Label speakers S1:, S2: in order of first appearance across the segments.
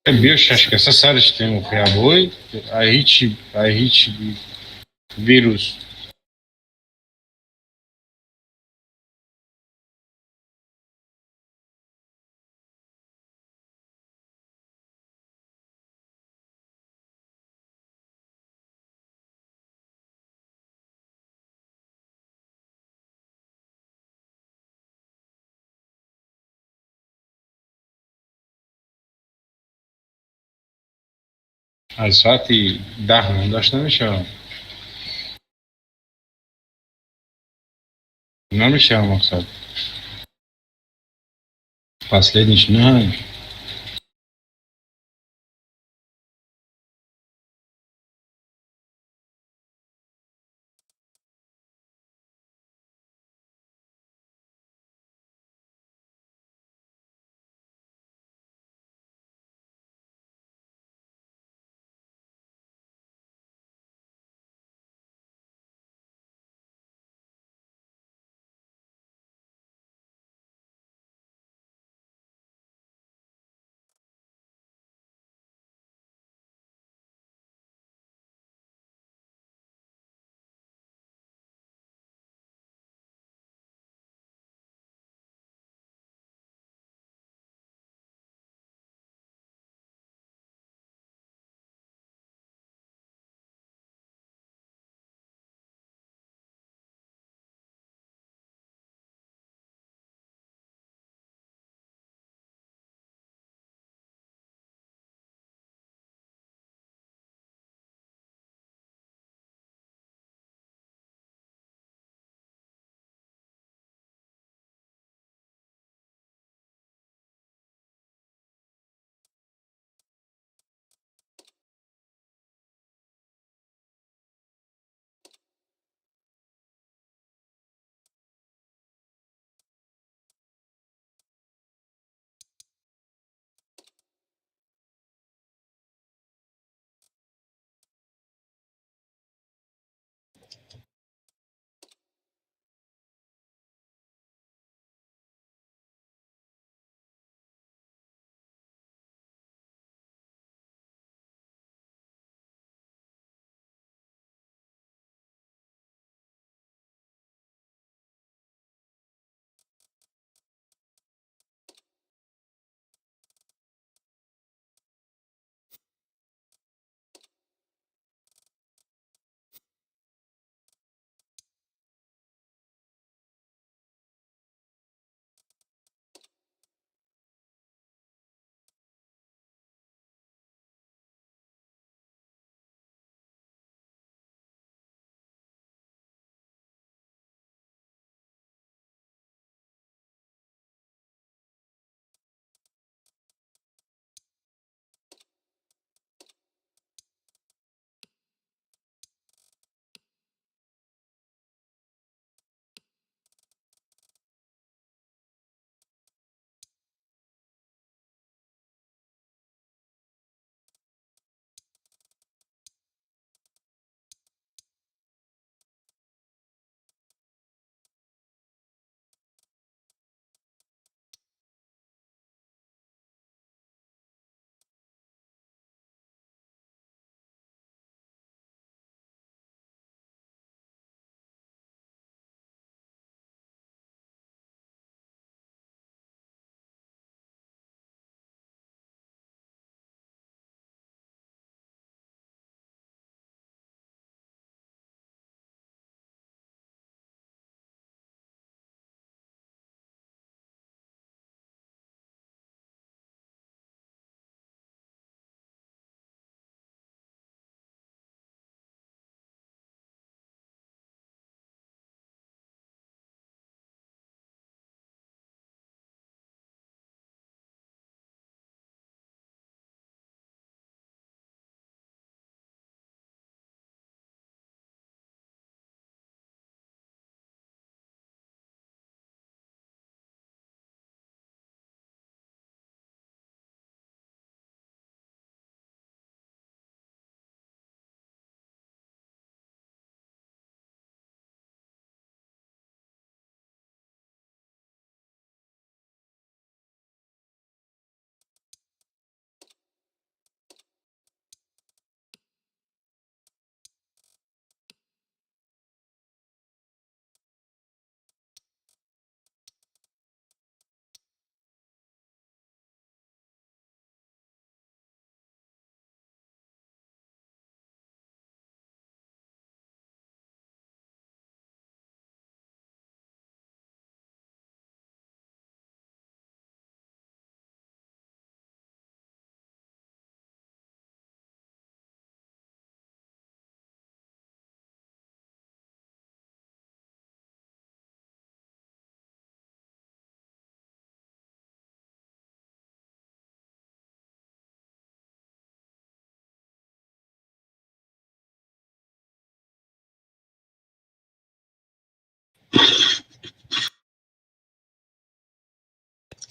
S1: Bioshashka, essa série tem o Feaboi, a Hit vírus. از ساعتی 10 داشته نمیشه. نمیشه مقصد последний نه.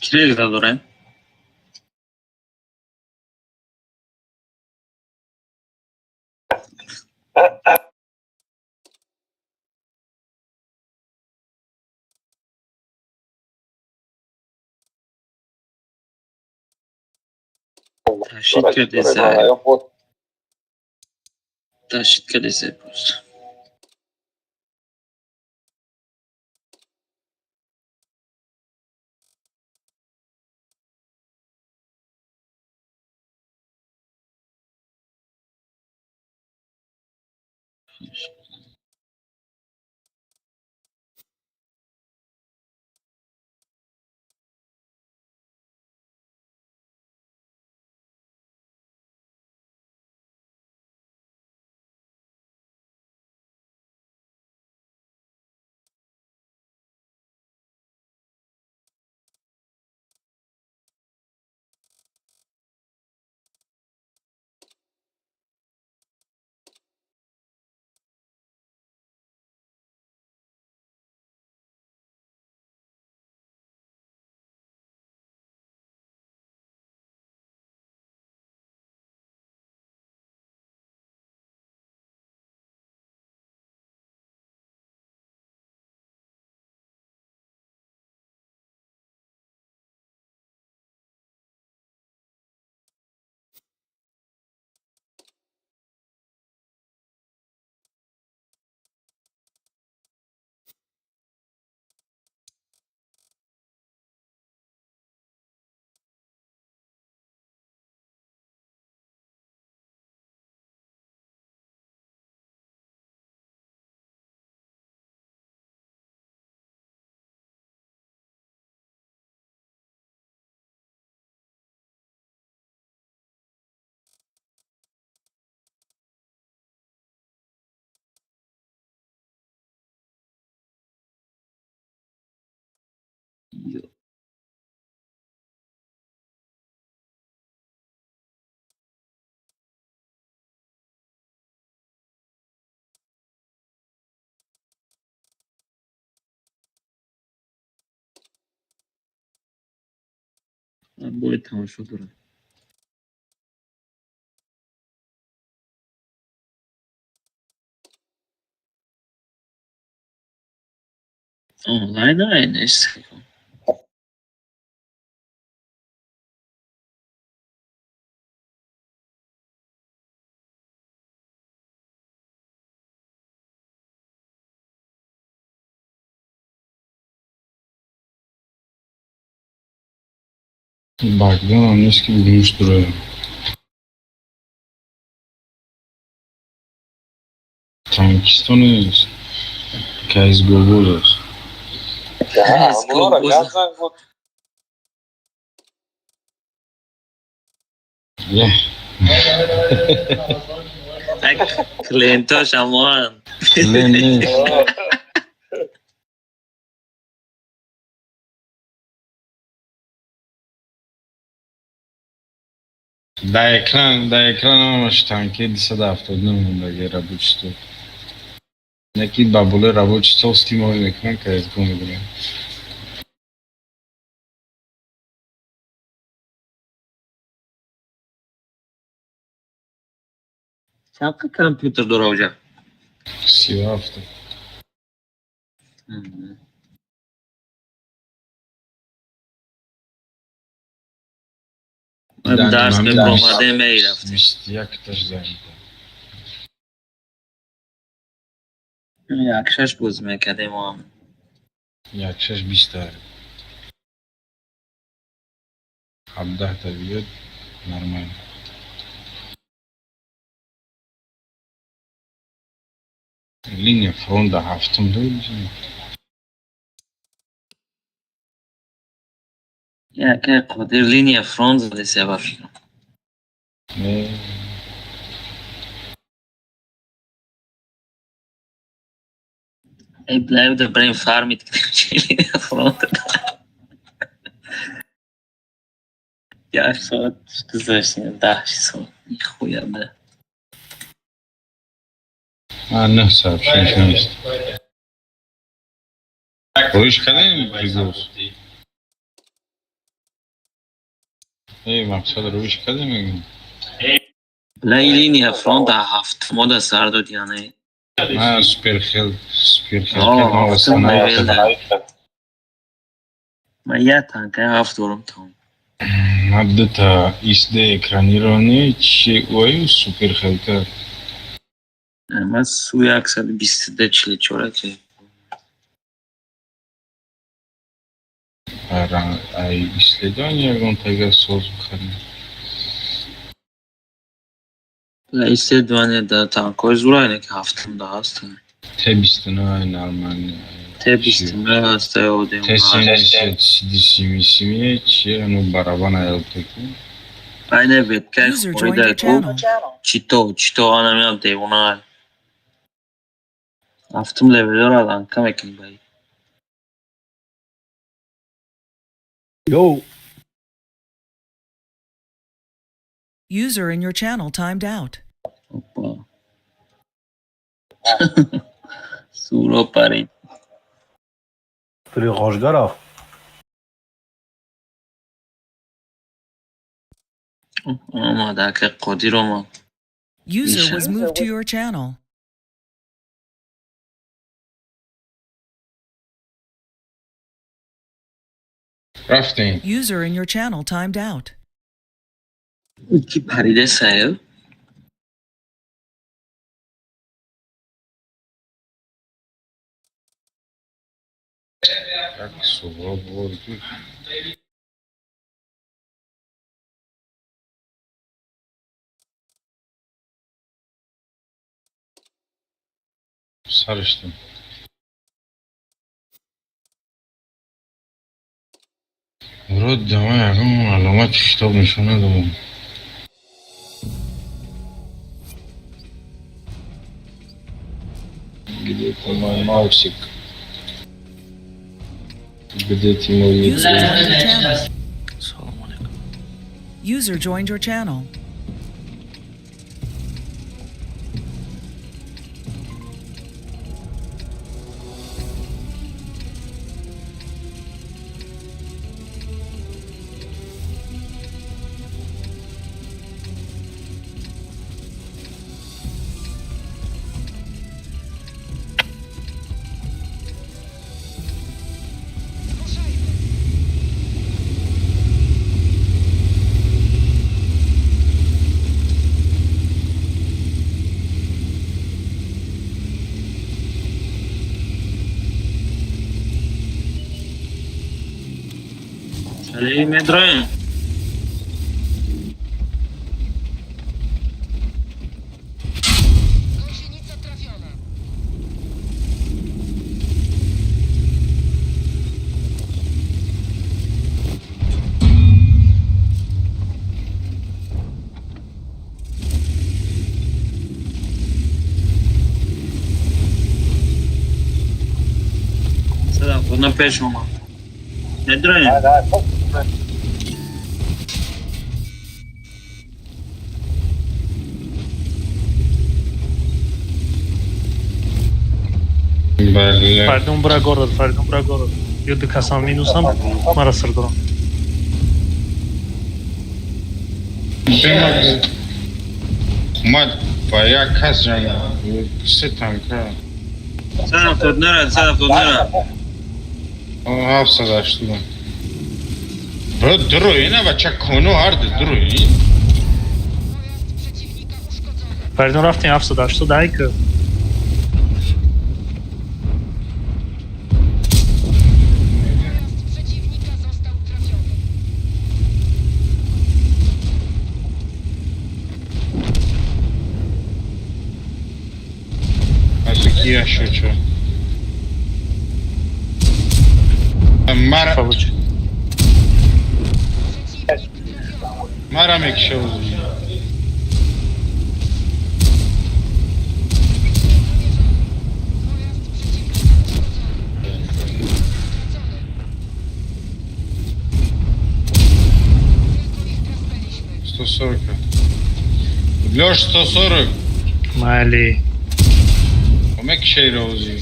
S2: Кирилл Галурен. Тащить кадезе. Тащить кадезе просто. Будет там что то. Online aynısı.
S1: Baktığın anlıyorsun ki bulmuş duruyor. Tankiston oynuyorsun. CSGO oynuyorsun. Yeah.
S2: Clientos aman.
S1: Lenny. Da ekran amaš tanke 10 нема да ги работи. Neki babule работи с тимовим екран, където го играем.
S2: Всяка компютър дорожа.
S1: Си авто.
S2: Ders به آماده می رفت.
S1: Jak też zajęte.
S2: Yakşaş buz mekade mu?
S1: Jak 6 بیشتر. 17 تا بیاد نرمال. Linia fronda هفتم دو
S2: Ya که قدر لینیا فرونز دسته باش. Ey blijf de brain farmit لینیا فرونز. Ya saat گذاشتیم 10 سال. خویا به.
S1: نه صاحب شش نیست. روش کدام بریزوس؟ ای مقصد روش کده میگم.
S2: لای لینیا فرونت هفت مودا سر داد یعنی
S1: ما سپیر خیل
S2: آه
S1: ما
S2: هفتم
S1: وستنایی
S2: لیول
S1: کده.
S2: ده من یه تنکه هفت دارم تام
S1: ما دوتا ایسده اکرانی رانی چی اوی سپیر خیل کرد.
S2: من سوی اکثر 22 چلی چوره که
S1: ای ایسده دانی یکون تاگر سوز بخریم.
S2: لایسته دوانیه ده تنکای زور اینه که هفتم ده هست
S1: T29 in Almanya.
S2: ته بیستیمه هسته او دیون
S1: T70 چیه نو برابان ایالتکی.
S2: اینه بیتکای
S3: User
S2: خوری
S3: joined your
S2: ده کو
S3: channel.
S2: چیتو آنمی دیونا هفتم لیول را دن کم اکن بایی
S4: Yo,
S3: User in your channel timed out.
S2: اوپا سورو پرید
S4: Fri Rochgara.
S2: آماده که قدی رو ما
S3: User
S2: Isha.
S3: was moved to your channel.
S1: رفتیم.
S3: User in your channel timed out.
S2: کی پریده سایه
S1: یک سوال بردی. سرشتیم. مراد دمه یکم علامت کتاب نشانه دارم. Где-то мой маусик. Где-то мой
S3: User joined your channel.
S2: سلام علیکم
S3: User joined your channel.
S2: علی مدرن
S5: Gąsienica trafiona.
S2: صدا خودنا پیش اومد مدرن
S1: بله.
S6: Fardum bura gorod. Eu de caçar minusam, mara sırdıram.
S1: بمد اومد با یک کس جنگ سه تنکه
S2: صدا خود نره
S1: هفت صد هشتون برو درو اینه بچه کنو هرد درو این
S5: Pojazd przeciwnika uszkodzony.
S6: Fardum raftin hafsa daştı daj ki.
S5: Pojazd przeciwnika został trafiony.
S1: از کی yaşıyor ço Mara
S6: Pavuç.
S1: Mara mekşe oldu.
S5: Tylko ich traspeliśmy.
S1: 140. Лёш 140.
S6: Mali.
S1: Komik şey rozi.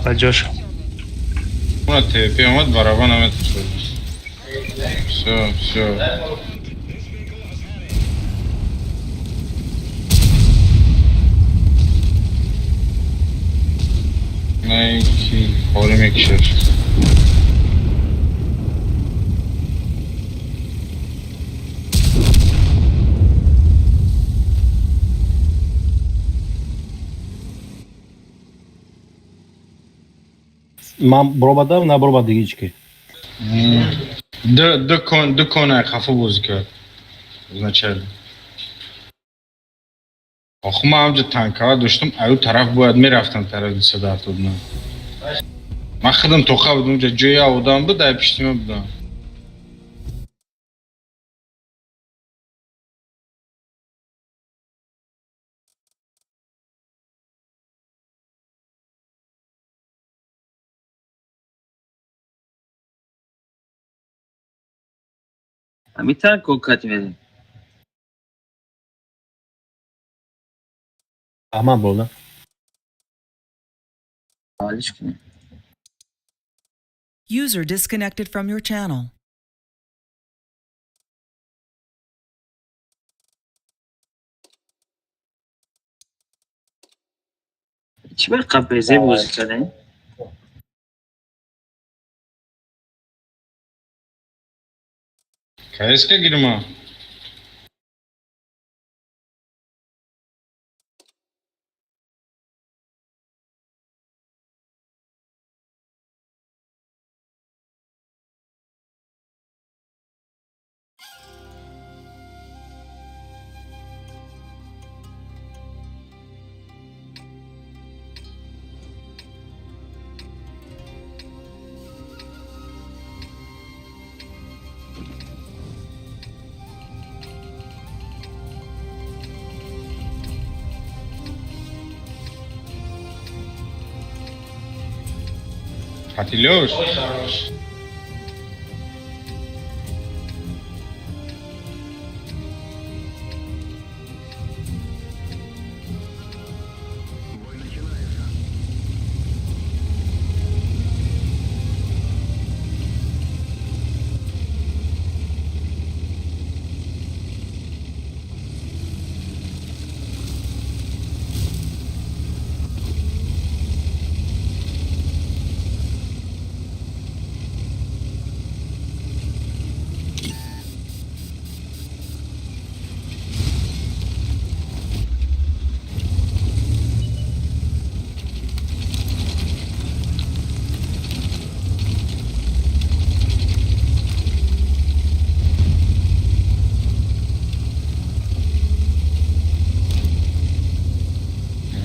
S6: Pacoş.
S1: Buna tepe olmadı barabana met. Все. نه کی حالی میکشش.
S4: من برو بدم نه برو دیگه هیچکی.
S1: دو کنه خفه بازی کرد. بزنه چل. آخه من همجا تنکه داشتم ایو طرف باید میرفتم طرف 279. من خودم توخه بودم اونجا جای آودم بود در پیشتیمه بودم.
S2: میتونن کوکاتی بدیم.
S4: من بردم.
S2: حالیش کنیم.
S3: User disconnected from your channel.
S2: چی باید قبیزه بازی کنیم؟
S1: Kayıs ka girme. Hatırlıyoruz.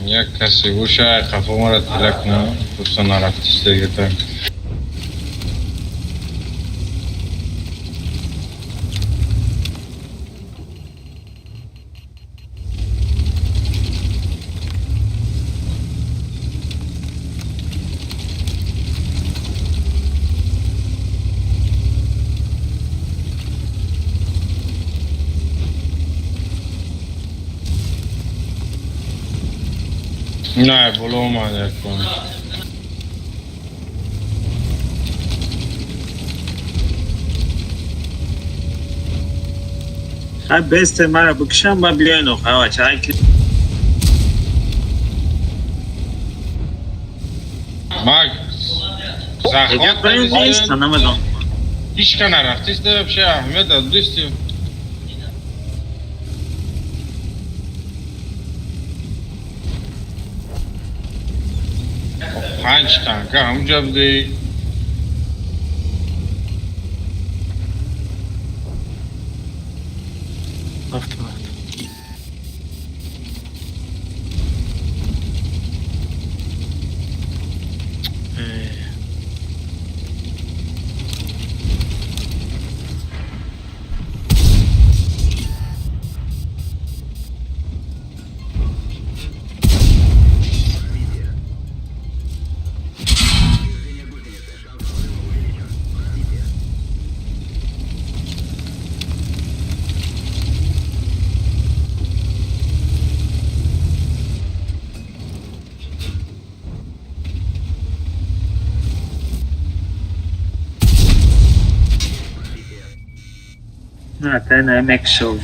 S1: یک کسی باشه قفا ما را تلک نه دوستان نرفتیش دیگه تا نه بلو اومده کن
S2: خب بست مرا بکشم با بیاین اخواه چای که
S1: مگ
S2: اگه
S1: زخوات
S2: برای نیست
S1: بزن
S2: نمدم
S1: هیچ که نرفتیش ده بشه احمد از دوستی 5 kanka همونجا بودی
S6: رفتم.
S2: نه تنه مکشو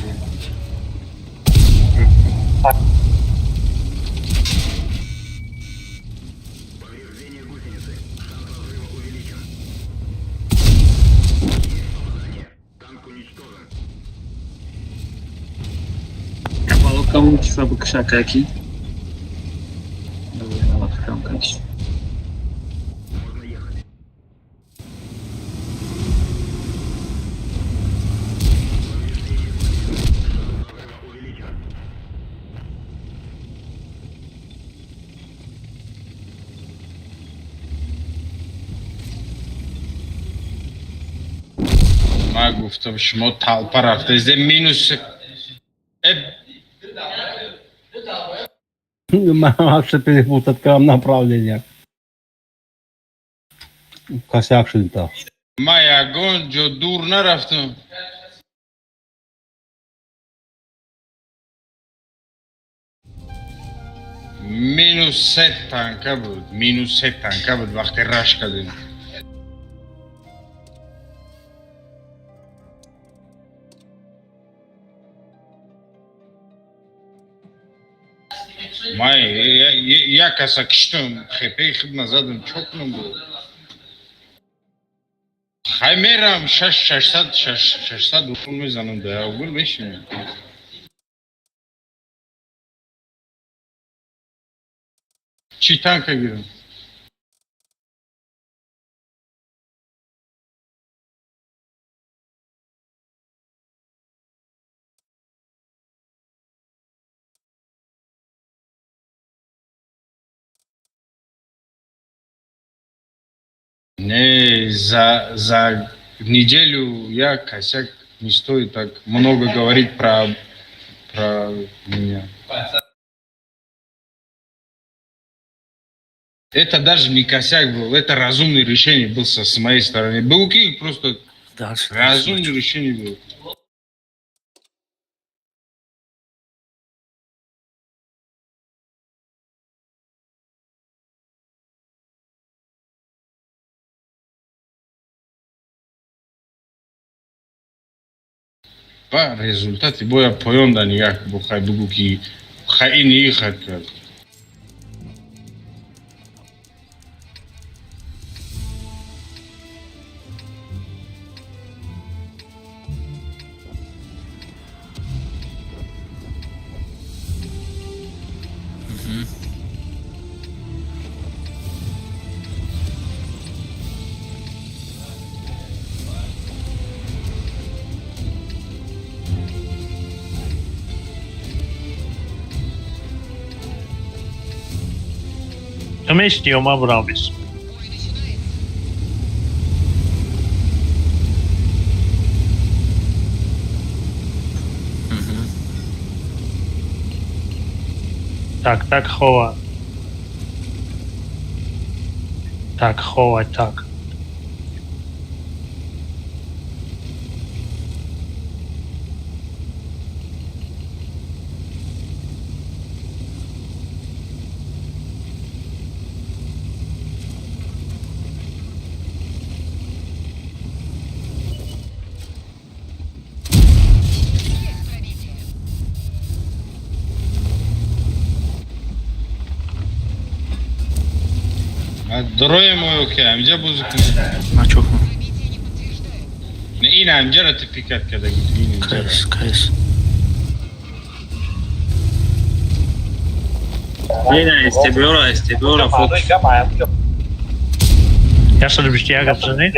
S2: Komuś albo krzaka jaki. Dobra, no łatwią jakiś.
S1: Magów to szmotał para, to jest minus.
S4: Mam przepiękną tatkałam направление. Косяк шильта.
S1: Maya gonco dur ne raftım. Minus set tanka بود minus set tanka بود وقتی رش کردیم я каса киштим хепей хидна задым чокнум بود خیمرم 600 اون میزنم ده اول بشینیم چی تانکه گیرم Не, за неделю я косяк не стоит так много говорить про меня. Это даже не косяк был, это разумное решение было с моей стороны. Был окей, просто
S2: Дальше.
S1: разумное решение было. По результате боя поёнда никак бухай бугуки хай не ихат.
S6: Kime istiyorum ha bura biz?
S5: Бой начинается.
S6: Tak, chowa. Tak, chować, tak.
S5: Есть пробитие.
S1: Дороє мой окей, амca bozuk.
S2: Na çok mu?
S5: Пробитие не подтверждается.
S1: Yine amca ratifikat kada gidiyor.
S2: Kayıs. Yine istemiyor, Fox.
S6: Yaşlı bir şey yapsın ne?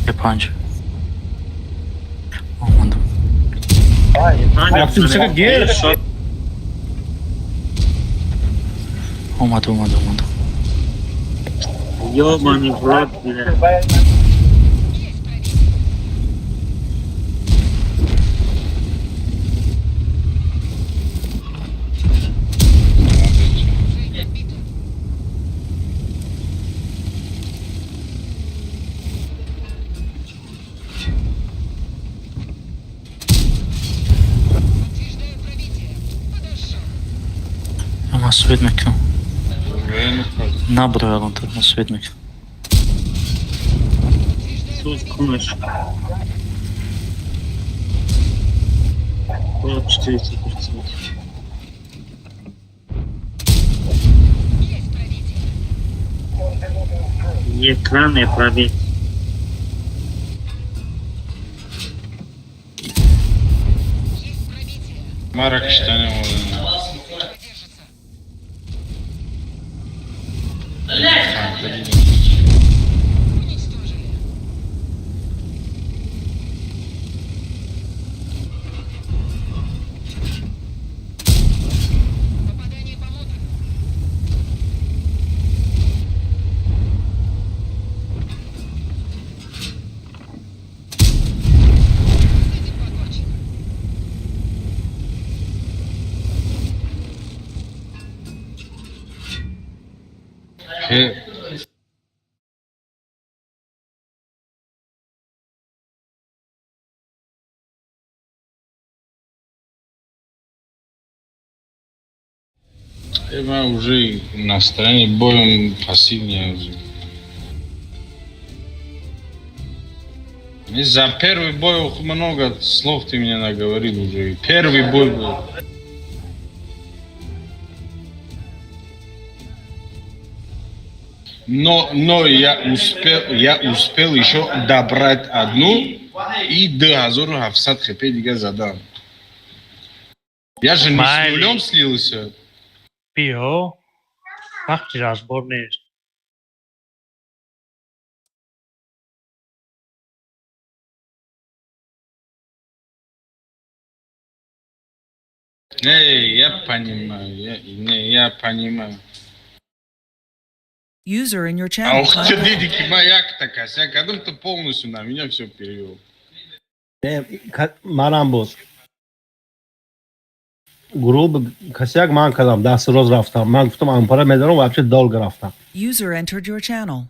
S2: Yabancı. Olmadı.
S4: Yaptım sıkı gel.
S2: Olmadı. Ёбаный в рот, бля.
S5: Есть пробитие. Цель отбита. Подтверждаю пробитие. Подошел.
S2: Nasıl etmek yok.
S1: Военных как.
S2: Nabrałem to, nasıl etmek.
S5: Подтверждаю
S2: Sus konuş. Вот 400%.
S5: Есть пробитие.
S2: Экраны пробить.
S5: Есть пробитие.
S1: Marak iştane oldu.
S5: Держится. Уничтожили. Попадание по модулю. Следы покончено.
S1: Я уже на стороне боем пассивнее уже. И за первый бой много слов ты мне наговорил уже. Первый бой был. Но я успел еще добрать одну и до Азору Хавсат хп дига задам. Я же не с
S6: Майли.
S1: нулем слился.
S6: Пио. Как ты разборнешь?
S1: Я понимаю, я понимаю.
S3: User in your
S1: А
S3: channel
S1: ух
S3: timed
S1: ты,
S3: out.
S1: дедики, маяк такая, когда ты полностью на меня все перевел.
S4: منم گروه کسی من کردم دست راست رفتم من گفتم امپاره میدارم و بچه دال رفتم
S3: User entered your channel.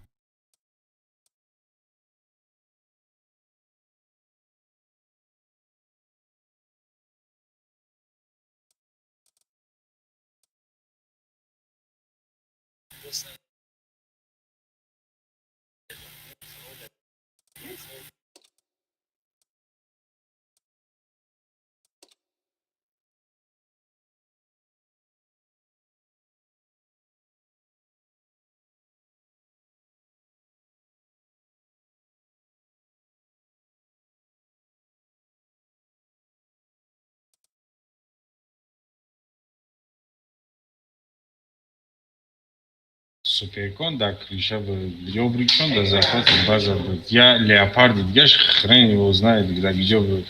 S1: Суперкон, да, клиша бы, где обречен, да, захват база будет. Я леопард, я ж хрен его знает, где будет.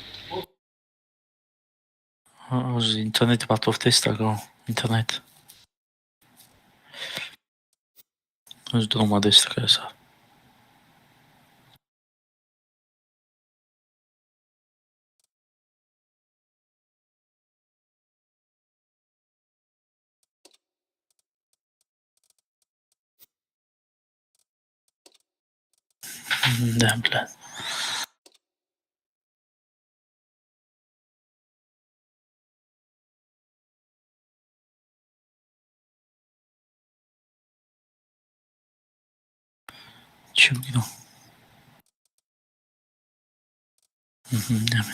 S2: Az internet batov testagal. Internet. Az doma destagal essa. Nem lehet. Чудно. Nem.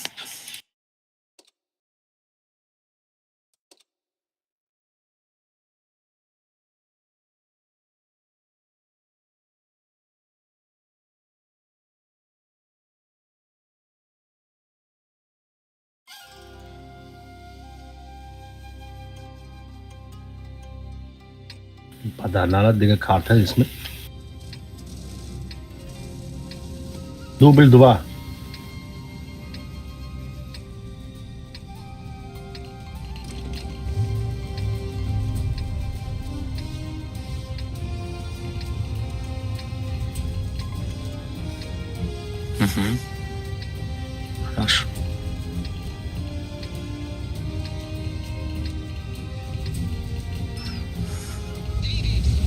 S4: پدر نرد دیگه کارتل اسم دوبل دوا
S2: Хорошо.
S5: Двигаемся.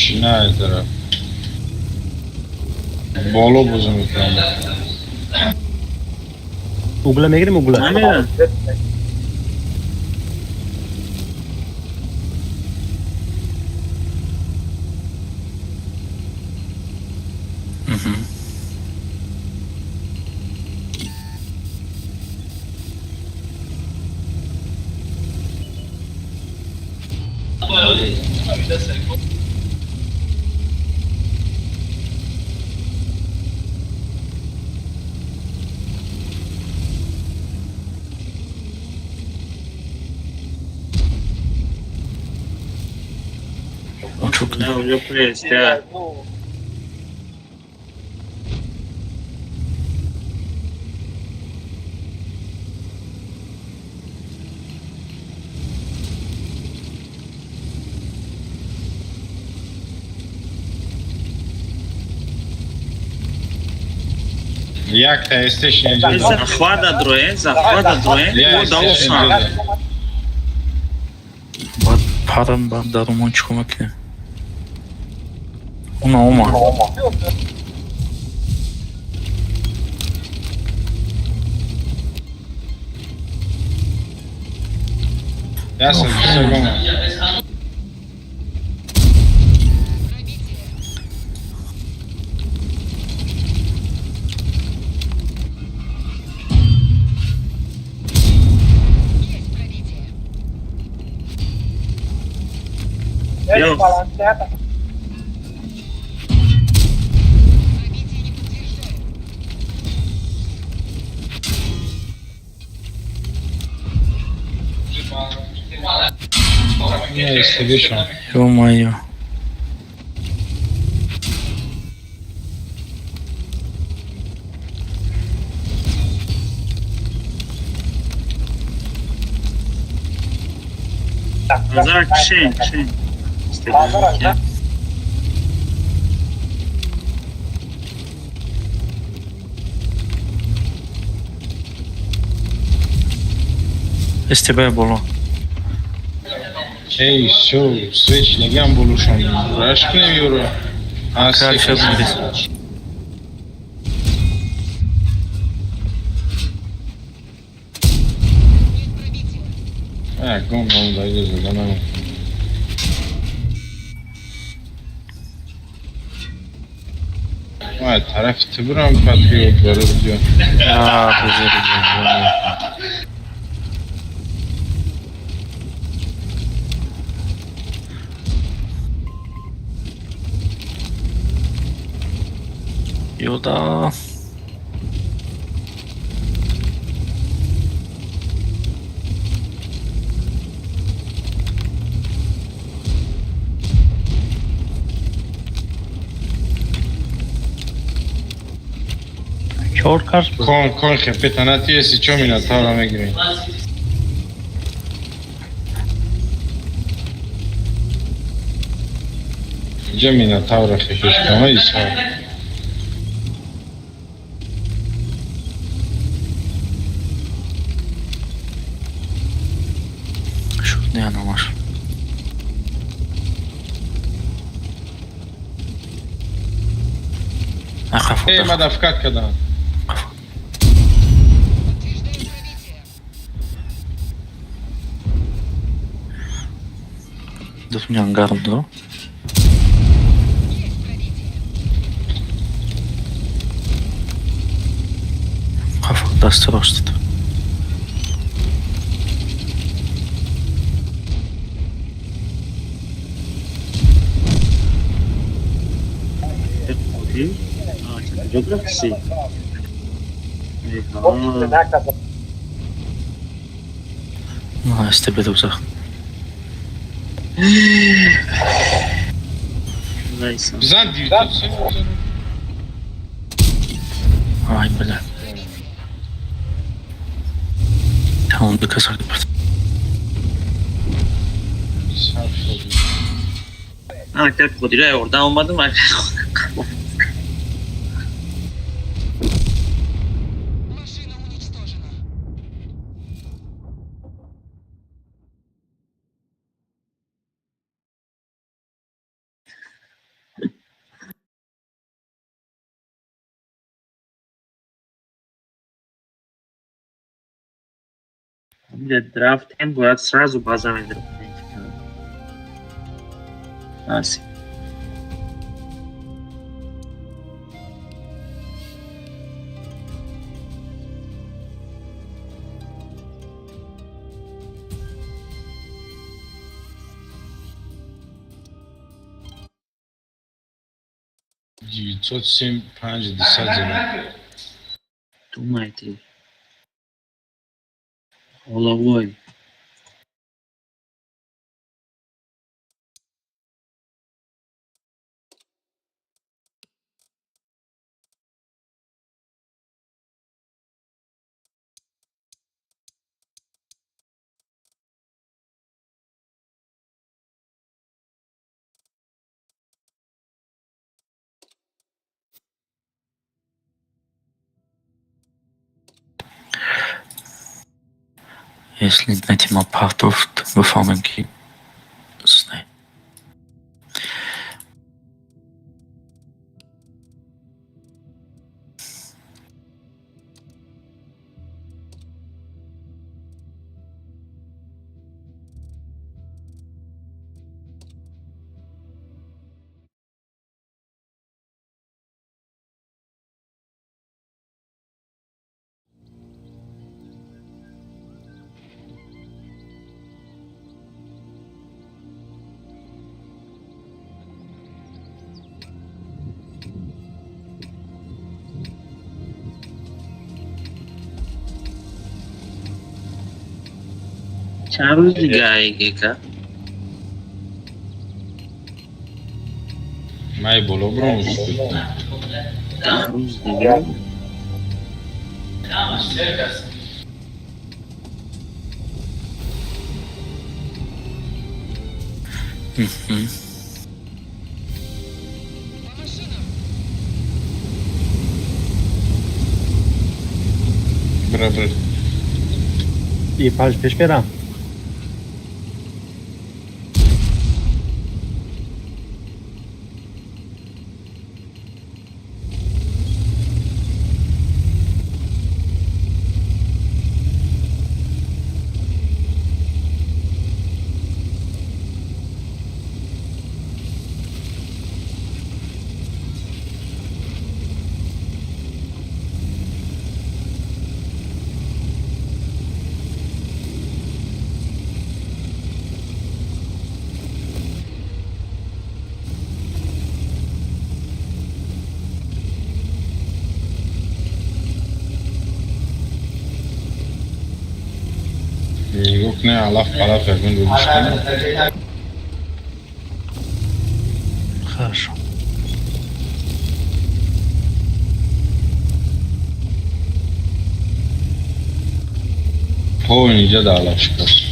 S1: Машина это. Bolu bozum ekranda.
S4: Google'a gireyim mi Google'a?
S2: Aynen.
S6: O çok
S2: Ne oluyor prest ya?
S1: Jak ta jesteś niedziela?
S2: Zahvada droje,
S1: Ja
S2: o da
S1: jesteś
S2: olsan.
S1: niedziela.
S6: Bak param ben darımon çıkmak ya. Ona.
S1: Ja sam sobie mam.
S5: Есть пробитие.
S2: Yok.
S5: Пробитие не подтверждаю.
S1: Nie jest wyszło.
S6: Ё-моё.
S2: Nazar kişi. İstediğin ya.
S6: STB bolo.
S1: Ej, şu switch negen buluşan. Aşk ne diyor?
S6: Kraliçe biz.
S5: Есть пробитие.
S1: Ha, gong da gözü bana. Vay taraf tıbıram patriotları diyor.
S6: Ya becereceğim. Yoda. Korkar mı?
S1: Kon kapitanati jesi čomina tavra me gre. Džemina tavra hepiška, ma isa.
S6: Şurada yana var. Kafa.
S1: Ej, ma da vkatka da.
S5: Подтверждаю пробитие.
S6: Düzgün gardı.
S5: Есть пробитие.
S6: Kafa dastır açtı.
S2: Geografisi.
S6: Ha, STB'de uzak.
S2: Neyse.
S1: Zan divit.
S6: Ay bile. Tamam bir kasa kapat.
S2: Ha, tek koduyla oradan olmadı mı?
S5: Машина уничтожена.
S2: Для драфтинг будет сразу базовый драфт. Аси.
S1: девятьсот семь 50
S2: Думайте. Головой.
S7: Если найти мапартов выформенки сны.
S2: چند روز دیگه آیگه که
S1: مای بالا برام
S2: 10 روز دیگه
S5: По машинам.
S1: برابر
S4: یه 5 پیش برم.
S1: گفت نه علف علف فرمون رو بشکنم
S6: Хорошо.
S1: هو اینجا ده علف شکر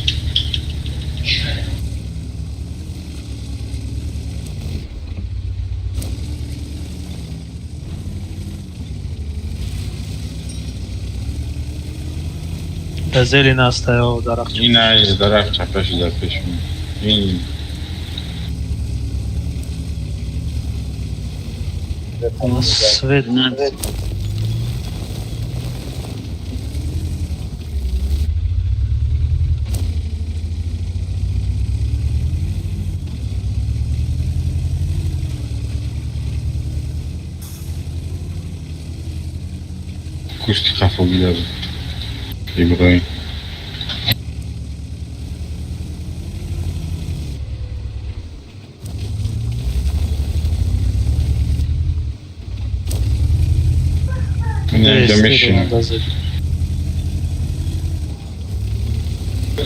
S6: Зелень оставил дарах.
S1: این های درخت چپش در پیش من این
S6: Свет.
S2: 12.
S1: کشتی خفاگی داره ابراهیم این اینجا میشینم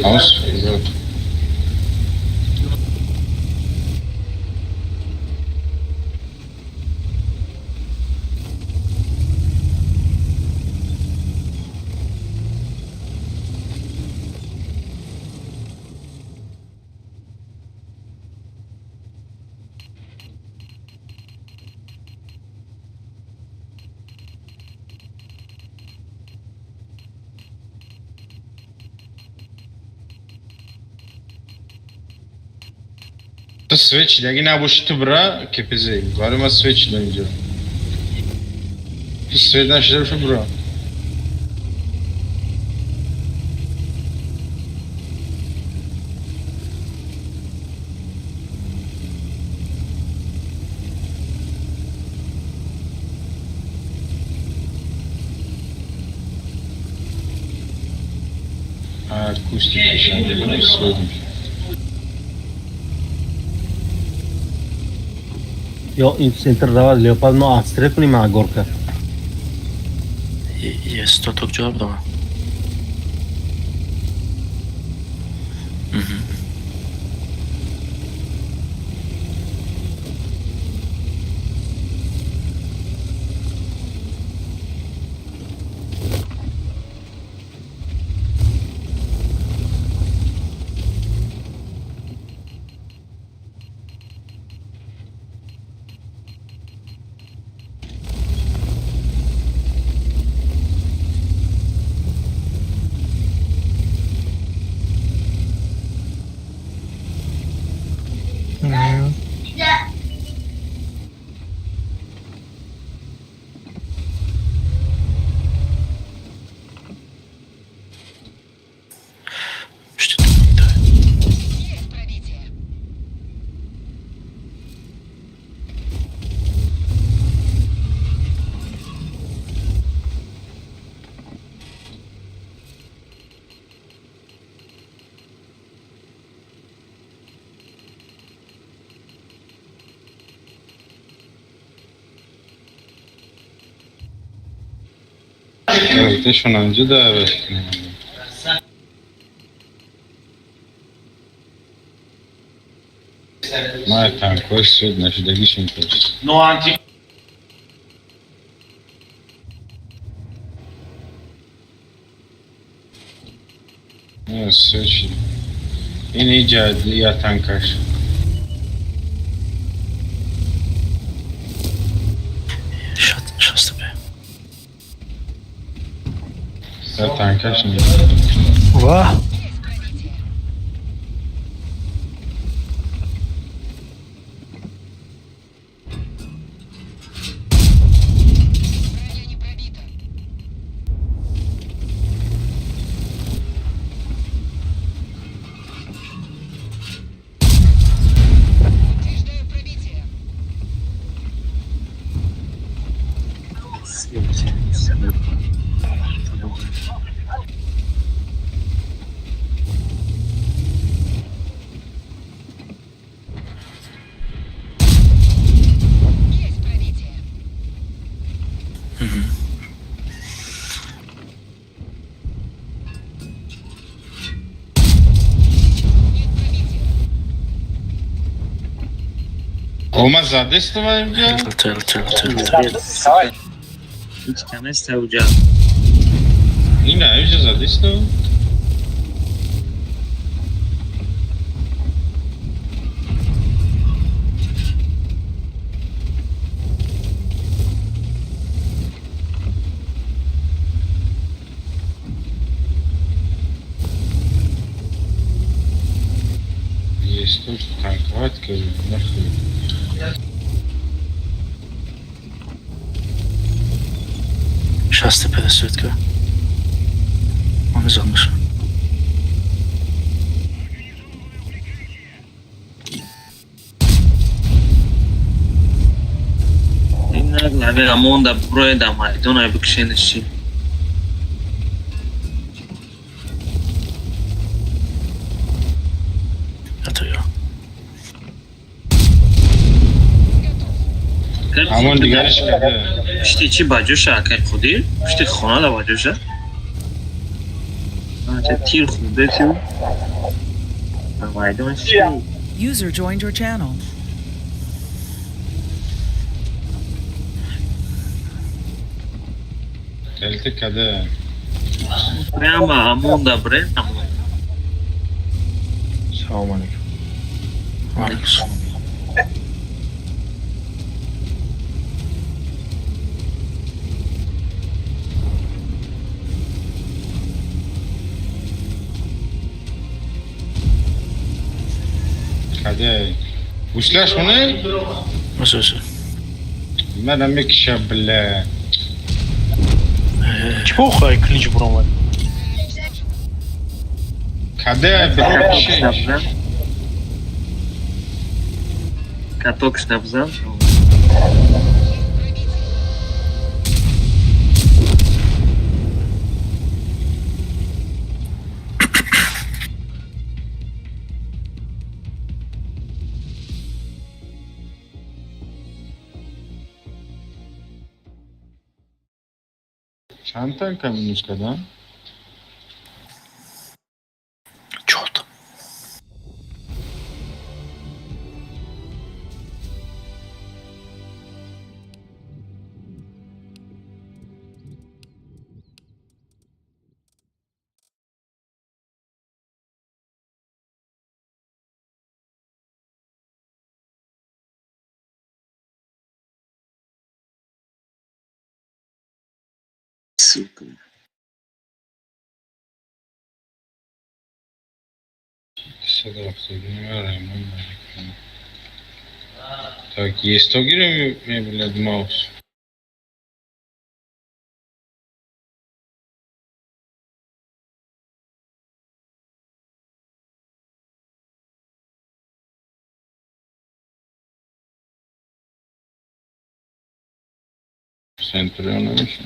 S1: Aus. To svědčí, jak jiná boží to bra, kepizy. Vládu má svědčí, nevím, to svět naše už bra. акустика шандели сойдим.
S4: Yo center dava leopard no astre kunim agorka.
S7: Jest to cevap da var. İşte
S5: Есть пробитие.
S1: Evet, şundan önce de evet. Maya tankoş söyledi, şu da geçin koş. Evet, söyledi. Yine icadı ya tankaş.
S7: şahsı be.
S1: Ya tankaş mı?
S6: Vah.
S5: Есть пробитие. Броня не пробита. Подтверждаю пробитие. Есть пробитие. Нет пробития.
S1: Olmaz zadesti var ya.
S2: Hiç kemes savcı.
S1: Yine evce zadesti var. Есть тут танковать, нахуй.
S7: Şahstepe'de Söğütkö. Onu almış.
S2: Nagle Amonda buraya da Maydon'a bir kişinin işi.
S7: Yatıyor.
S1: Aman digeriş geldi.
S2: Pişti içi bacuşa akar kudil. Pişti khona da bacuşa. Tir khunde tiyum. Maydon işi.
S3: User joined your channel.
S1: Geldi kadı.
S2: Ama Amonda bre.
S4: Selamünaleyküm.
S7: Aleyküm.
S1: Kadı. Uçlaş mı ne?
S7: Nasıl?
S1: Ben emek şabla.
S6: Чпоха клич бромай.
S1: Kadı bir şey.
S2: Каток штабзан.
S1: چند تا کمینوس کردن؟
S7: 4 تا.
S2: Сука.
S1: Sada raftarini öğrenmem gerekiyor. Так, есть то гири mi блядь, маус? Centurion нمیشه.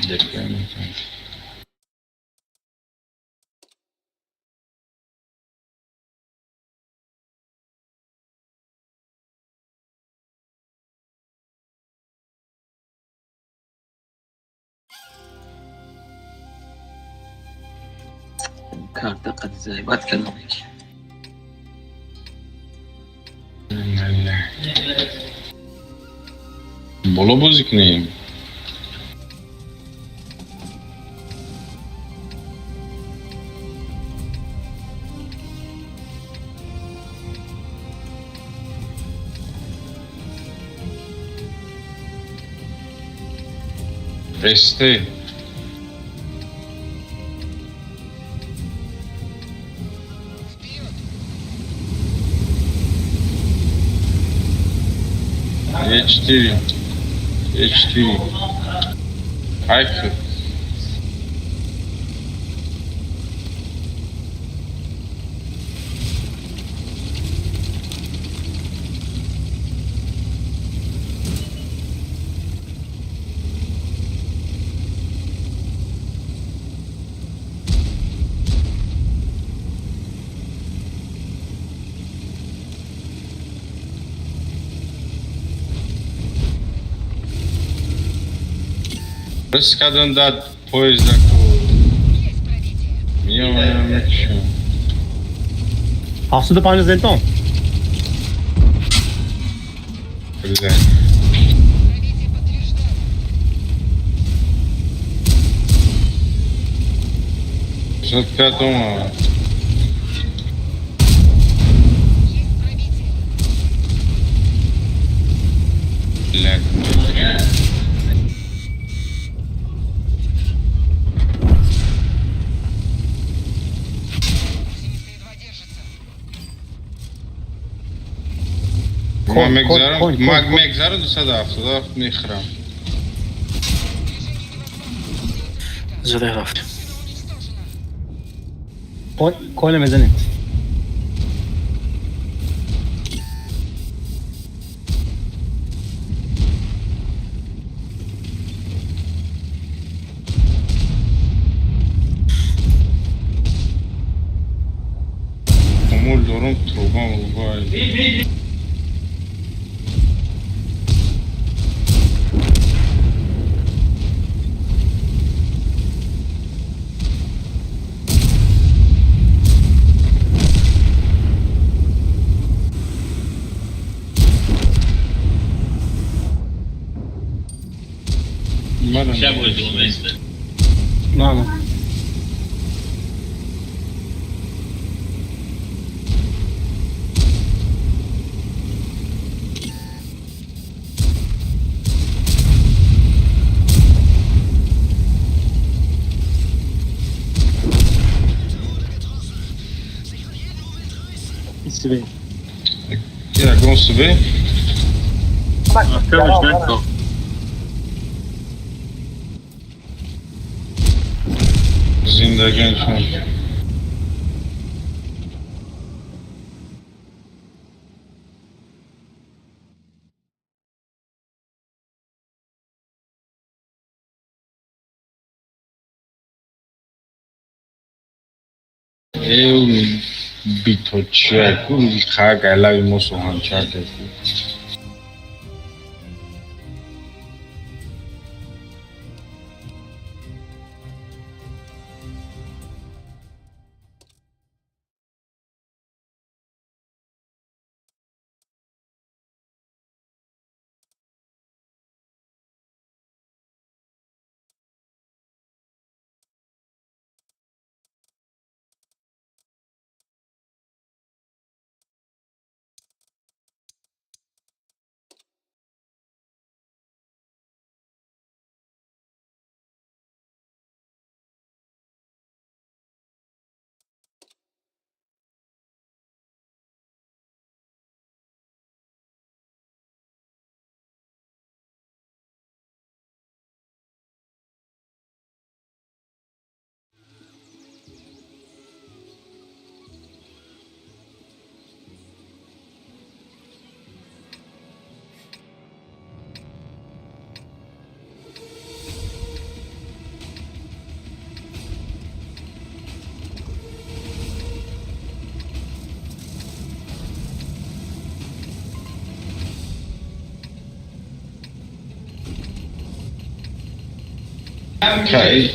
S1: Deployment.
S2: Karta قد ذهبت كلامك.
S1: Bolo bozik neyim? Este. E4. E4. Hayır. Раскадан дат поезда
S5: Есть пробитие.
S1: меня еще.
S4: 75 زنتون.
S1: Блядь.
S5: Пробитие подтверждаю.
S1: Что-то дома.
S5: Есть пробитие.
S1: Блядь.
S5: Гусеница едва держится.
S1: مگذره 270 میخرم.
S5: Движение невозможно.
S7: زده رفت.
S5: Уничтожено.
S4: کوین بزنید.
S1: خمول دارم توبام رو باید.
S4: نه نه.
S1: Ya gosto bem?
S6: Marcamos dentro.
S1: Zindagi şun. Eu bitocheco e caga lá e moço ranchado.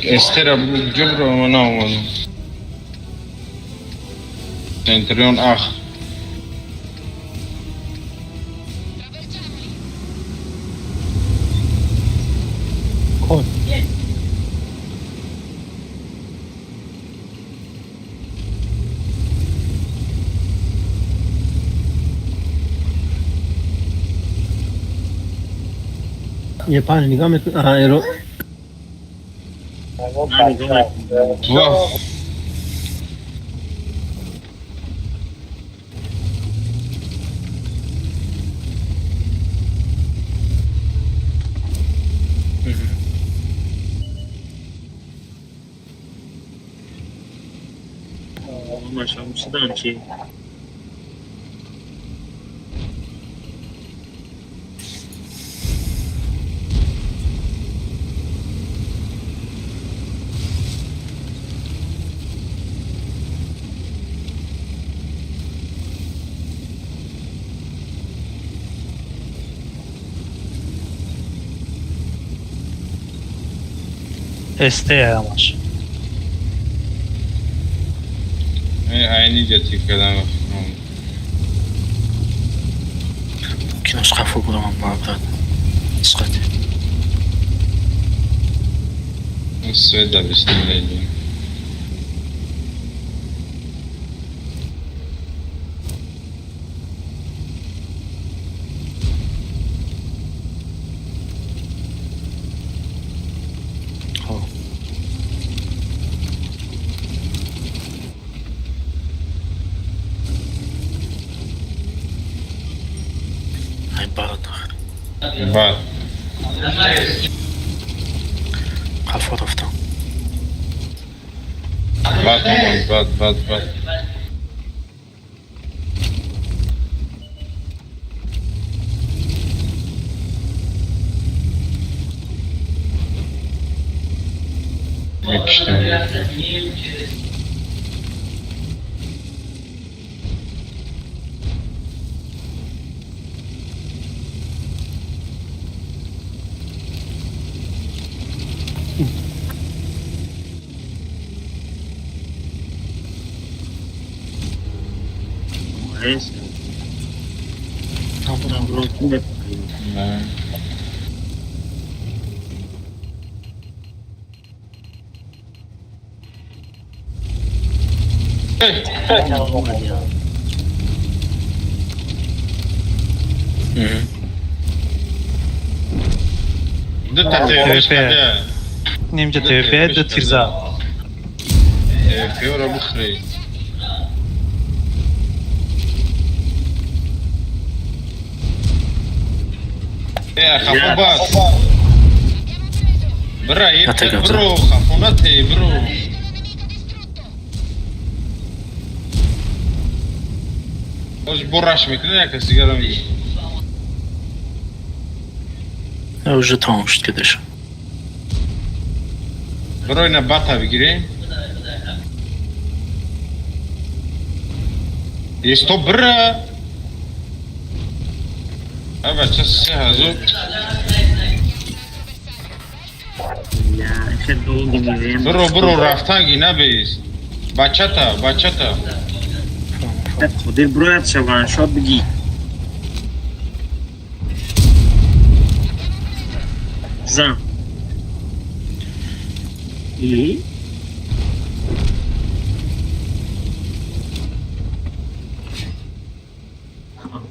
S1: استرا جبر وما نوم سنتريون آخر
S4: کن یه پنج نگاه میکن ایرو
S1: واه
S2: Maşallah şuradan ki.
S6: ST yamaç.
S1: عيني جاتي كلام
S7: ممكن أسقف وقرام مع بعض اسقط
S1: السويدة بسم الله
S7: هاي بعض
S1: بعد
S7: خلف رفتم
S1: بعد
S2: Neyse. Tamam, bırakın hep.
S1: ده
S6: TVP. Немче TVP de Tirza.
S1: في ورا بخري يا خفوبات برا يبكي برو خفونتي برو وش براش مكنيا كسيجارة مي
S7: وجدتهم مش كدش
S1: برو ينباتها بجرين يستوب برا أبا تسي هزوك
S2: Ya işte dolu gibi.
S1: برو رفتاقي نبيز بachata
S2: خودت برو یاد وان شات بگی. زن. İyi.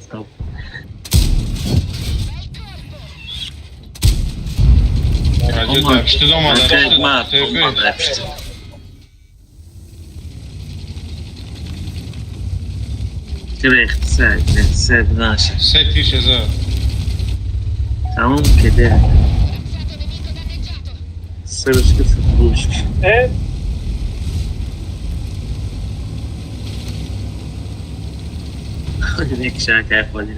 S2: Stop.
S1: راجل پشت دو
S2: Olmadı
S1: مادر
S2: hepsi. Direkt sen nasıl?
S1: ستيش هزار
S2: Tamam kedi. Sarışkı futbolcu.
S6: Evet.
S2: Ne şaka yapalım.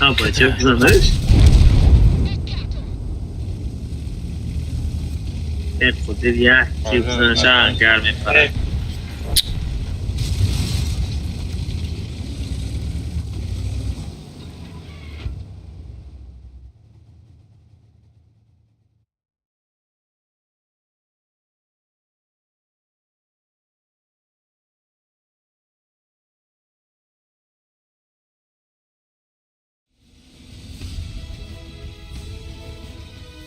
S2: Ama çok zanış. Evet, poder ya. Çok zanış. Gelme para.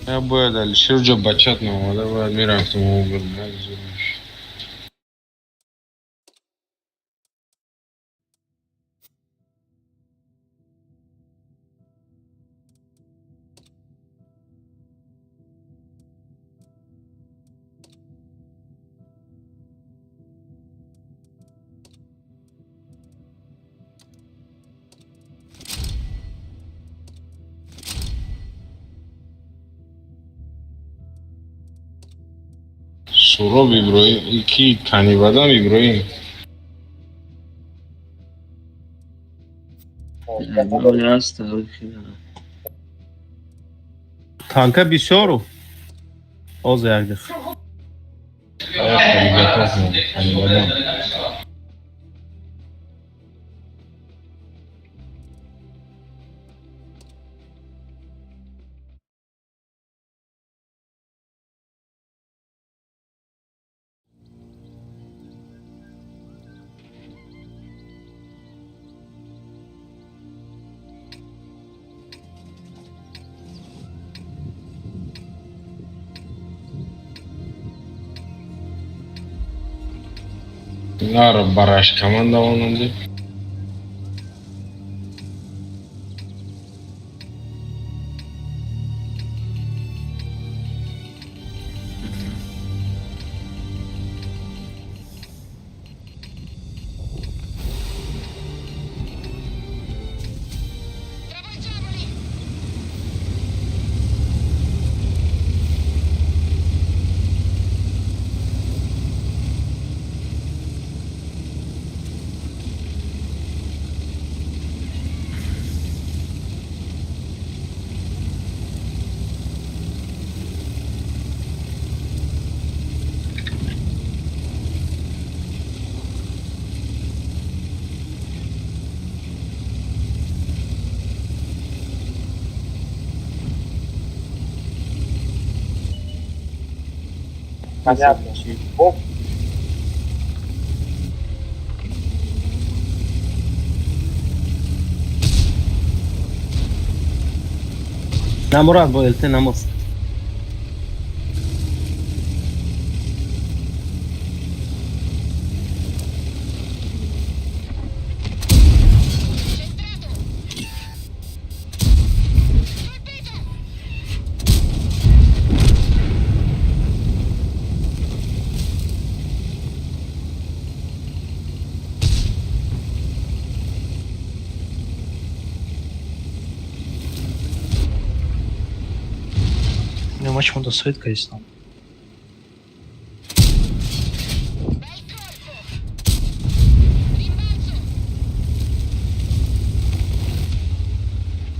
S1: Я باید الشیر جو بچت نماده باید میرفتم و برم. سوراب ابراهیم یکی کنی بدم ابراهیم
S2: Öyle hasta.
S4: Tanka بسیارو az yerdir.
S1: کنی بدم نار براش کمان دواننده
S4: نه مراد با الته نماز.
S6: Нема чому до свитка есть там.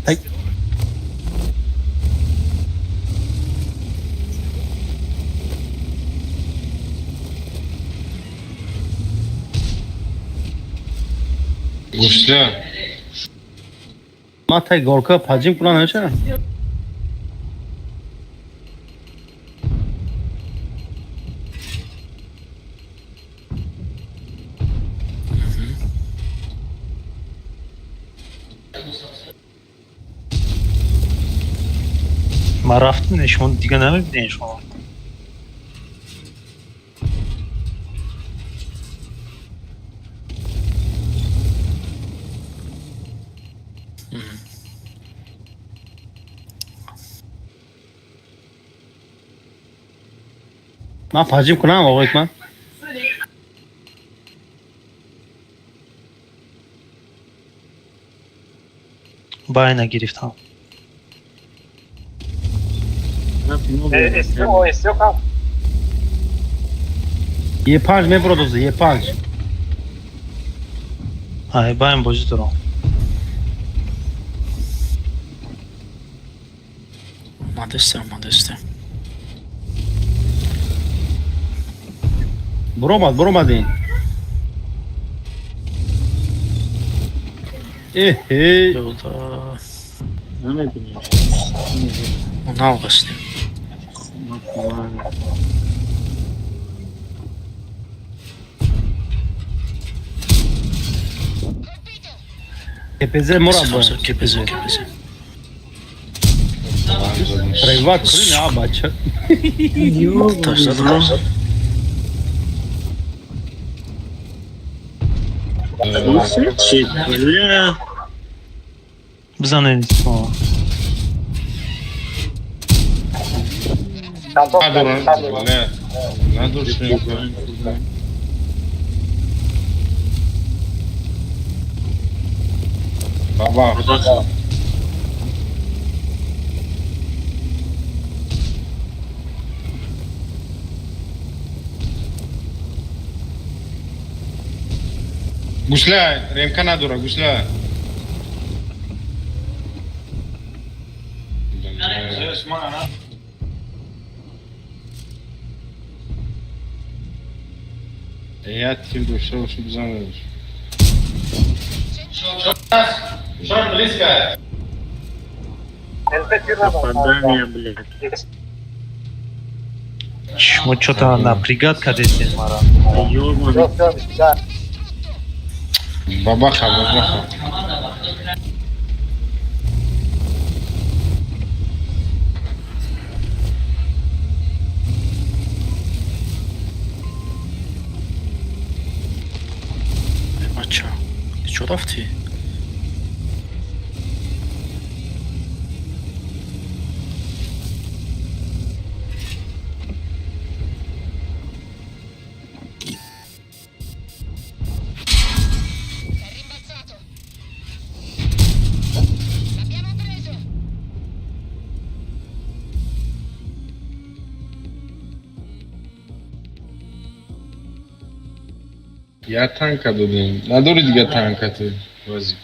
S4: Ay.
S1: گوشته
S4: ما تای گورکا پاجیم کنن نشه.
S6: من رفتم شما دیگه نمیبینین شما.
S4: من پاجیم کنم آقای من.
S6: Bayına گرفتم.
S4: یه پنج میبرد یه پنج.
S6: Ay bayan bozu durum.
S7: Modeste.
S4: برو این.
S7: Yolda
S2: Nemiyorum.
S7: onu algasın.
S4: Kepeze Murat bu.
S7: Kepeze.
S4: Приват, а бача.
S7: Taşladı.
S6: Bizden o.
S1: Надо, не. Надо что Baba. Gusla, Remka nadura, gusla. Я тем душой, чтобы занять. Шорт близко.
S6: Вот что-то напрягает, когда здесь мара.
S1: Бабаха, бабаха.
S7: Maça. Hiç o raftı.
S5: È rimbalzato. L'abbiamo preso.
S1: Я танка дадим. Надо дига танка ты. Вазик.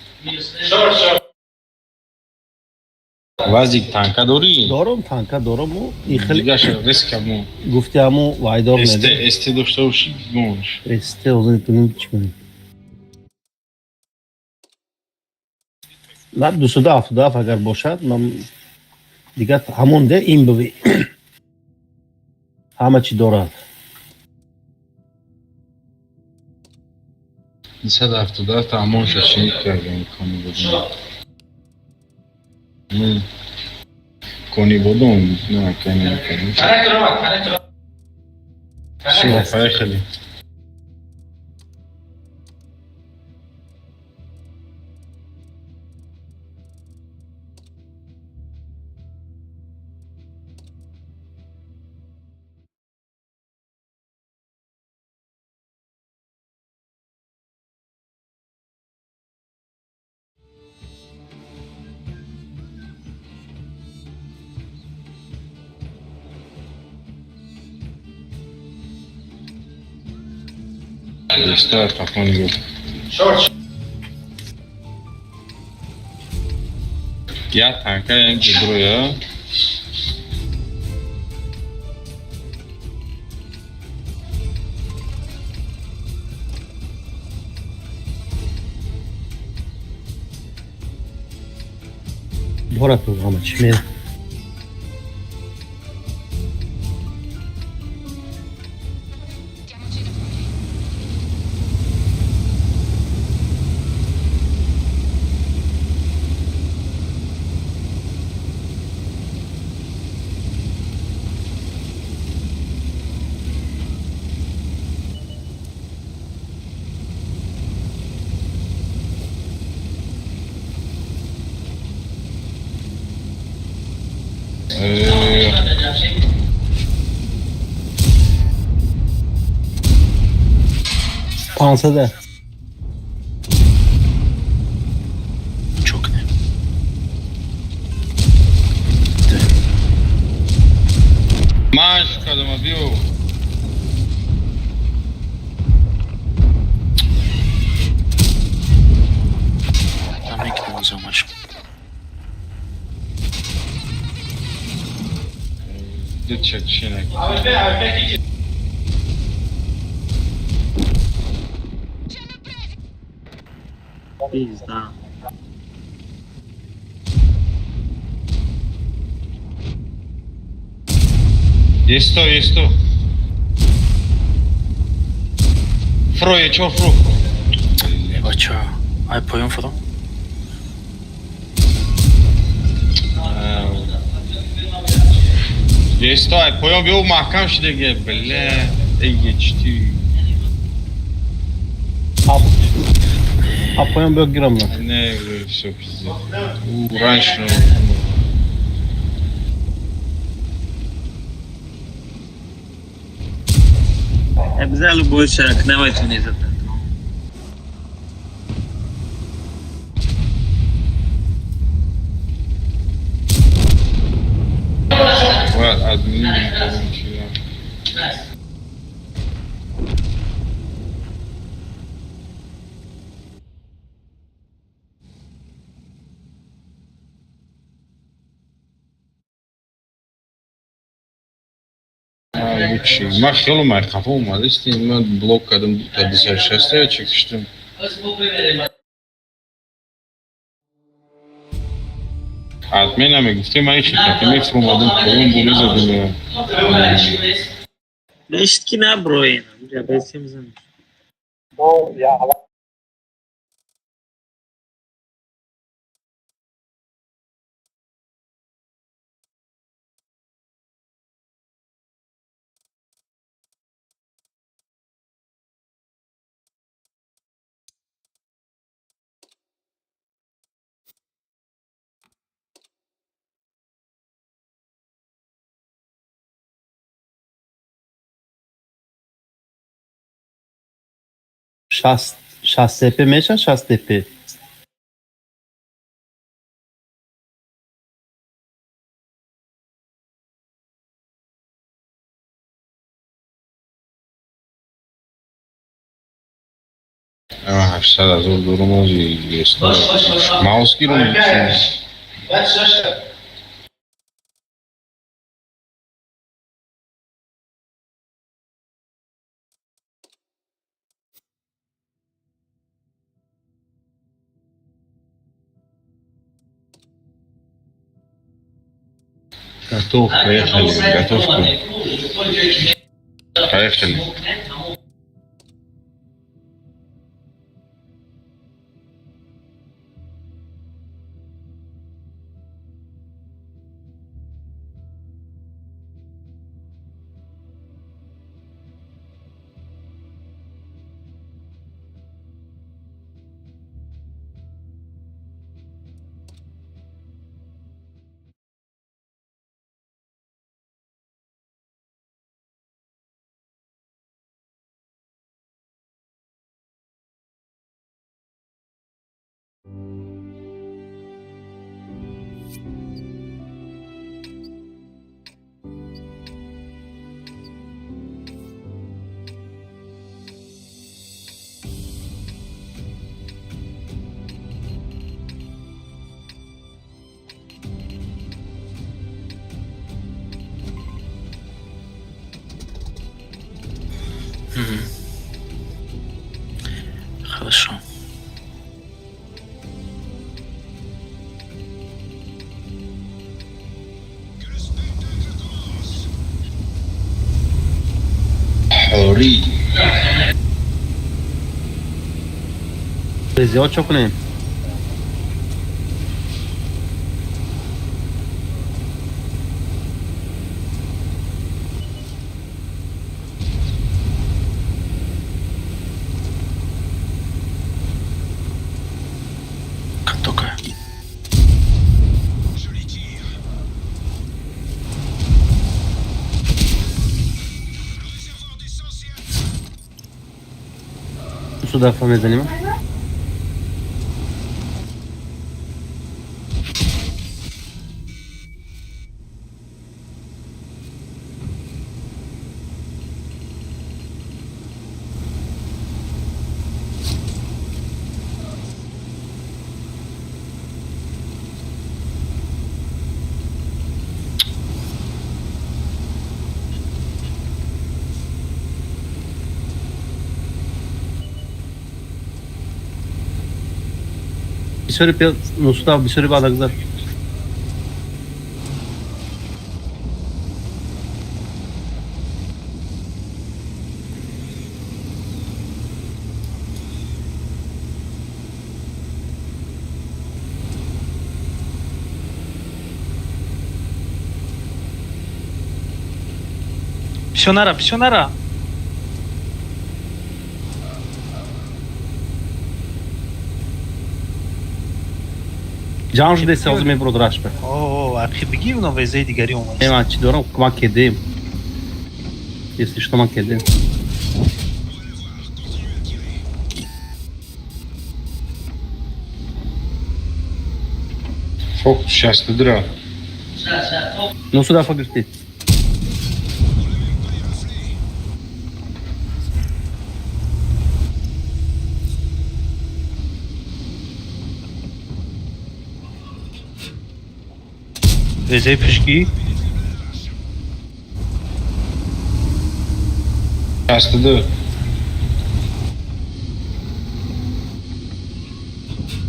S1: Вазик танка дори.
S4: دارم تانکا دارم و این خیلی
S1: Дига ша рискаму.
S4: گفتی همو وایدار نده
S1: Este дошта уш гонш.
S4: استه اوزن کنیم چی کنیم نه 277 اگر باشد من دیگه همون ده این بوی همه چی دارد
S1: Sad haftada tamam şaşın kردم کنی بودم. کنی بودم نه کنی نکردم. شما خیلی. Está tapando. Ya tanka yanca buraya.
S4: دارد تو همه چی میره
S5: Mettiamoci da fuori.
S4: پانسده
S7: Çok ne?
S1: Maaş kadama diyor.
S7: Tam ekle o zaman.
S1: Gidecek şinek.
S2: Pizda.
S1: Jest to, jest to. Froje, čo fro?
S7: Maça. Ay poyun falan.
S1: Destaj, pojem był mahkam şidege, bile. Ey geçti.
S4: Apoyan böyle giram lan.
S1: Ne öyle şey pizza. Uğraş şunu.
S2: ابزال بوشك نويتوني زدت.
S1: Var admini bir şeyler. Şey. Maşallah ben kafa olmadı. İsteyim ben blokladım. Tadı serşesteye çekiştim. حتما هم گفتیم من شرکتی متر اومدم پایون بونه زدیم
S2: ليش كنا بروين جابت يمزن.
S4: Şahs tepe meşa şahs tepe.
S1: ama 800 از اون دور موزی ماوس گیرم готов, поехали, готов поехали.
S7: Хорошо.
S1: حوری
S4: زیاد çok ne?
S7: Katoka.
S4: Su defa medenimi. Bir Mustafa bir sürü bir adaklar.
S6: Писюнара.
S4: جان شده سازم این برو درش به
S6: О, архи беги в новой دیگری اومد.
S4: من چی دارم کمک کردیم Если что من کردیم
S1: Çok şaşlıdır ha.
S4: Nasıl defa gitti
S6: Везе пешки.
S1: Şaşlıdır.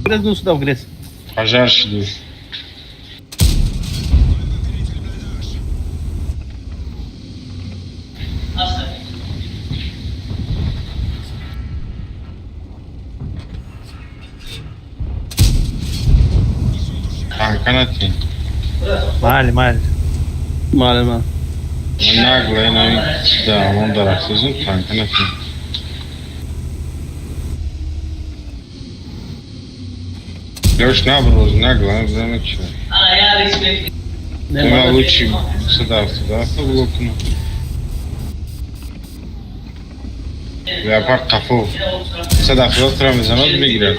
S4: Biraz nasıl defa gres
S1: Hajar şidir. Kankanatın.
S6: Мали.
S4: Malum
S1: Nagle da on daraksızın kankanatın. Лёш, наоборот, нагло, замечательно. Она лучше сюда, в окно. Leopard kafa. Sada filtre میزنه بگیره.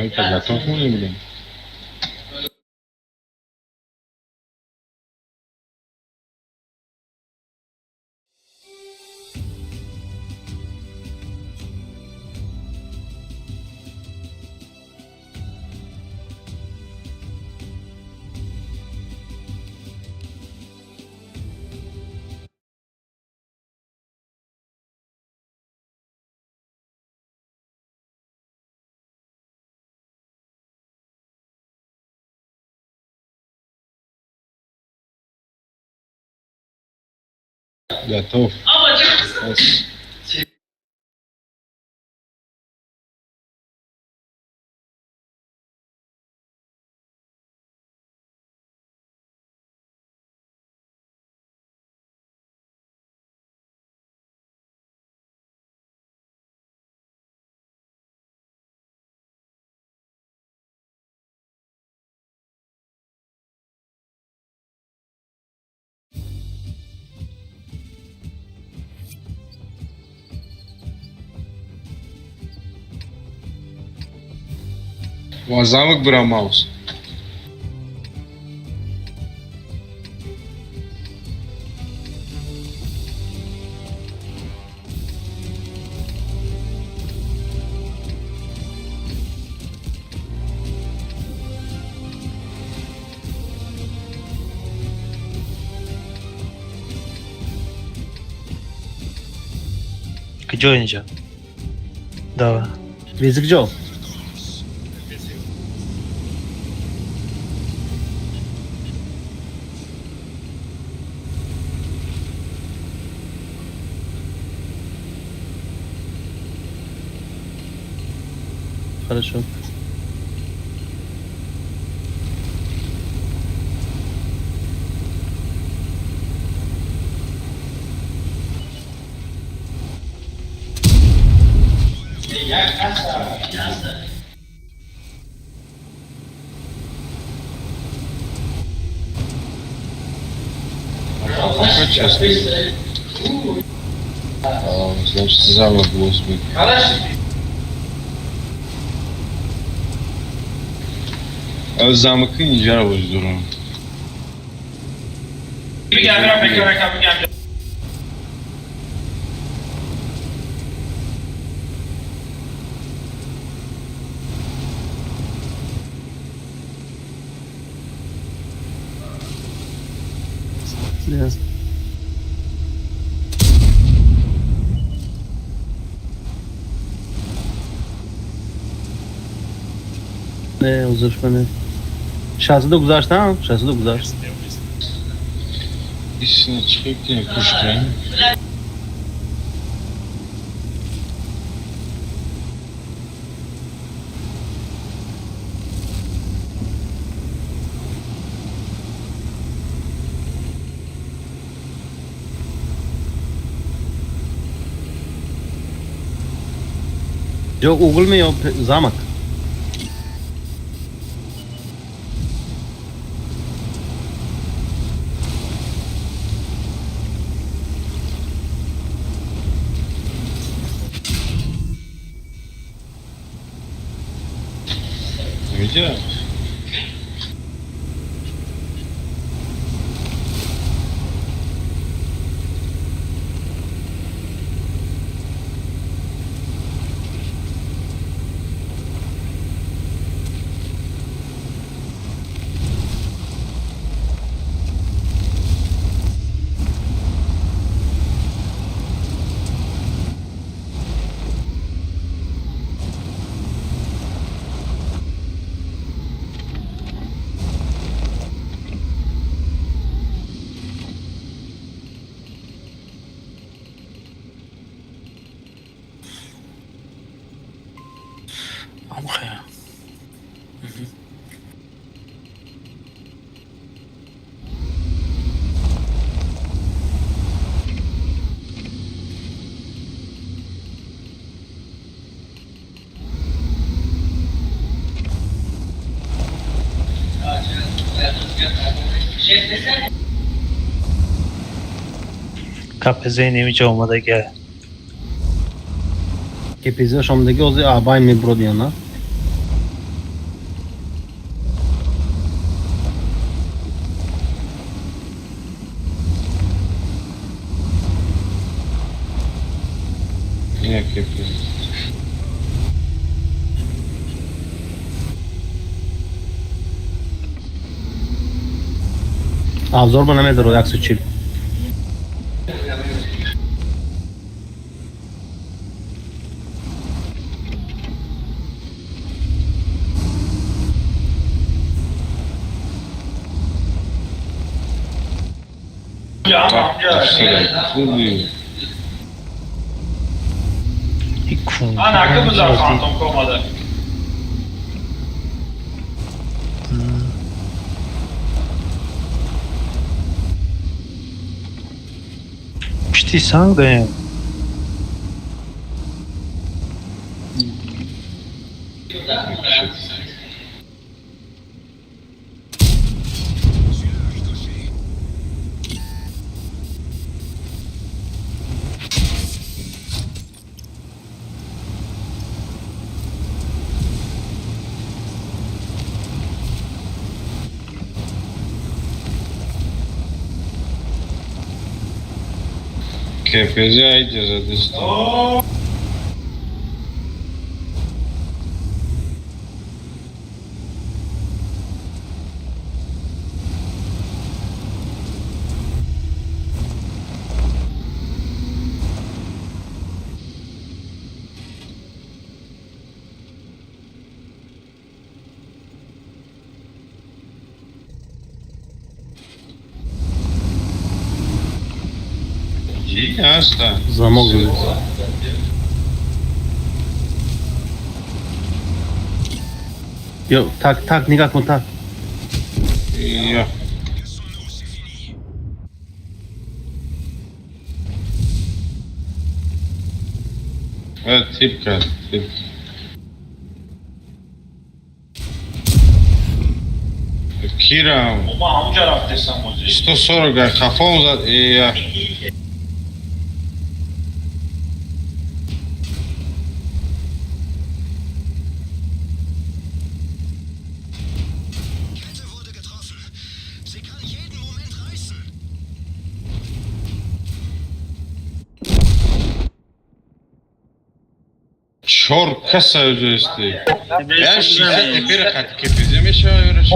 S1: Ahí te la tomo muy bien. Готов. Yes. Замок Брамаус.
S6: Где ninja? Давай.
S4: Vezikçi ol. Хорошо.
S1: Честно. Значит, замок Господи. Замок и не жалуюсь, дурак.
S4: Yes. اوزش 62 گذاشتم 62 گذاشت
S1: İşine çıkıp yine kuşlayın.
S4: جو اوگل می یا زامک
S1: Güzel.
S7: هم خیر.
S6: KPZ nemice olmadı gel.
S4: KPZ شامدگی از آبای می برو دیانا
S1: Yine yapıyor.
S4: ابزار با نمیده رو 140
S1: Kılıyor.
S6: İkun. Pişti sang da yani.
S1: KPZ ait Yazadistan. İyi hasta.
S4: زامک بود یا تک تک نگاه کن تک
S1: Ya. Evet, tipka. Kira.
S8: Ama همونجا رفتستم موزی
S1: 140 kafam uzat. Ya.
S5: Kette wurde getroffen. Sie kann jeden Moment reißen.
S1: Çor kasa özesti. Ya şişe teperi kat kepize mi şayırış?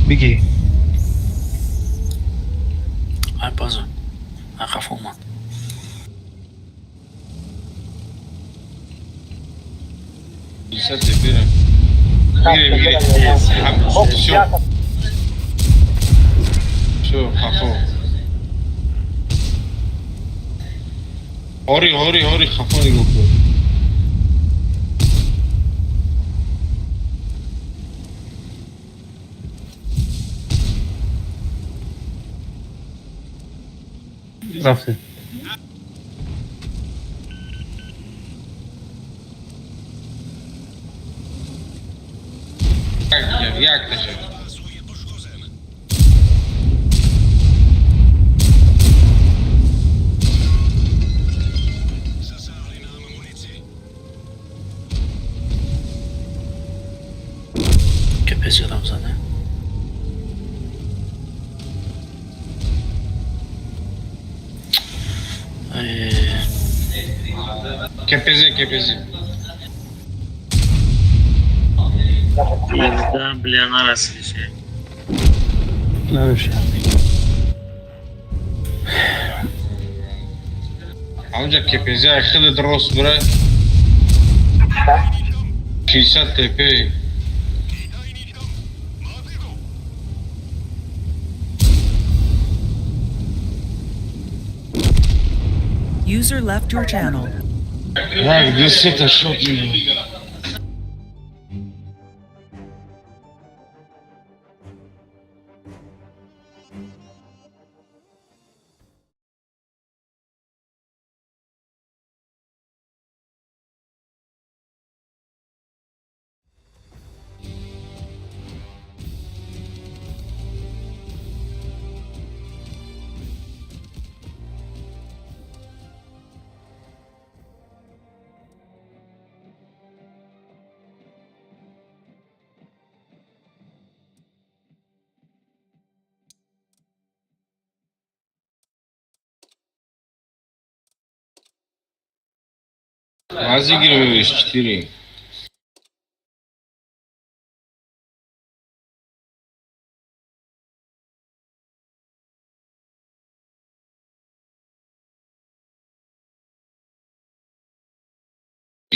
S6: بگی
S7: ای بازم عقف اومد.
S1: کلیسا تپیره. میره هم شو خفو. هاری خفو نگاه کن.
S4: رفته.
S1: Jak to się?
S5: Pasuje poszkodzony. Zasady nam amunicji.
S7: کپسی آدم زده.
S1: Kepezi.
S2: Bizden bilen arası bir şey.
S4: نمیشه.
S1: Amca kepezi خیلی درست بره. کلیسا تپه.
S3: User left your channel.
S1: Jak دسته تا شد میگه. Разыгрываешь 4.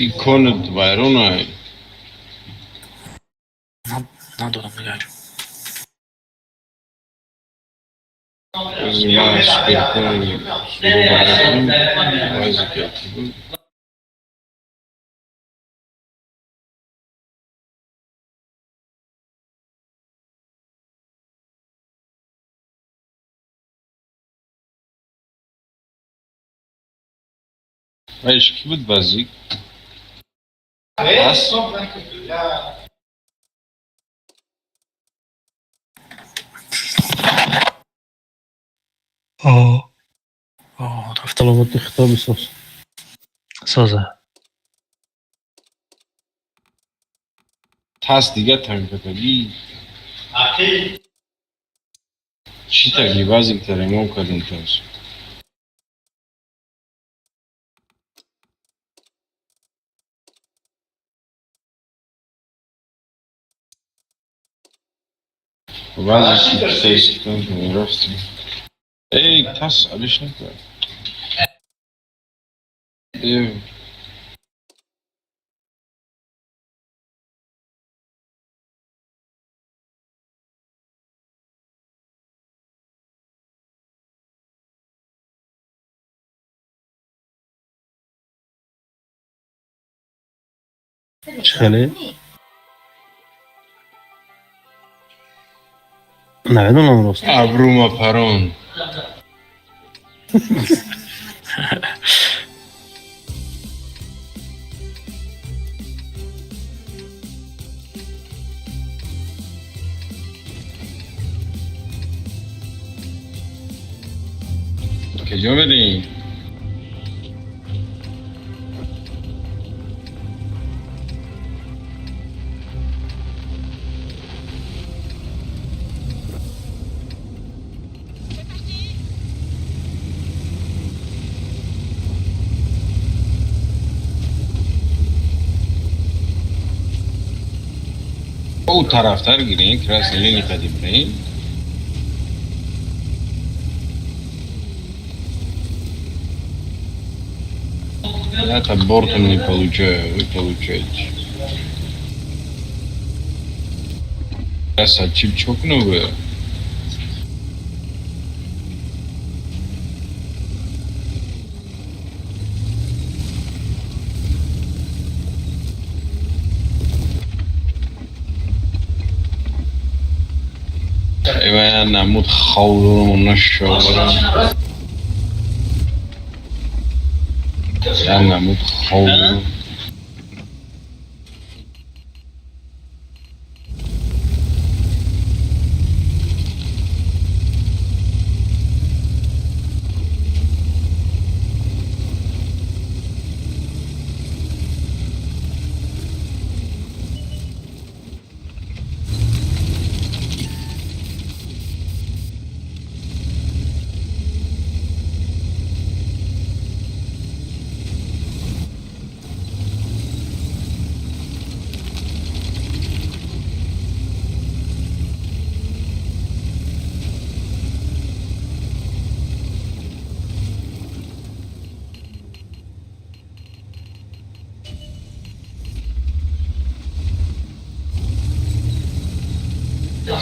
S1: Икона Двайрона.
S7: ندارم نگاه.
S1: Занимаюсь переходом. Вазик. Знаешь, ki بود بازی؟ هست؟
S7: رفت.
S4: طلبات خطابی ساز.
S6: سازه.
S1: هست دیگه تایم بکنی. چی تاگی بازی ترمیم کردیم تاز. بازی سیست کنیم رفتیم. ای تاس علیش نکرد.
S4: خیلی نمیدونم راست.
S1: ابروما پرون. کجا بریم؟ او taraftar gireyim. Krasnaya не ходим, блин. Это бортом не получаю, вы получаете. Сейчас чип чокну вы. ايوه انا متخول من الشغل. انا متخول.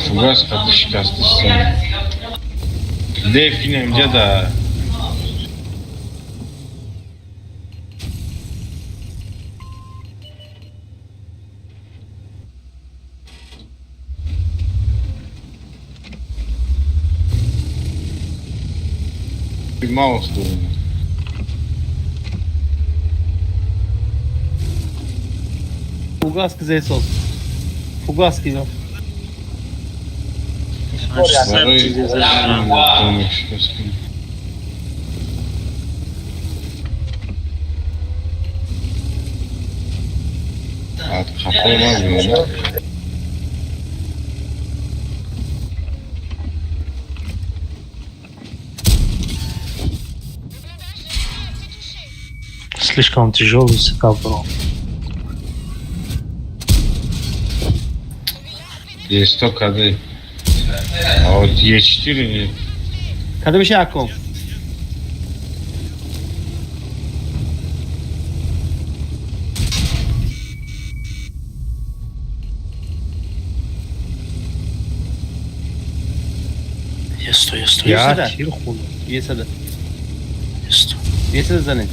S1: Фугас как шикастысın. Definemce de. Bir mouse durumu.
S4: Fugaski Zesos. Fugaski yok.
S1: Старый электронный шикастый. От какой магазин?
S6: Слишком тяжелый сетап, бро.
S1: Есть только D. А вот Е4 нет.
S4: Kadı bir şey hakkım.
S7: Jest to, jest to,
S4: Ya.
S7: jest
S6: Я тихо.
S4: Yese de.
S7: to, jest to.
S4: Yese de zanen.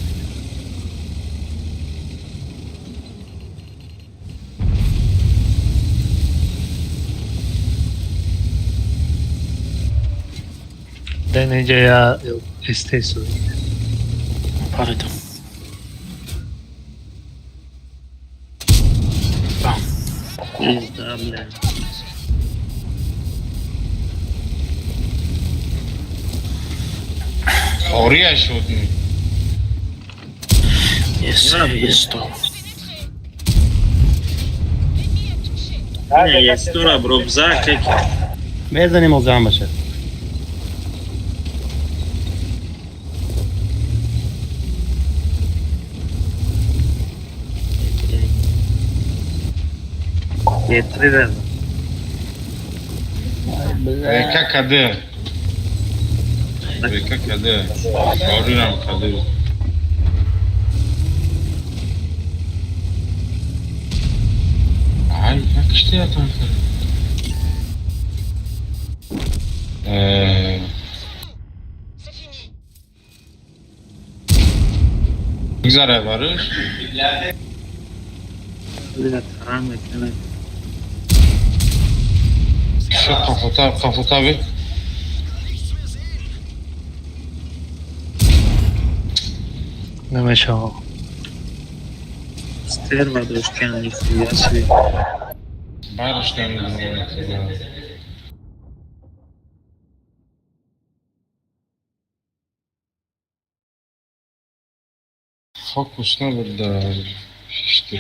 S6: Deneyince ya isteyiz.
S7: Parę tam. Bam.
S2: Пизда, бля.
S1: Oraya şutun.
S7: Jest, jest to.
S2: Не, я стора, бро, бза, как...
S4: Ve zanim o zaman başı.
S2: Getirir.
S1: VK KD. VK KD. Arıyorum KD. Ay bak işte yatan karı. Güzel varış.
S2: Bля, рано, конечно.
S1: Şu kafuta bir.
S6: Neme çao.
S2: Стерва, дружка, нихуя себе.
S1: Barıştan gidiyor. Фокус надо işte.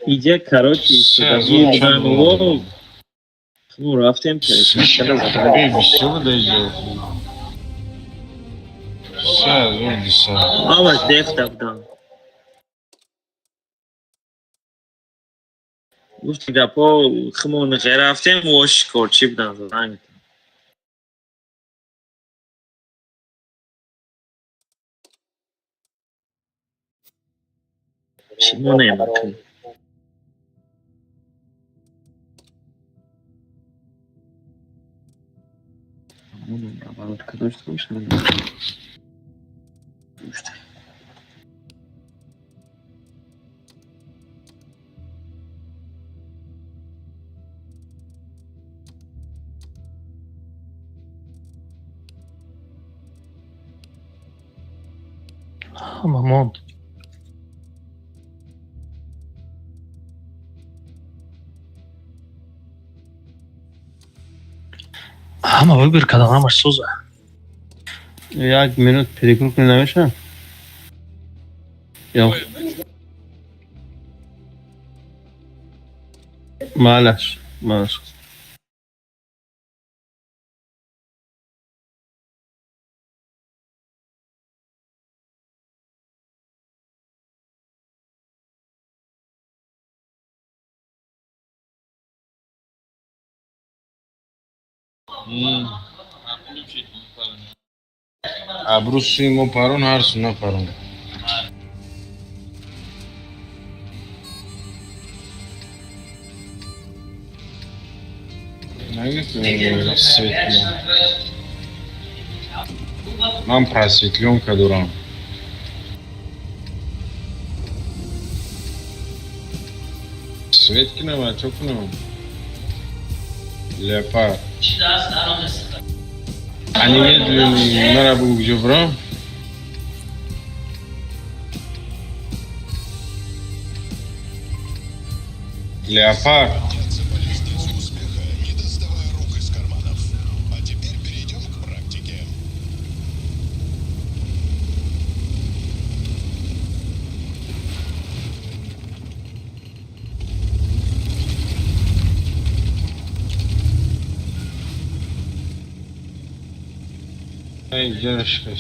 S2: Иди, короче,
S1: Все,
S2: сюда
S1: звучало.
S2: лову. Ну, рафтем,
S1: Слишком весело дойдет. Все, зомбиса.
S2: Мало деф тогда. گفتی گپا خمون غیر رفتیم واش کارچی بدن زدن چی مونه مکن наоборот, когда слышно.
S6: Мамон. выбери, когда нам Суза.
S4: Jak minut perikruk ne demiş ha? Yok. Maalesef. Maalesef.
S1: ابروسی مو پارون هر سونا پارون نگه سویتلیون من просветлен кадурам свет кинема çok кинема leopard они медленные на рабу где бро leopard
S5: Успеха, не доставая рук из карманов. А теперь перейдем к практике.
S1: ай девушка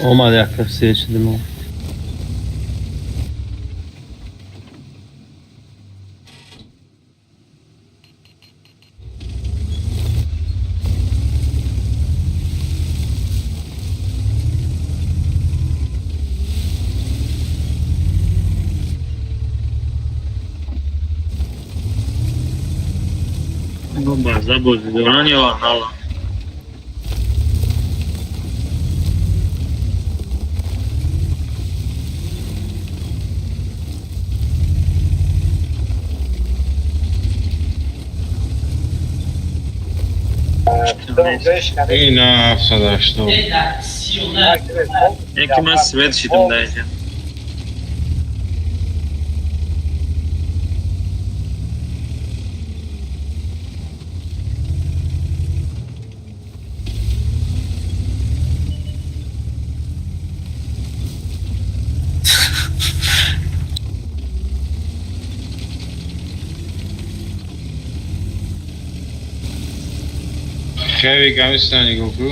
S4: Olmadı yaklaşık seçildim o.
S2: Bazda bozulan ya Allah.
S1: и на всегда что
S2: Neki ben svet şidim dayıcım.
S1: خیلی کمیستانی گوکو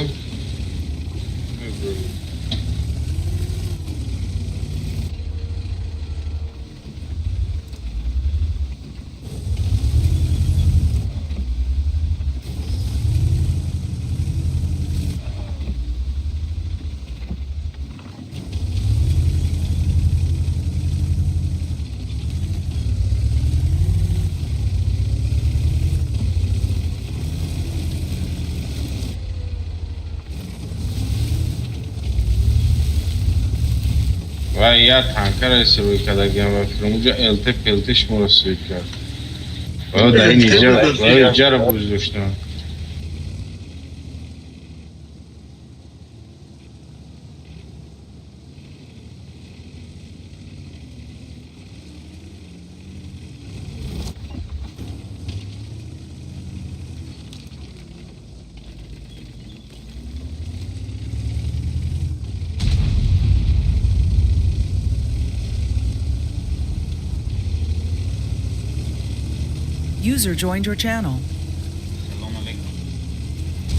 S1: و یا تانکر استروی کردگیم و فرموجا الته پلتش مرسوی کرد و در اینجا رو بزداشتم
S3: User joined your channel.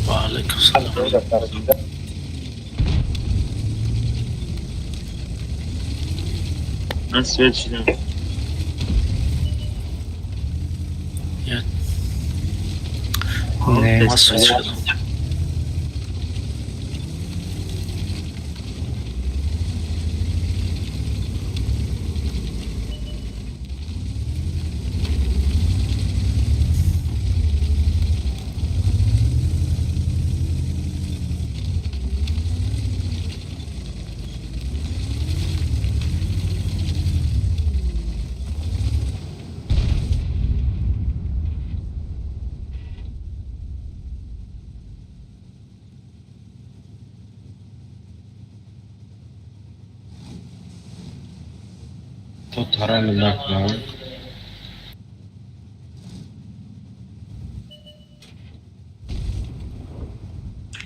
S7: و علیکم سلام.
S2: من سویت شدم.
S6: نه
S7: مسعود شدم.
S1: تو تران نکنم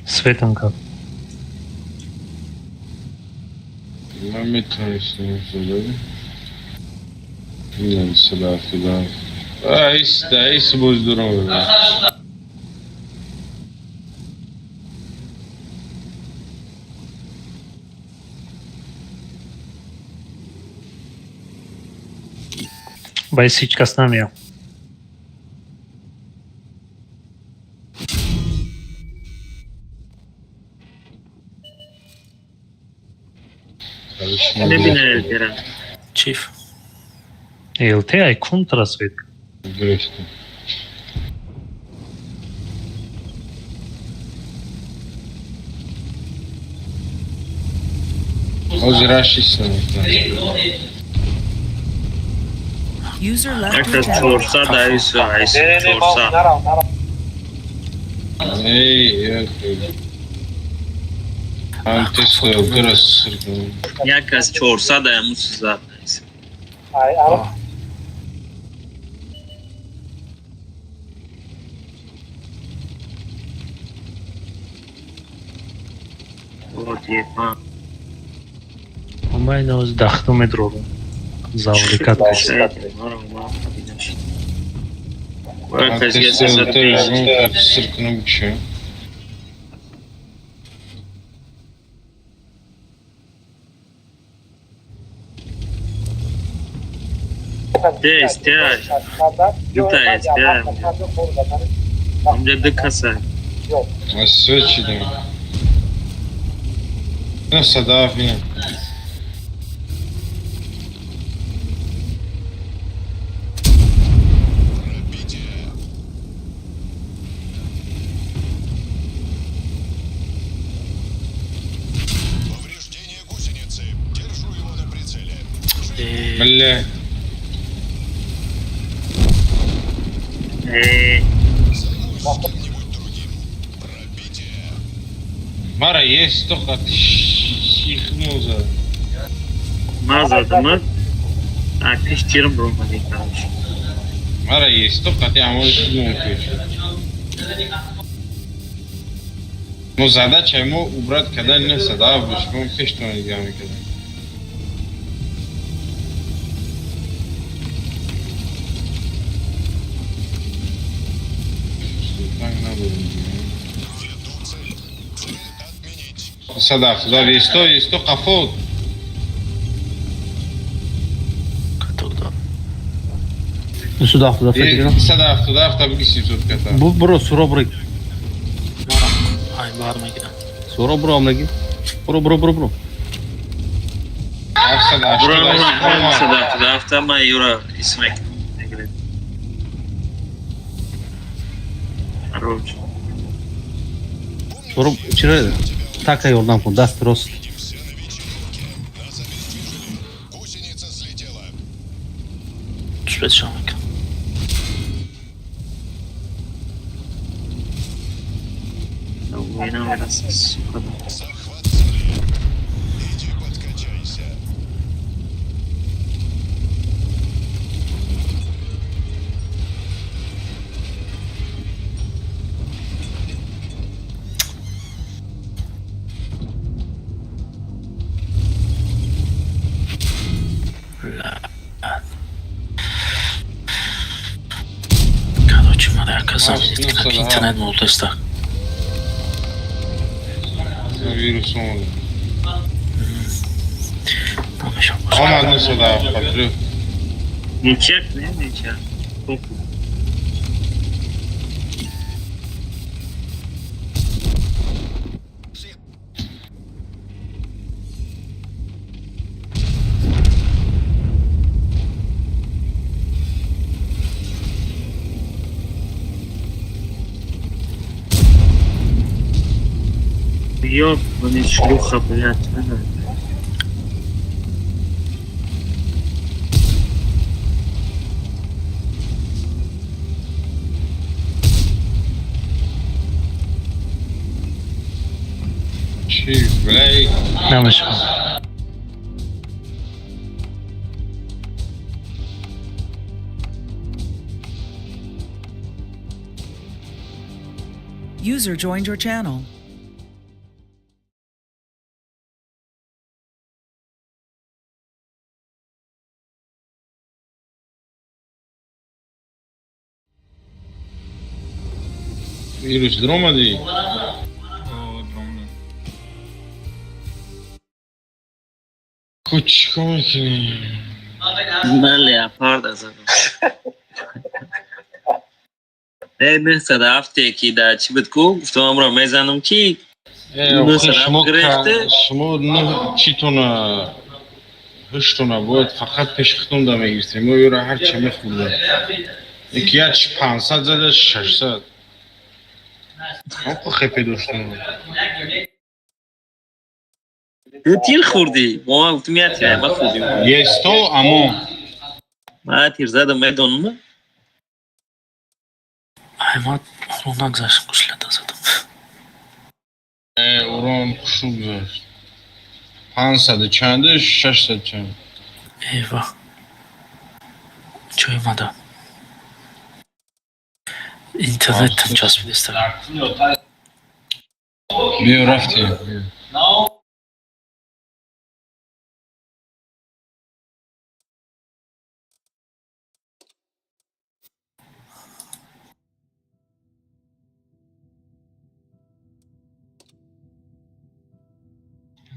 S6: Svetanka.
S1: من میتونستم فلوری نه سلاف دارم ایست بزدورم ببین
S6: Байсичка с нами.
S2: Ne biner Kerem?
S7: چیف.
S6: ЛТ ай контрасветка.
S1: Грешно. Озрашися.
S3: User left your
S2: Herkes
S3: channel.
S2: çorsa da ayısı çorsa.
S1: Ey, ya. Antes biraz sırkın.
S2: Herkes çorsa da mutsuz zaten. Ha.
S6: Ama yine o daxtım edrobu. Zavlikat.
S2: Herkes
S1: Antes
S2: gelse satıyor.
S1: sırkının bir şey.
S2: De ister. Yuta ister. Amca de kasa.
S1: Свечи да. Ну, садафи.
S5: Повреждение гусеницы. Держу его на прицеле.
S1: Бля.
S5: Займусь чем-нибудь другим. Пробитие.
S1: Mara есть только чихнуза.
S2: Mağazada mı? Akıştırım bulmadı kalmış.
S1: Mara есть только ты можешь мункиш. Но задача ему убрать, когда не садавишь, мы что не делаем когда. Так надо делать.
S5: Веду цель. Цель отменить.
S1: Садав, да, есть то кафот.
S7: Katıktan.
S4: Su daxtida fikrim.
S1: Sadaf, tabii ki sivsot kata.
S4: Bu bro surobrik.
S7: Ay bağırma gidelim.
S4: Suro bro amlagi. Bro.
S1: Sadaf,
S2: Buranın sadafta hafta ama yura ismek. Хорош.
S4: Suro içine takay oradan bu dast rost.
S5: Все на вечеринке. Нас обездвижили.
S7: مثبت شامك.
S2: وهنا من السوق.
S5: Захват цели. Иди подкачайся.
S7: Короче, надо оказаться.
S1: Ну,
S7: Как
S1: да.
S7: интернет мол теста.
S1: Virus oldu.
S7: Там еще
S1: Olmadı sonra patrı.
S2: Geçer ne? Geçer. Çok. Ёбаный шлюха, блядь.
S1: Şey, bley.
S6: Yanlış.
S3: User joined your channel.
S1: Virus dromadı. Kuch komik.
S2: بله اپارد از اون نه صدا هفته کی دا چی بود کو گفتم امرو میزنم کی
S1: شما
S2: گرفته؟
S1: شما نه چی تونه هشتونه باید فقط پیش ختم دا میگیرستیم ما یورا هر چه میخورده یکی یادش 500 زده 600 آقا خیپی داشتیم
S2: تو تیر خوردی ما گفتم یا تیر ما خوردیم
S1: یستو اما
S2: ما تیر زدم میدونم
S7: Haymat ondan güzel kuşlar da zaten.
S1: اوران خوشو گذاشت 500 چنده 600 چند
S7: Eyvah. Çoğumadı. İnternetten just bir istedim.
S1: بیا رفتیم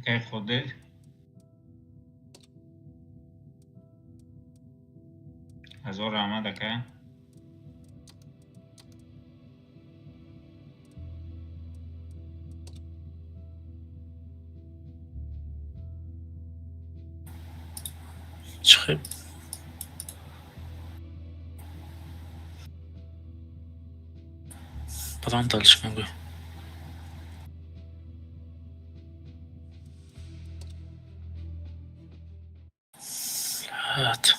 S8: که خودت هزار رحمت که
S7: Çıkayım. Buradan da alışmaya koy. Evet.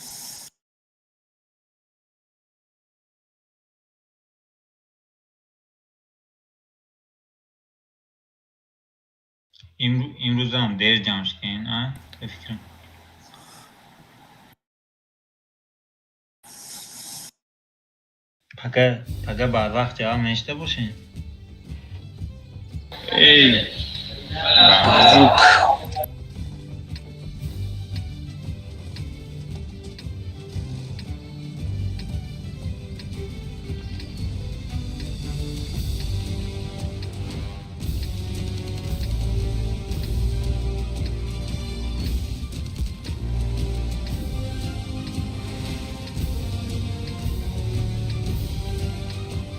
S8: امروز هم دیر جمعش کن به فکرم پگه بعد وقت جواب نشته باشین
S1: ای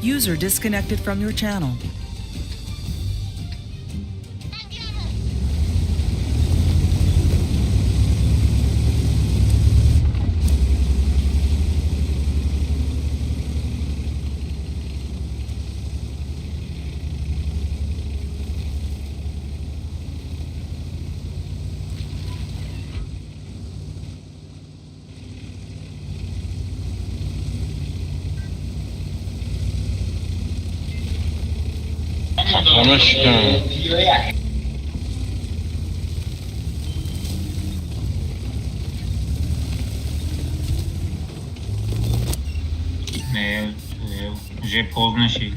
S3: User disconnected from your channel.
S1: همش کم.
S8: Уже поздно ши.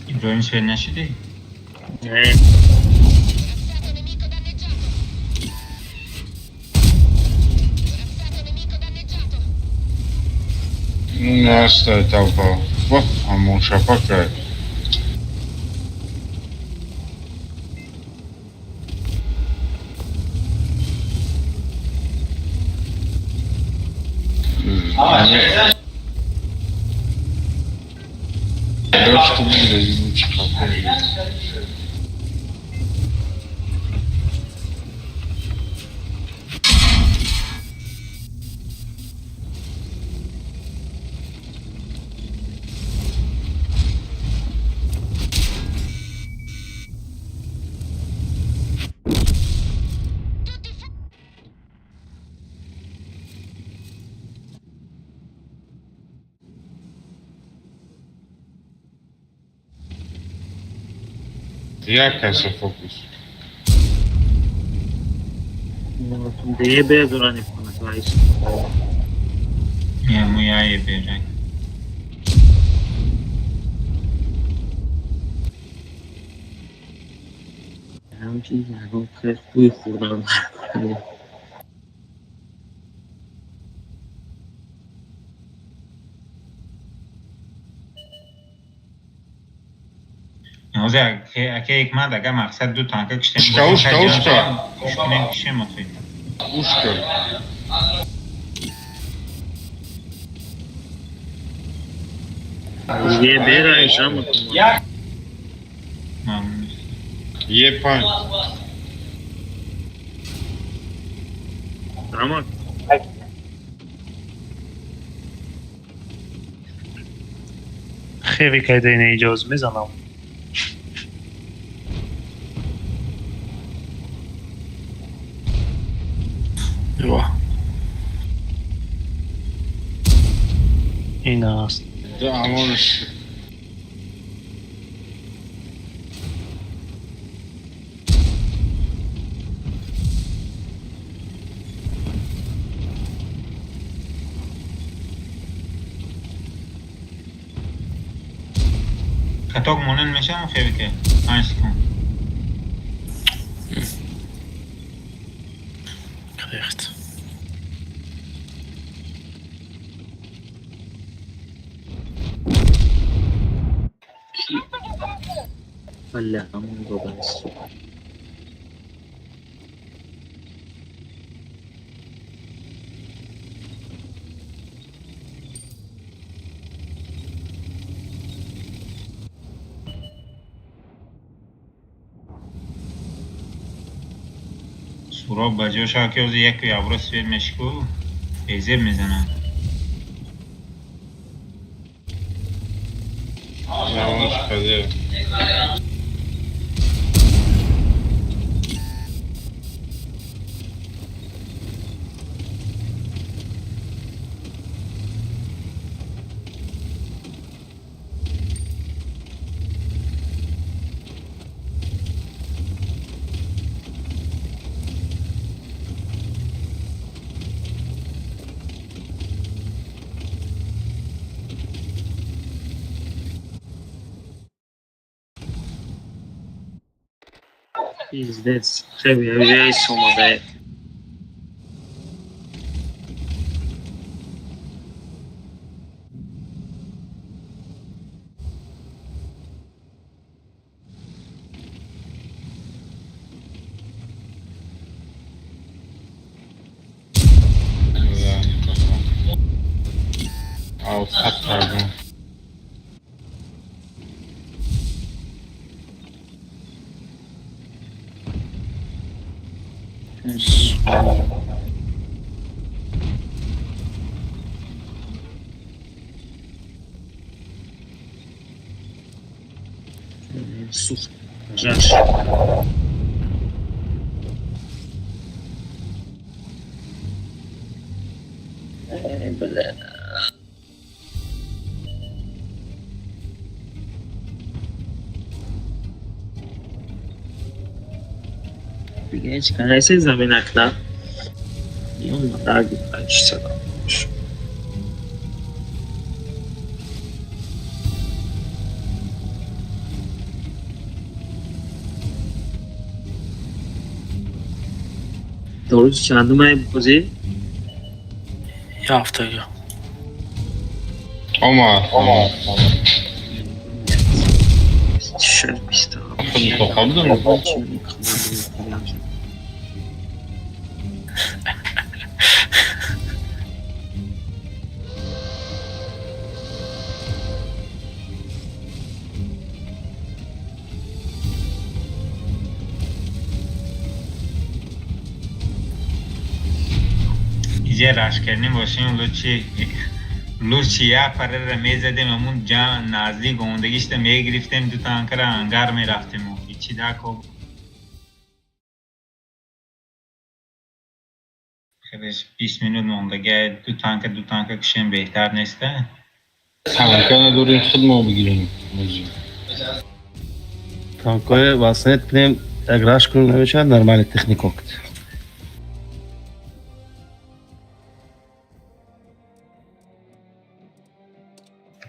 S8: İbrahim şey neşidi?
S2: Ne?
S1: Nu asta e etapa. Bă, am un șapacă. Eu știu bine, nu ce capă. Ia ca să focus.
S2: De be durani până la aici.
S8: Ya mu ya ye berek.
S2: همچین زنان خیلی بوی خوردم.
S8: Yalnız اگه یک مد اگه مقصد دو تانکه کشتیم
S1: Ușca.
S8: کنیم کشیم مطمئن
S1: Ușcă.
S2: یه بره ایشان مطمئن.
S8: ممنون
S1: E pani.
S2: Tamam.
S6: خیلی که دین ایجاز میزنم.
S7: Eyvah.
S6: این است.
S1: Da, amoruş.
S8: کتاک مونن میشه اون خیلی که 5 سکون
S7: Gerecht.
S2: ولی همون رو بست.
S8: سوراب بجاش ها که از یک یابرو سوید مشکو بیزیر میزنن.
S1: Yavaş Kadir.
S2: Пиздец. Trebuie, eu já isso uma daí.
S1: Al pardon.
S2: Сука. Жаш. Бля. دیگه هیچ کنه ایسی زمین اکلا یون مداگی بچه سلام doğrusu çandım ay bozی
S7: یه هفتگی
S1: Omar.
S2: şer piste
S1: Kapını topladın mı?
S8: اینجا راش کردیم باشیم لوچی یا پره را میزدیم همون جا نزدیک گوندگیش تا میگرفتیم دو تانکر انگار میرفتیم و هیچی داکو خیلیش 20 minut موندگی دو تانکر کشیم بهتر نیسته؟
S1: Tanka نداریم خودمو بگیریم.
S4: Tankoya vasıl etkinliğim egraş kurulu için normal teknik okut.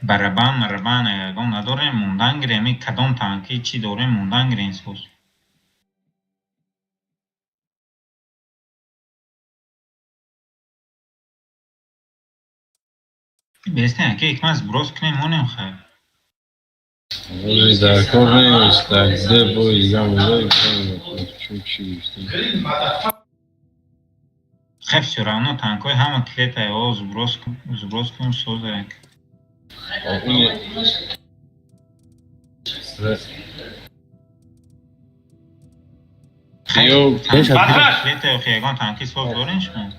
S8: برابان مرابان اگه نداریم موندن گیریم کدام تانکی چی داریم موندن گیریم سوز بیسته که یک ماز بروز کنیم مونیم خیلی
S1: Öyle de kor neymiş de bu ilgam öyle çok şey işte.
S8: خیلی شرانو تانکوی همه کلیت های او زبروز کنیم سوزه
S1: Yo,
S8: کلیت های خیگان تانکی سوز دارینش کن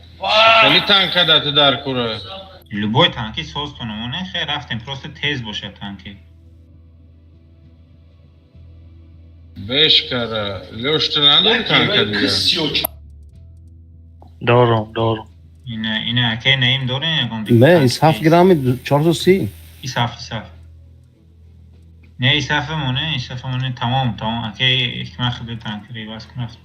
S1: خیلی tanka داده در کوره.
S8: لبوی تانکی سوز کنمونه خیلی رفتیم پروست تیز باشه تانکی
S1: Beş kara. Loştu نداری tanka دیگه.
S6: دارم
S8: اینه اکی نیم دارین یکم دیگه
S4: Ne? İshaf gramı 430.
S8: ایصاف نه ایصافمونه تمام اکی اکمه خیلی تانکی ریواز کن رفت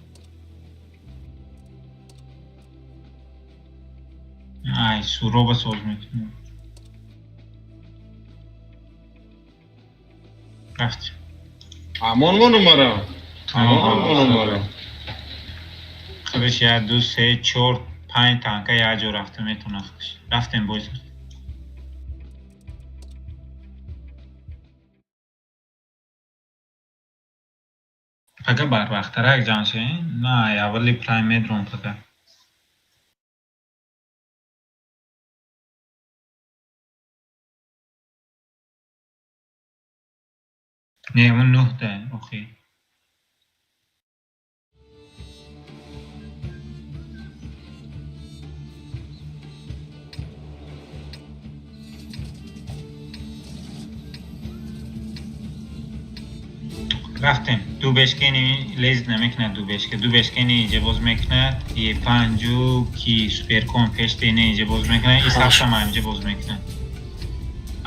S8: ای سورو با سوز میکنم رفت
S1: Aman mı numara? Aman mı numara?
S8: خبش یا 2 3 4 5 تانکه یا جو رفته میتونه خبش رفتیم بویز پگه بر وقت ترک جان شوین نه یا ولی پرایم درون پگه نه اون 9 ده اوکی رفتیم دو بشکنی لیز نمیکنه دو بشکنی اینجا باز میکنه یه پنجو کی سوپر کن پشت اینه اینجا باز میکنه این سخت هم اینجا باز میکنه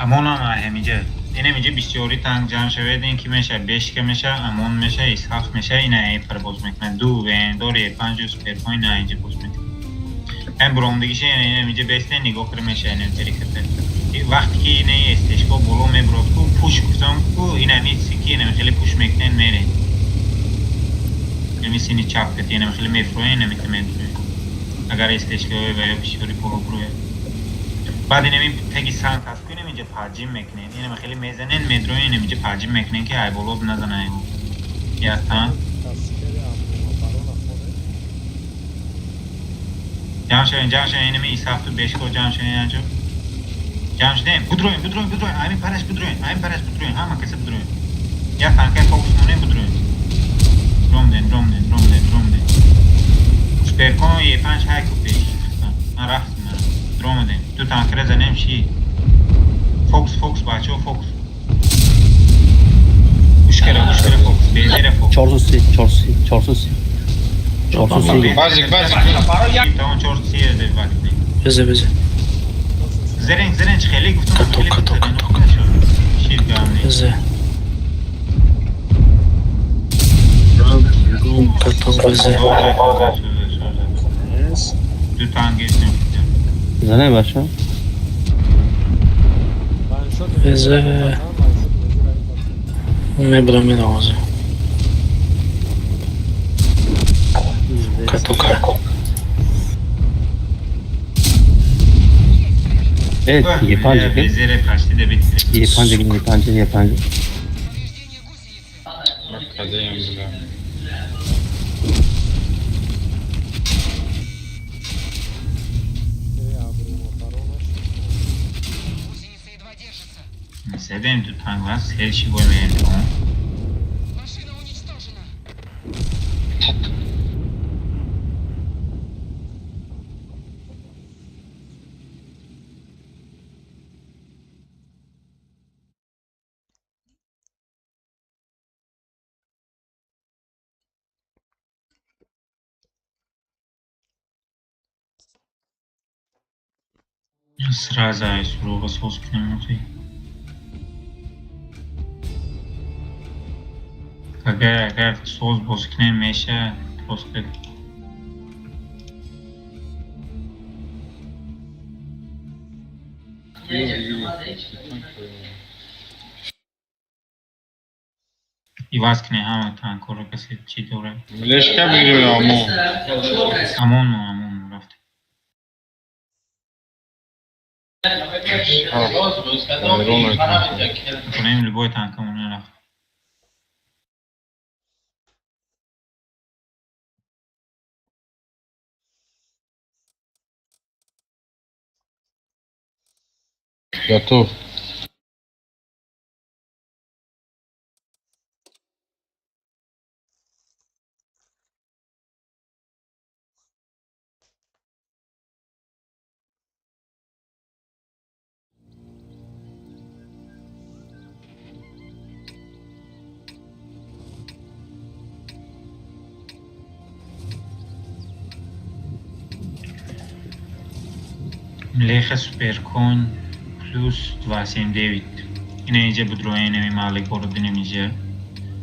S8: امون هم همینجا اینه اینجا بسیاری تنگ جمع شوید این که میشه بشکه میشه امون میشه این سخت میشه اینه این پر باز میکنه دو و دور یه پنجو سوپر کن اینه اینجا باز میکنه این برامدگیشه اینه اینجا بسته نگاه کرده میشه اینه تریکته وقتی که اینه استشکا بولو میبرد کو پوش کردم کو اینه میسی که اینه خیلی پوش میکنن میره اینه سینی چاپ کردی اینه خیلی میفروه اینه میتونه اگر استشکا و یا بسیاری بولو بروه بعد اینه تگی سان هست اینه اینجا پاجیم میکنن اینه خیلی میزنن میدروه اینه اینجا پاجیم میکنن که ای بولو بنزنه ایو یا تا جامشه اینه می ایسافتو بشکو جامشه اینجا جامش دیم بدروین همین پرش بدروین همه کسی بدروین یا تانکه فوکس مونه بدروین روم دین سپر کن یه پنج های کو پیش من رفتم روم دین تو تانکه را زنیم شی فوکس بچه و فوکس مشکل فوکس بیزیر فوکس
S4: 430
S1: بازیک
S8: تا اون 430 ده وقت
S7: بزه
S8: زرنگ خیلی گفتم خیلی شیر گامنی
S7: بزه کتو بزه
S8: دو تانگیز نمیدم
S4: زنه بچه
S7: بزه میبرم این آوازه کتو
S4: Evet, yapancı ki.
S8: Bezere kaçtı da bitti.
S4: Yapancı.
S1: Kadayım bile.
S8: Sedem tu tangla selşi koymayın. Сразу сурово соскнутый. Agar so'z bozikni mesha просто Иваскне hamı tankora kasi çiğdore.
S1: Mleşka biri ama.
S8: Amon rafti. Konayım любой танка onu rafti.
S1: Готов.
S8: Mlecha Supercon plus 279. اینجا بدروه اینمی مالک برد اینمیجه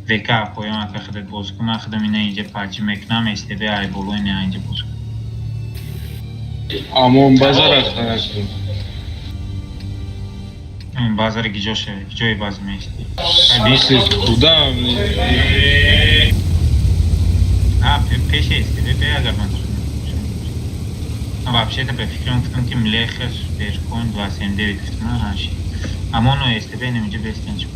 S8: وکا پویم اکا خدت بازکم اخدم اینجا پاچی مکنم استبه ای بولو اینجا بازکم
S1: Amon bazar aslında.
S8: بازار گیجوی باز میشتی
S1: Biz kudam.
S8: پیشه استبه به اگر من вообще-то по фикрам в том, что Млеха Суперкон 279 в Тмахаши. А моно есть тебе не без тенчу.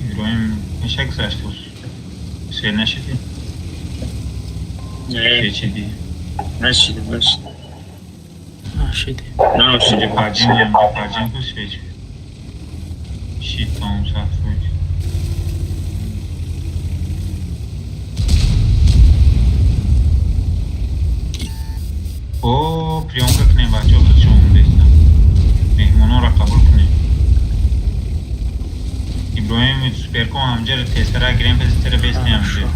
S8: Играем мешак заштус. Все нашиди. Keçidi.
S2: نشیده
S7: شدی
S8: Şimdi pacin bu süreç. Shit tamam saat خب پریانکا کنه بچه ها خودشون بیستن مهمونا را قبول کنه ابراهیم سوپرکو همجا تستره گریم پسیتره بیستنی همجا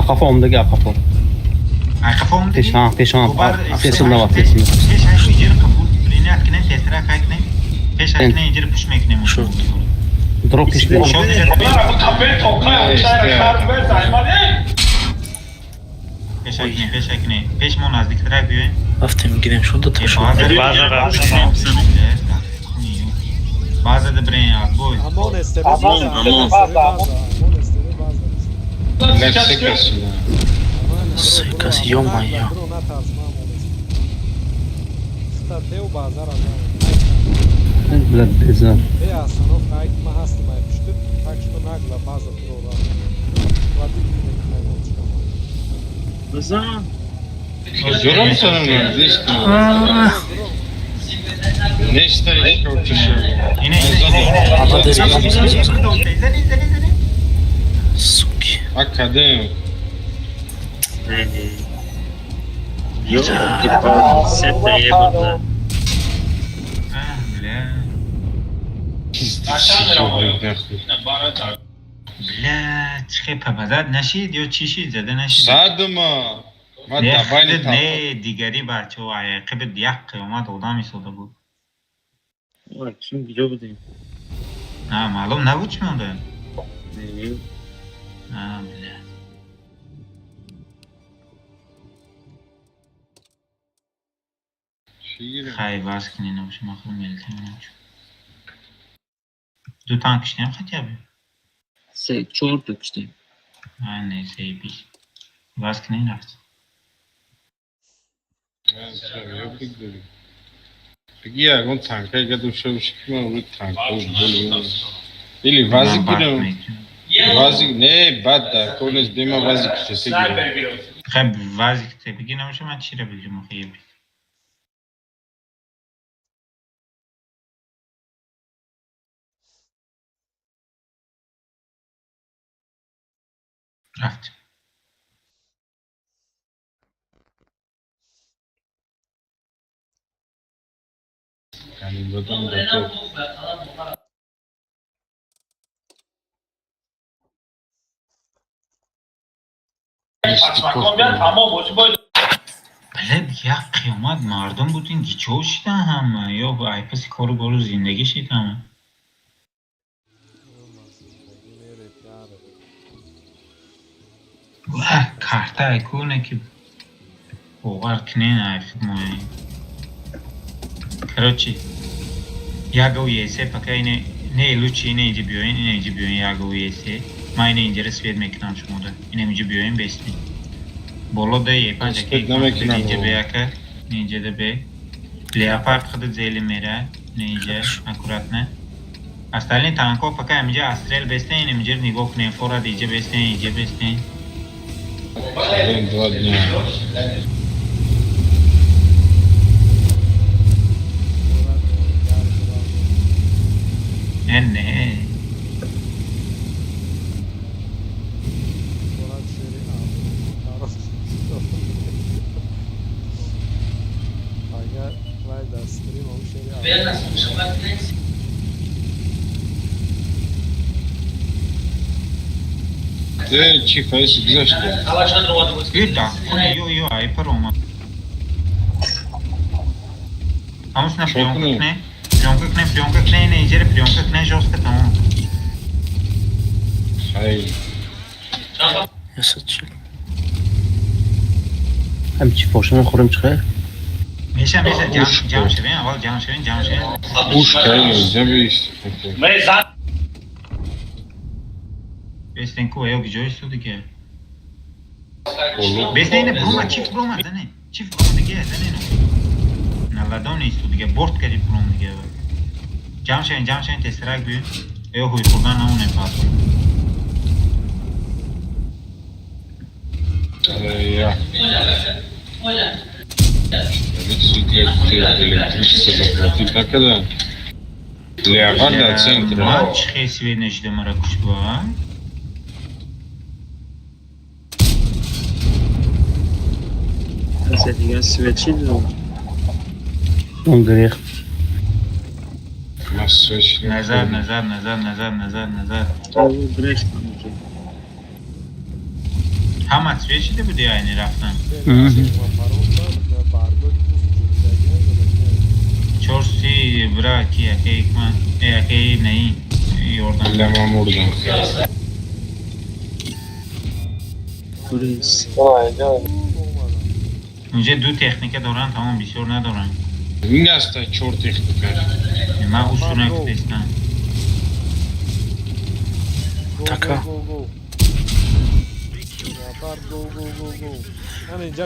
S4: Kafamdaki kafa.
S8: Ay kafam dedi.
S4: Peşan. Sesimde var,
S8: Peş
S4: sesimde.
S8: ay şu inciri kabul. Birini atkine testire kaykne. Peş atkine inciri püşmekne mi?
S7: Şu.
S4: Drop peşinde.
S8: Şov diyecek mi? Peş akine. Peş mon nazdiktere büyüyor.
S7: Raftem gidem şurada taşı.
S8: Bazı da bre ya boy.
S9: Amon este baza. Amon este baza.
S1: Lepsekas ya.
S7: Sayıkası yomman ya.
S9: Drona tarzma amon este. Sta deu bazar adam.
S4: Biraz bezar.
S9: Ve asanov kayıt mahastım yapmıştık. Tak što nagla baza prova. Hvatit mi nekaj çıkamam.
S2: Rıza.
S1: Zorom sana ne? Zişti. Neşte işte o kişi.
S8: Yine.
S7: Suki.
S1: Akadem.
S2: Yok. Set de iyi burada.
S8: بله چه پبزد نشید یا چی شید زده نشید
S1: Sadıma. Ma tabani
S8: نه
S1: tabi.
S8: دیگری بچه ها عقب یک قیامت آدم ایستاده بود
S2: Bak şimdi gidiyor bu değil.
S8: نه معلوم نبود چی مونده
S2: Değil.
S8: نه بله
S1: Şiir.
S8: خیلی باز کنی نباشه ما خیلی ملتی منم دو تانکش نیم خیلی abi
S2: Çok döküştü.
S8: ha neyse iyi bir باز کنی نفت
S1: Ben sana biliyorum. Peki ya on tanka geldim şöyle şıkma onu tanka böyle. Ili vazik bile. Vazik ne bad da kones dema vazik sesi gibi.
S8: خیلی وازی که بگی نباشه من چی رو بگیم خیلی رفت
S1: Yani buradan da çok.
S8: بله یک قیامت مردم بودین گیچو شیدن همه یا با ایپسی کارو برو زندگی شید همه کارتا ایکونه که بوغر کنین ایفت مایی Короче, я го уесе, пока не лучше не иди бьёин, не иди бьёин, я го уесе. Майне индира свет мекнам шумода. Не иди бьёин бести. Боло да е панча ки иди беяка, не иди да бе. Леопард хады зели мера, не иди аккуратно. Остальные танков пока имеджа астрел бестен, имеджа нигов не фора иди бестен, иди бестен.
S1: Ben 2 dня.
S8: Ne?
S9: Aga vai da stream o şeri.
S1: De ce faci exact?
S8: Uita, eu, ai pe Roma. Am să ne prioncă cne, ne igere prioncă cne jos că tamam.
S1: Hayır.
S7: Yasatçı.
S4: Hem çift boşuna kurum çıkar.
S8: Meşa cam şevin, aval cam şevin.
S1: Uş kayıyor, cebi işte.
S8: Besten ku eu gidiyor istiyordu ki.
S1: Olur.
S8: Besten yine bruma, çift bruma, da ne? Çift bruma da gel, da ne? Naladon ne istiyordu ki, bort kedi bruma da gel. Cam şevin testerak büyü. Eu huy kurdan na unen patro.
S1: Ya. Electricity, tako da. Leopard centra.
S8: Maç hesvi neşde mara kuşba.
S2: کسی دیگه سویچی دارم
S4: اون گریخ
S1: مسوش
S8: نظر نظر نظر نظر نظر نظر
S2: تو برش کنم که
S8: هم اصفیه شده بودی اینی رفتن چورسی برا کی اکی ایکمان اکی نهی یوردن
S1: لما مردم
S2: پلیس
S8: اونجا دو تکنیک دارن تمام بیشتر ندارن
S1: این است چور تکنیکر
S8: من اصولا کتستم
S7: Taka.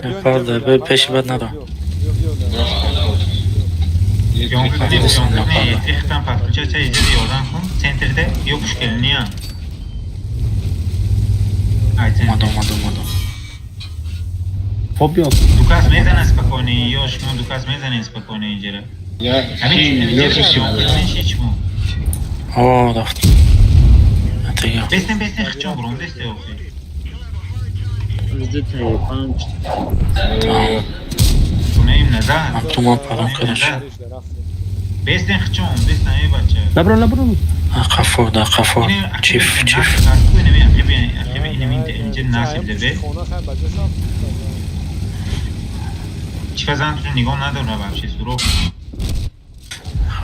S9: Yapar
S7: به پیش بد ندارم
S8: Yonkuz ne yetlikten patlıca çay izledi yoldan kum centerde yokuş geliniyor. Ay
S7: اومدم اومدم
S4: خب بیا
S8: Dukas میزنه spokojnie już mu Dukas میزنه spokojnie اینجا.
S1: Ya
S8: همین
S1: ki
S8: اینجا yonkuz hiç mu?
S7: آه رفت اتیا
S8: Besten خچون برام دسته اوکی.
S2: زده تایی پنج
S8: Tunayım nazar.
S7: من تو من پرام کردش
S8: Besten خچون besten ای بچه.
S4: نبرو نبرو
S7: قفور ده قفور چیف چیف
S8: Bu ne akıbı inimin de ince nasip de be. Çıkazan tutun nigam نداره بچه سرو.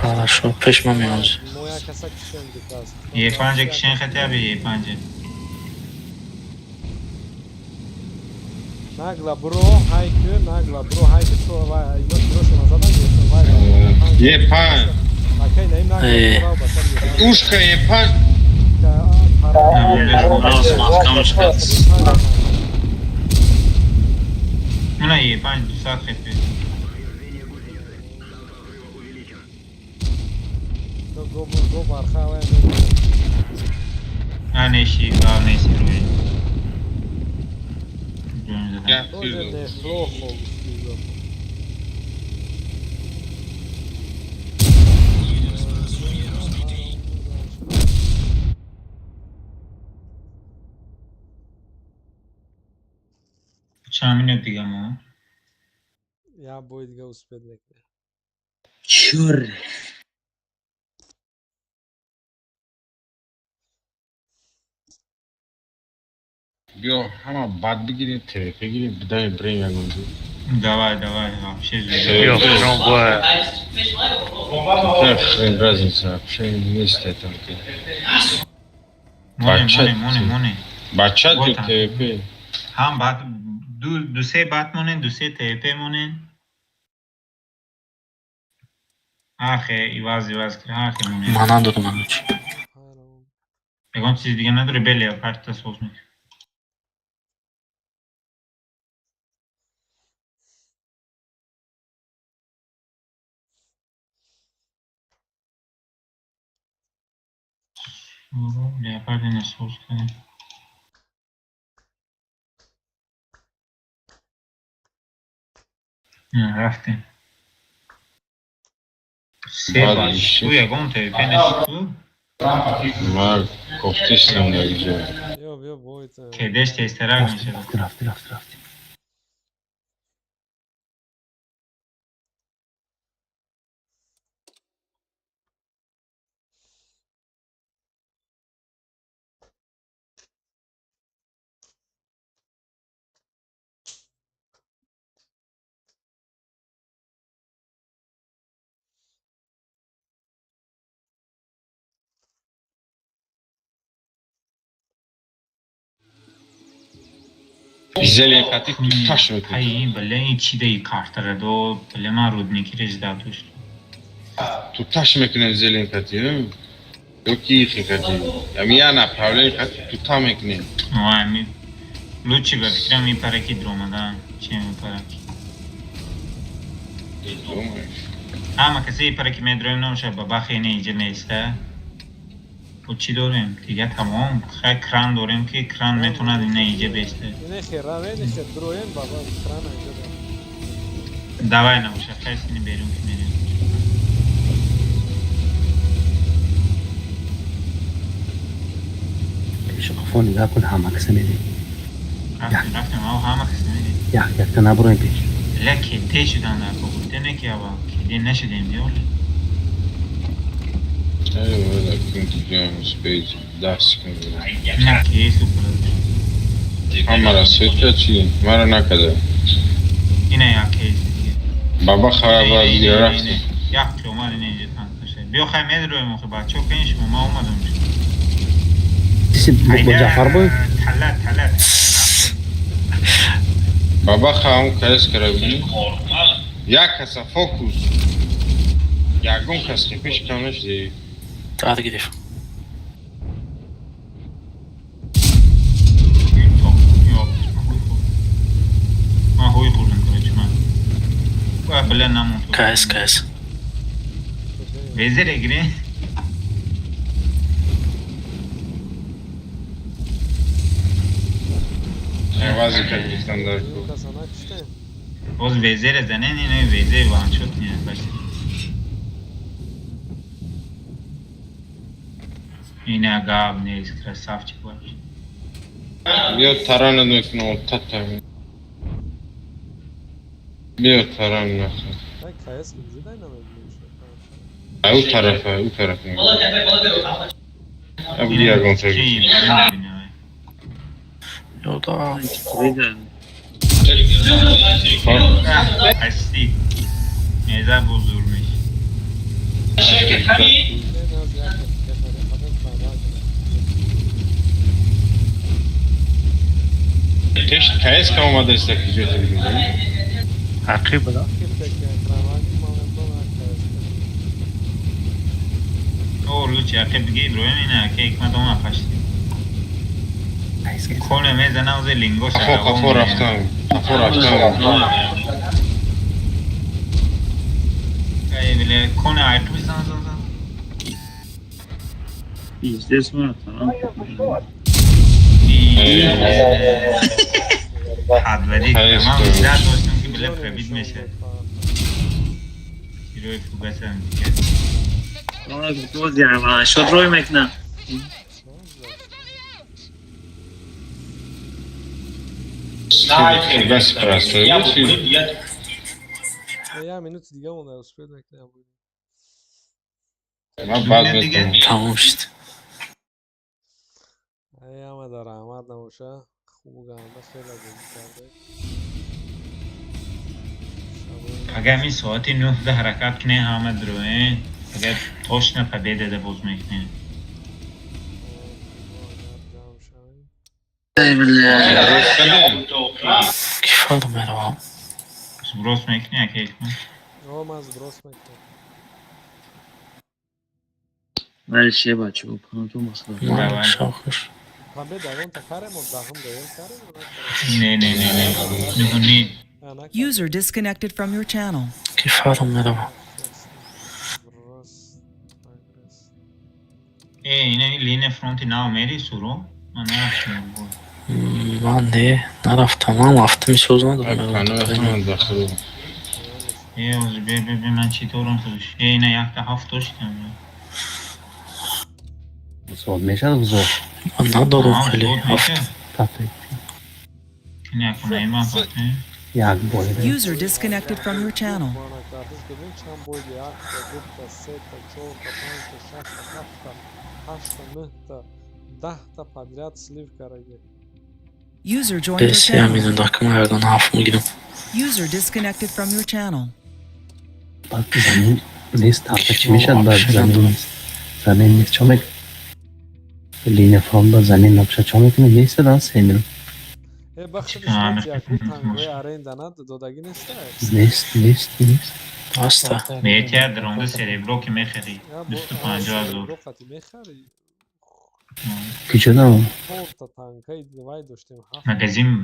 S7: خلاص شو پیش من میوز
S8: یه پنجه کشن خطه به یه پنجه.
S9: Nagla bro, haykı, nagla bro, haykı to vay, ima trošeno zadan je vay.
S1: je pan
S9: Bakaj neyim nagla bro, basar je.
S1: uška je pan
S2: محکمش کرد
S8: Buna یه پنج دو ساعت خطه.
S9: Go barxa vay.
S8: Anneşi, annesi ruhi.
S1: ya
S9: Dođe ne hloho, stigo.
S8: Çamin öpüyorum o.
S9: Ja bojit ga uspjet nekde.
S2: چور
S1: بیا همه بعد بگیریم ترک بگیریم بدهیم بریم یک اونجا
S8: Давай, вообще
S6: Yok,
S8: же.
S6: bu
S1: خیلی разница خیلی نیست там
S8: Mone.
S1: بچه تو
S8: Gotan.
S1: ترک
S8: Ham bat, du se bat monen, du se TP monen. Ahe, ivaz kır, ahe monen.
S7: من ندارم من چی
S8: Egon siz دیگه نداره بله پرت سوز میکنه. لیاپرد نسوز کنه. نه رفتیم. سه
S1: بعد
S8: باش.
S1: میشه.
S8: تو یکم TP نشد.
S1: من گفتیستم نگیجه
S9: Bio bojit.
S8: کدش تسترک میشه.
S4: رفتی
S1: Güzel empati taş mı?
S8: Ay bile içi de kartlara do bile ma rudniki rezidatuş.
S1: تو taş میکنه زل empati değil mi? Yok iyi empati. Yani yana problem empati tu tam ekne.
S8: Vay mi Luci be fikram mi para ki dromada çe mi para ki. Ama kesi para ki medroim نمیشه بابا خیلی اینجا نیسته. و چی داریم؟ دیگه تمام خیلی کران داریم که کران میتونه اینه اینجا بیسته.
S9: Ne herave, ne se drojen, baba, strana je.
S8: Давай نمیشه خیلی سینی بیرون که میریم.
S4: شوفوا نگاه کن همه کسی میدی
S8: رفتیم او همه کسی میریم.
S4: یک تا نبرو این پیش
S8: La kedi şuradan da kabul demek ya bak. Kedi ne şey diyeyim diyor.
S1: Öyle konuşuyoruz beyz ders günü.
S8: Ne ki super.
S1: Hamara söyledi mara ne kadar.
S8: Yine ya kedi.
S1: Baba xaraba diyor.
S8: Yak ki umarım ince tanışır. Bir o kaymed roy mu ki çok geniş mi ma olmadı mı?
S4: Disi bu Jafar boy.
S8: Talat.
S1: Baba xaum kayıs karabini. Ya kasa fokus. Ya gon kas ki peş kanış değil.
S7: Hadi gidelim.
S8: Yok. Ma huy kurdun kılıçma. Bu bile namus.
S7: KS.
S8: Vezere gire.
S1: Evazi Kazakistan da.
S9: Luka sana işte.
S8: Boz vezere zenen yine vezere van çok ne başta. Yine gab ne krasavçık var.
S1: Bio tarana dökün o tatar. Bio tarana.
S9: Ben kayas bizi dayanamadım.
S1: O tarafa. Abi diğer kontrol.
S7: Yolda.
S2: Güzel.
S8: Asti. Neza bozulmuş.
S9: En az yaklaşık kadar
S1: Teşt kayıs kavma destekliyor tabii.
S6: عقیب ده
S8: Doğru çarpı bir gibi royan yine ki ekmek ona kaçtı. Kone mezana o lingo
S1: Kafo raftan.
S8: bile kone ayıp bir sana.
S2: Bizde sonra tamam.
S8: Hadveri
S1: Hayır,
S8: tamam
S1: işte.
S8: güzel dostum ki bile prebit meşe. Heroy fugasan.
S2: Sonra boz ya. Şod roy mekna.
S1: Bas prasă.
S9: Ya minut دیگه مونده اسپید نکنم بود.
S1: Ma bazı
S7: Tamam işte.
S9: ایام در آمد نموشه خوب گرده خیلی بودی کرده.
S8: اگر می ساعتی 9 ده حرکت کنه همه دروه اگر توش نه پبیده ده باز میکنه
S7: Kif aldım ben o.
S8: Burası میکنه اگه ekmek.
S9: آم از درست میکنم.
S2: ولی چیه بچه با پانتو مسئله
S8: Давай.
S7: Şahır.
S9: پنبه دوان تا کاره مدهم داریم کاره
S8: نه نه
S3: User disconnected from your channel.
S7: Kif aldım ben o.
S8: اینه لین فرونتی ناو میری سورو من نرفتم بود
S7: Ben de neraftam ama haftam hiç uzmadı.
S1: Kanı hemen daxil.
S8: از به من چطورم خوش اینه یک تا هفت داشتم
S4: Zor meşal zor.
S7: Ondan da
S8: Tamam,
S7: khali
S8: zor
S7: hafta.
S8: میشه
S4: Tatlı.
S8: نه کنه ایمان فاته
S4: Ya boyda.
S3: User disconnected from your channel.
S9: بانکدارتش ببین چند بود 1 تا 2 تا 3 تا 4 تا 5 تا 6 تا 7 تا 8 تا 9 تا 10 تا подряд слив караги.
S3: User joined your
S7: Bes
S3: channel.
S7: yaminin dakika yerden hafımı gidim.
S3: User disconnected from your channel.
S4: Bak zamin list tartışmış meşal da zamin list çomek. Line fronda zamin napşa çomek mi neyse lan senirim.
S9: بخشش
S8: آه،
S9: نیست یکی
S8: نه.
S9: تنگوی اره داند دودگی نیست
S4: List.
S7: Hasta.
S8: بهتر درونده سریبرو که میخری
S9: یا
S8: 250 زور
S9: قطی میخری
S4: Küçük ama.
S9: 4 تا تنگای دیوای داشتیم 7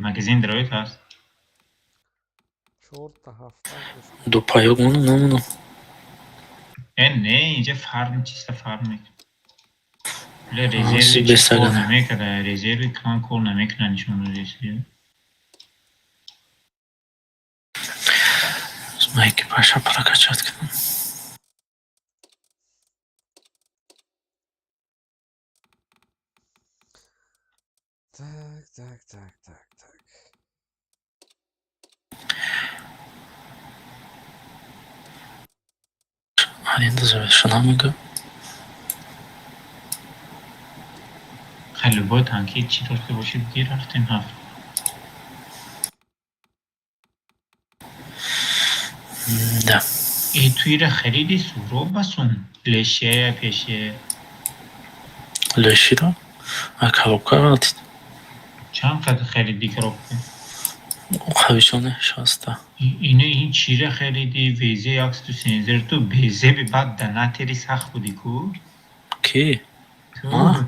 S8: مگزین درویت هست
S9: 4 تا 7 داشتیم
S7: Dupa yok mu? Ne bunu?
S8: نه اینجا فرم چیست فرم میکنه بله
S7: سی
S8: رزروی چیز
S7: بسرم.
S8: کار نمیکنه رزروی کان کار نمیکنه نشون رزروی
S7: Belki başa para kaçardık.
S9: так
S7: Аренда завершена, میگه.
S8: خیلی باید تانکی چی داشته باشید گیر رفتیم هفت.
S7: ده.
S8: ای توی را خریدی سورو بسون لشه پیشه
S7: لشی را коробка قراتید.
S8: چند قد خریدی коробка
S7: خویشانه شاسته.
S8: اینه این چی را خریدی ویزه یکس تو سنزر تو بیزه بی بعد دنه تری سخت بودی کو
S7: کی؟
S8: تو
S7: آه.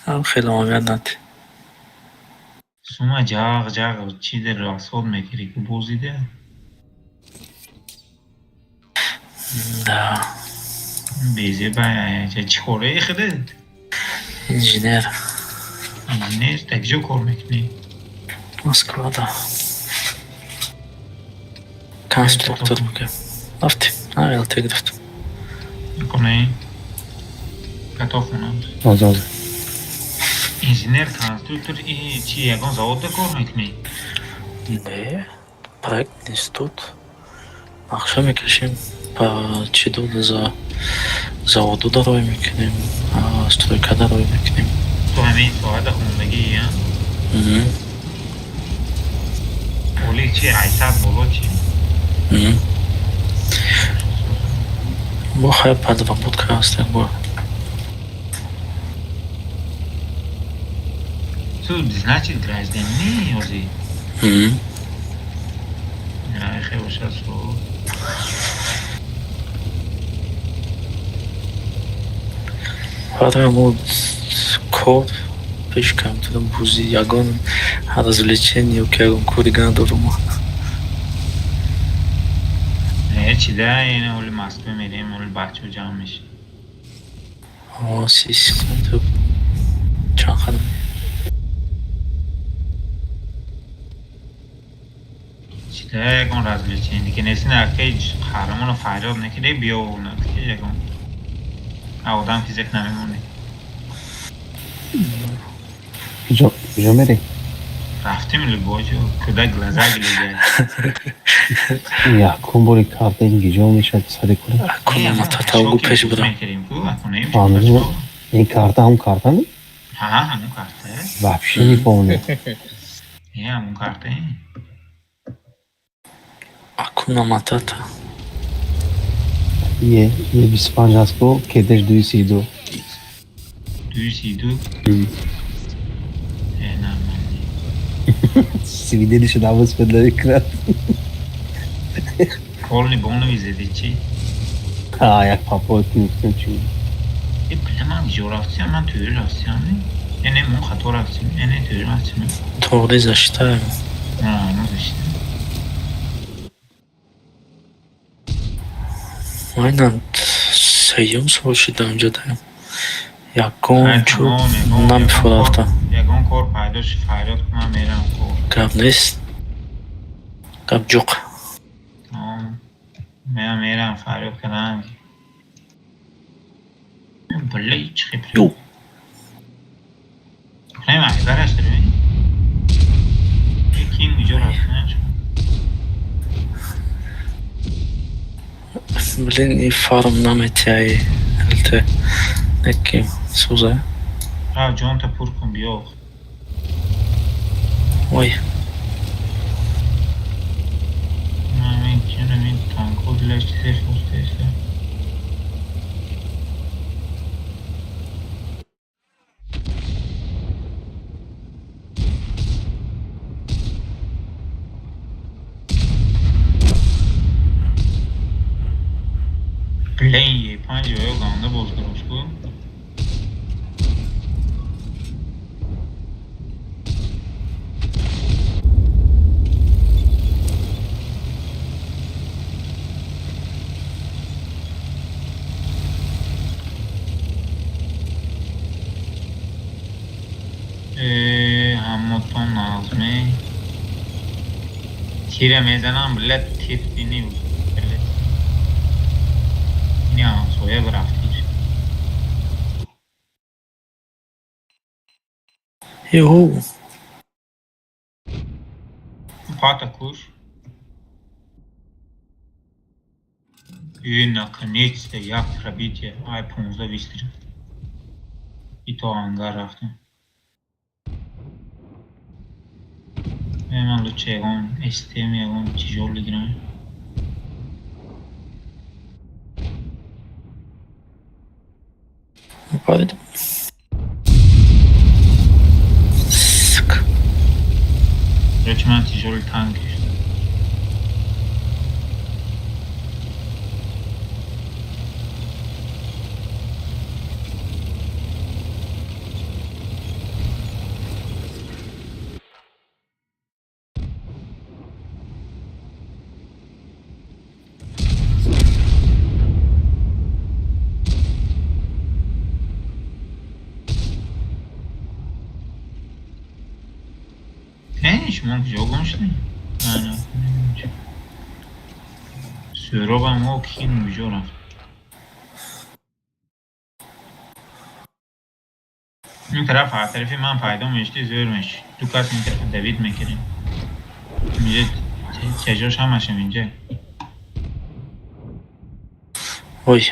S7: هم خیلی آمدند.
S8: سوما جاغ جاغ چی در راسود میکری که بوزیده
S7: ده.
S8: بیزه باید چی خوره خودت
S7: انجینیر.
S8: اینجینیر تکجا کار میکنی
S7: Москвада. Конструктор میگه. رفتیم. نه تگ رفتم.
S8: میکنه کتافونم
S4: آزاد.
S8: انجینیر کنسترکتور ای چی یکان زاوده کار میکنی
S7: نه. проект نیست тут. نقشه میکشیم. با چی دود за заводу дорой میکنیم. стройка дорой میکنیم.
S8: تو همین ساعت خوندگی هم اولی چی 800 بالا چی
S7: Бухая подработка с тобой.
S8: تو значит гражданин yozi я خیلی شاسو
S7: Поэтому код пешком туда бузи ягон развлечение кегон куриган дома.
S8: چی ده این اولی مصبه میریم اولی بچه جمع میشه
S7: سیس تو چند خانم
S8: چی ده یکان развлечение دیگه نیستی نرکه خرمون رو فریاد نکیده بیا و نکیده یکان آدم فیزیک نمیمونه
S4: کجا میری؟
S8: رفتیم لباجو کدک لزگ لیگه
S4: یکون باری کارت اینجا میشه سری کنه.
S7: کنم تاوگو پیش برم.
S4: این کارت هم کارت هم؟
S8: ها همون کارته
S4: вообще не помню.
S8: همون کارته
S7: Акуна матата.
S4: Ye 25 هست کو کدش 232.
S8: 232 نه من
S4: Si videli și n-am văzut pe de ecran.
S8: کلی بونو ویزدی چی؟
S4: Ayak papot میکنم چی؟
S8: ای بله من جو رفتیم من توی رفتیم یعنی من خطا رفتیم یعنی توی رفتیم
S7: Doğru zaşta.
S8: نه زشته
S7: Aynen. Sayıyorum sonuçta önceden. Yakın çok bundan bir fotoğrafta.
S8: یگان کار پیداش فریاد کنم میرم کار
S7: Gab نیست. Gab yok.
S8: میرم فریاد کنم بله هیچ خیلی
S7: Yok.
S8: نه محضرش داره یکی اینجا رفتنش
S7: Блин, и фарм на метяй. Lte. Neki suza.
S8: جان تا پر کن بیا
S7: Oy.
S8: من کنم این تانکو دلش چیزش بسته پلین 5 جایه گانده بازگراش کن هموتون نازمی تیره میزنم بلد تیر بینی بود بلد اینی هم سویه برفتیر
S7: Yo.
S8: پاتا کوش наконец-то як пробитие. Ай 15 выстрел. И то ангар рفتم. من لوچه یکم استیم یکم چیجور بگیرم.
S7: Pode. Sık.
S8: Lütfen من تیجور تنگ کشم. شما کجا گمشتی؟ نه سهراب هم ها کی کجا رفت؟ این طرف هر طرفی من پیدا میشتی زور میشی تو کس این طرف دوید میکریم میشه چجاش هم هشم اینجا
S7: Oy.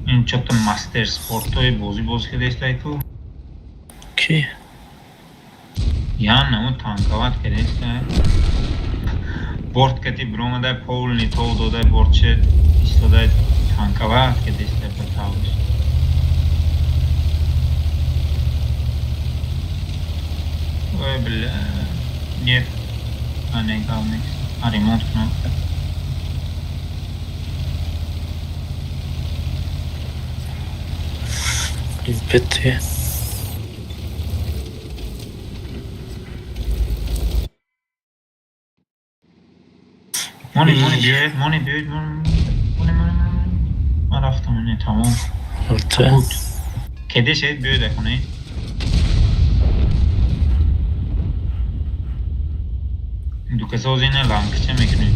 S8: این چطور مستر سپورتوی بازی که دیسته تو
S7: Ki.
S8: یعنی اون تانکوات که دیسته борт кати бромадай полни тол додай бортче истодай танкават ке дестай патавш ой бля нет а не галник а ремонт кнопка
S7: Bitti.
S8: مونی بیاید مونی من رفتم اینه تمام
S7: Altı.
S8: بود کده شاید بیاید کنه دو کسا از اینه لانکچه میکنه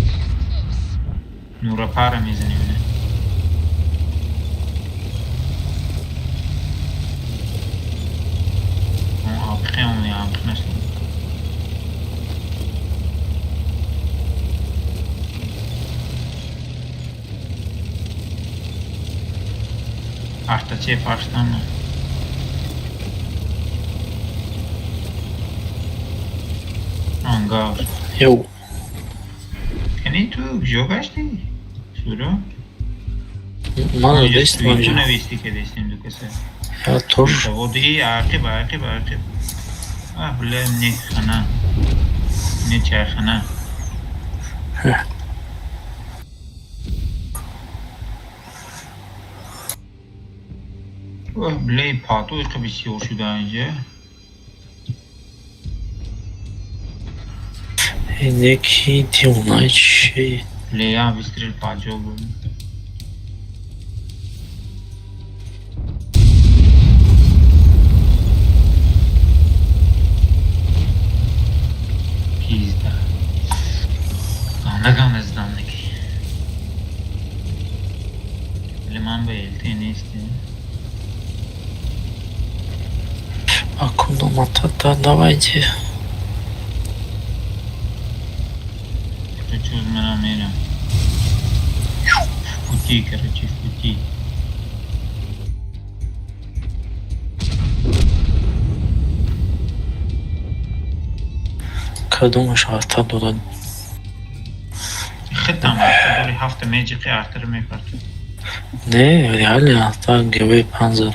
S8: نورا پاره میزنی اینه اون آبخه اونی آبخه نشد Arta ce faci, doamnă? Angar.
S7: Eu.
S8: Când tu jogaști? Suro?
S7: Mano, deste
S8: Tu
S7: manja.
S8: ne vesti că desti îmi ducă să...
S7: Ya tor.
S8: Să văd ei, archib. Ah, bile, ne xana. Ne ce xana. بله پاتوی که بسیار شده اینجا
S7: Neki diyorlar şey.
S8: بله یا بستریل پاجو بود پیزده گانه زدم نکی بله من به التی نیستی
S7: Akuna matata давайте.
S8: Хочу з мене миром. В пути, короче, в пути.
S7: Kadın şarta dolan.
S8: خدام داری هفته میجیقی ارتر میکرد
S7: Ne? Real ya. Ta gibi panzer.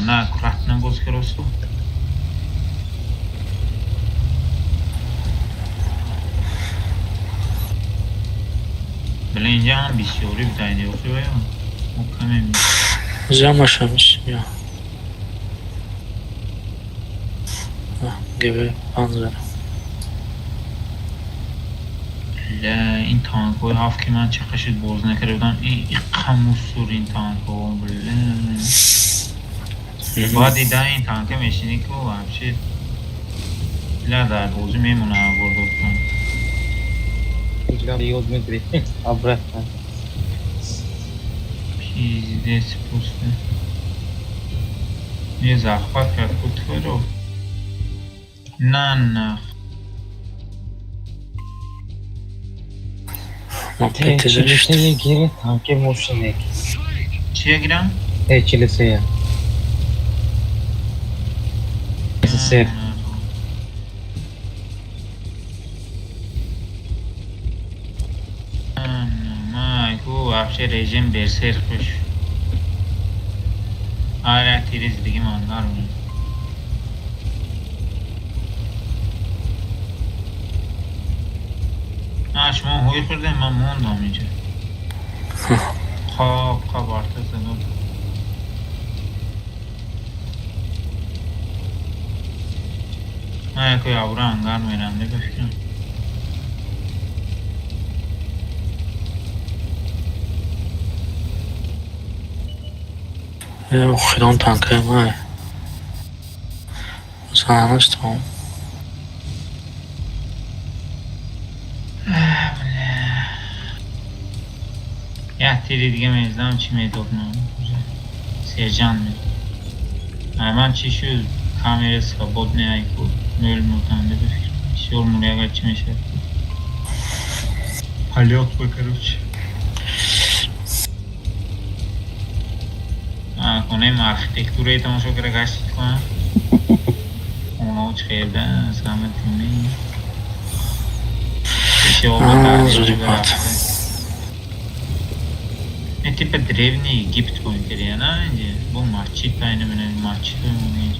S8: نه کرات نباز کراسو بله اینجا هم بسیاری بدهیده اوکی باید مکمه می
S7: Zamaşamış ya. Gibi panzer.
S8: این تانک های هفت که من چقشید باز نکرده بودم این خموش سور این تانک ها بله باید دیده این تانکه میشینی که همچی بلا در بوزی میمونه برده کنم پیزده سپوسته یه زخبت کرد بود تو رو نه
S7: ما پیتیزشت
S4: geri tanke moşinek.
S8: چیه گیرم؟
S4: Kiliseye. Ser.
S8: مای او افشه رژیم برسر خوش آره تیریز دیگه مانگار می شما هوی خورده من موندم اینجا خواب آرتا زدم من یکو یابرا انگار میرنده بفکرم
S7: خیلی تانکه مای مثلا همش تمام
S8: یه تیری دیگه میزدم چی میدونم سرجان می من چی شد کامیره سکابود نه ایکو نول موتنده بفکرم شور موری اگر چی میشه حالیات بکروچ کنیم آرکیتکتوره تماشا کرده گشتید کنم اونا چه خیرده سلامت کنیم بشه آبا
S7: زودی
S8: تحریل
S7: پات
S8: برفته این تیپ древний Египет поинтерия, на инде, бо марчит пайне мене марчит мене.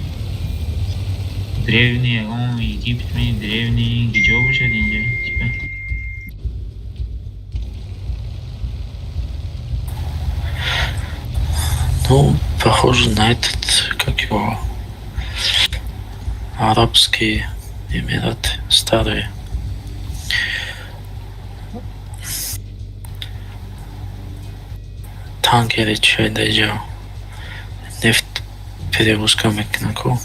S8: Древний, он Египет мене древний, где уже инде, типа.
S7: Ну, похоже на этот, как его, Арабские Эмираты, старые. Танкеры, что это делал? Нефть перевозка Мекнаку.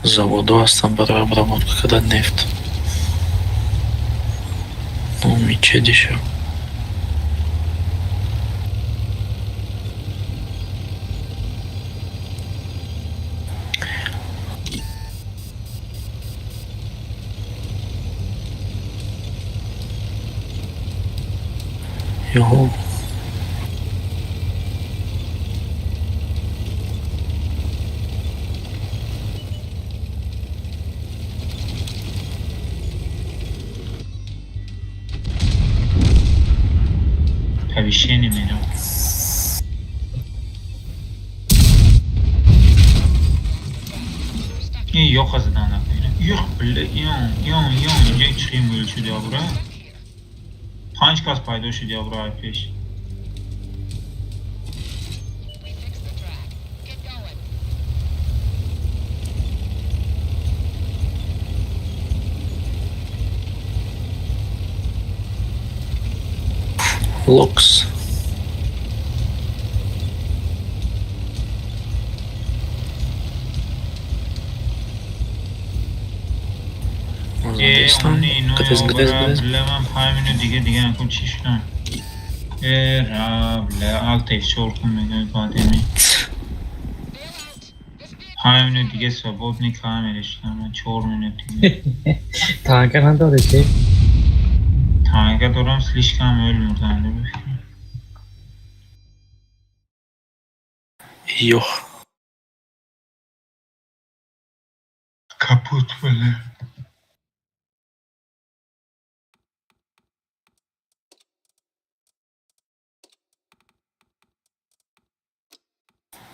S7: Заводу Астамбара обработка, когда нефть. Ну, мечеть еще. Його.
S8: Повещение мене. این yok az دانه کنه. yok بله یون اینجا چخیم ویل شده آبرا. 5 کاس پایدو شده آبرا پیش.
S7: Lux.
S8: گدز من 5 minut دیگه نکن چی شدن alt F4 کن میگه بعدمی 5 minut دیگه свободный камерش من 4 minut دیگه
S4: Tanke نداره که
S8: Tanka دارم слишком ölmürden de befekrim.
S7: Yok.
S8: Kaput böyle.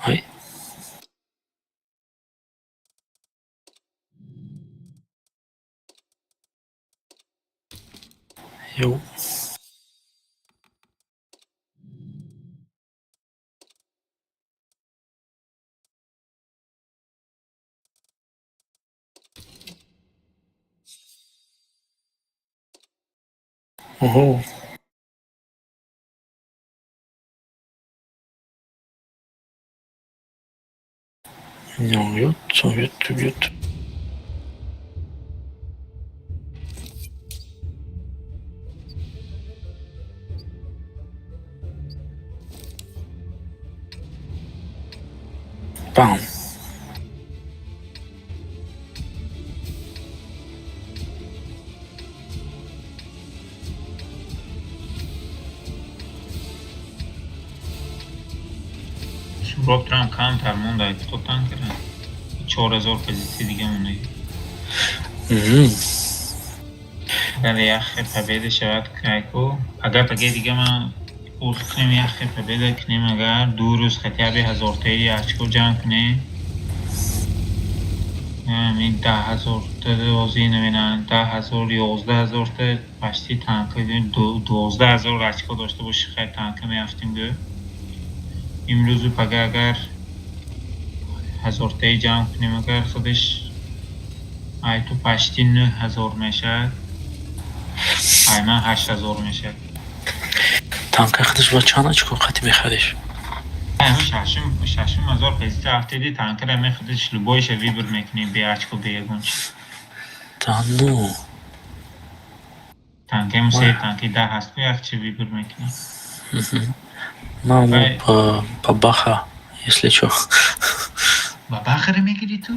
S7: Ay. Yok. Oho. No, yut. Bam.
S8: سوراخ دارم کانتر مونده تو تانکر 4000 позиции دیگه مونده اگر یخ پبیده شود کایکو اگر پگه دیگه من اول کنیم یخ پبیده کنیم اگر 2 روز خطیه به 1000 تایی اچکو جمع کنیم این 10,000 تا دوازی نمینن 10,000 11,000 تا پشتی تانکه 12,000 اچکو داشته باشه خیلی تانکه میافتیم گه امروز پگه اگر 1000 تایی جمع کنیم اگر خودش ای تو پشتی 9,000 میشه ای من 8,000 میشه
S7: تانک خودش با چند اچکو خطی میخریش
S8: همه 6,000 پیزی هفته دی تانکر همه خودش لبایش ویبر میکنیم به اچکو بیگون چی
S7: تانو
S8: تانکه همه 3 تانکی 10 هست که یک چی ویبر میکنیم
S7: مامو по баха, если чё.
S8: با بخره میگیری تو؟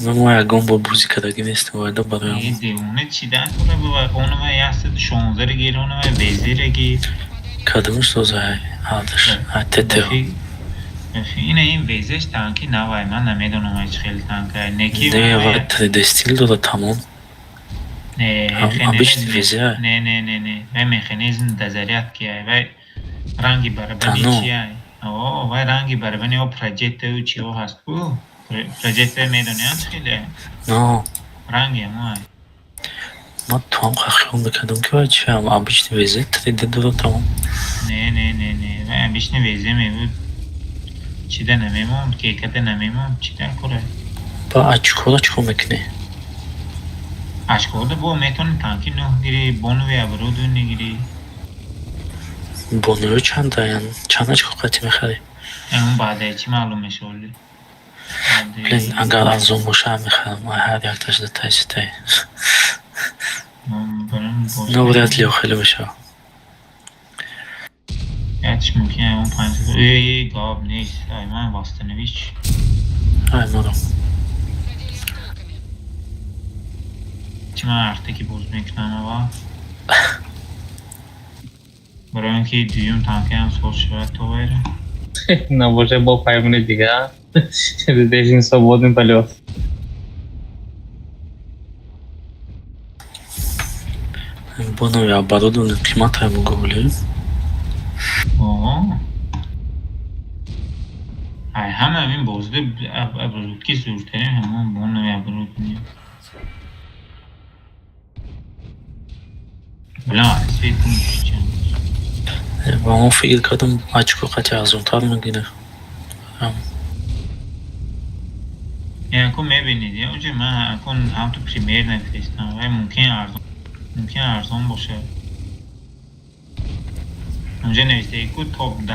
S7: Ну, моя гомба бузика да гинести вайда барам.
S8: این دیونه چی دن کنه با اونو ما یست 16 گیر اونو ما وزیر گیر
S7: Kadımız dozay, aldır. Ha, teteo.
S8: اینه این وزش تانکی نوای من نمیدونم هیچ خیلی تانکه نکی
S7: Ne var destil da tamam.
S8: نه
S7: Обычный везя.
S8: نه و مکانیزم دزاریت کیه و رنگی برابری چیه و رنگی برابری و پروژکت و چیو هست کو پروژکت میدونی هست خیلی
S7: No.
S8: رنگی همه
S7: ما تو هم خیلی بکردم که باید چه هم обычный везе تریده دو tamam.
S8: نه و обычный وزه میبود چی ده نمیمون کیکت نمیمون چی ده کره
S7: با açık چکو میکنه
S8: اشکال با میتونی تانکی نه گیری بونوی ابرودو نگیری
S7: بونوی چند داین چند açık خطی میخری
S8: اون بعده چی معلوم میشه ولی
S7: بلین اگر از اون باشه هم میخرم هر یک تاش ده تایسی تای نه باید لیو خیلی بشه
S8: یادش ممکنه اون 5 ای گاب نیست ای من واسطه نویش
S7: های مارم
S8: چی من ارتکی بوز میکنم اما برای اینکه دیوم تانکی هم سوچ شود تو بایره
S6: نباشه با پیمونه دیگه دیشین سابودیم پلیوت
S7: بونوی оборудованный климат هم گولی
S8: ای همه این بازده ابرودکی زورترین همون بونوی ابرود نیم بلا اسفید کنیش چند
S7: و اون فکر کردم açık خطی از اون تر میگیره
S8: یعنی کن میبینید یا اونجا من کن هم تو پریمیر نفرستم و ممکن ارزان باشه اونجا نوشته که توپ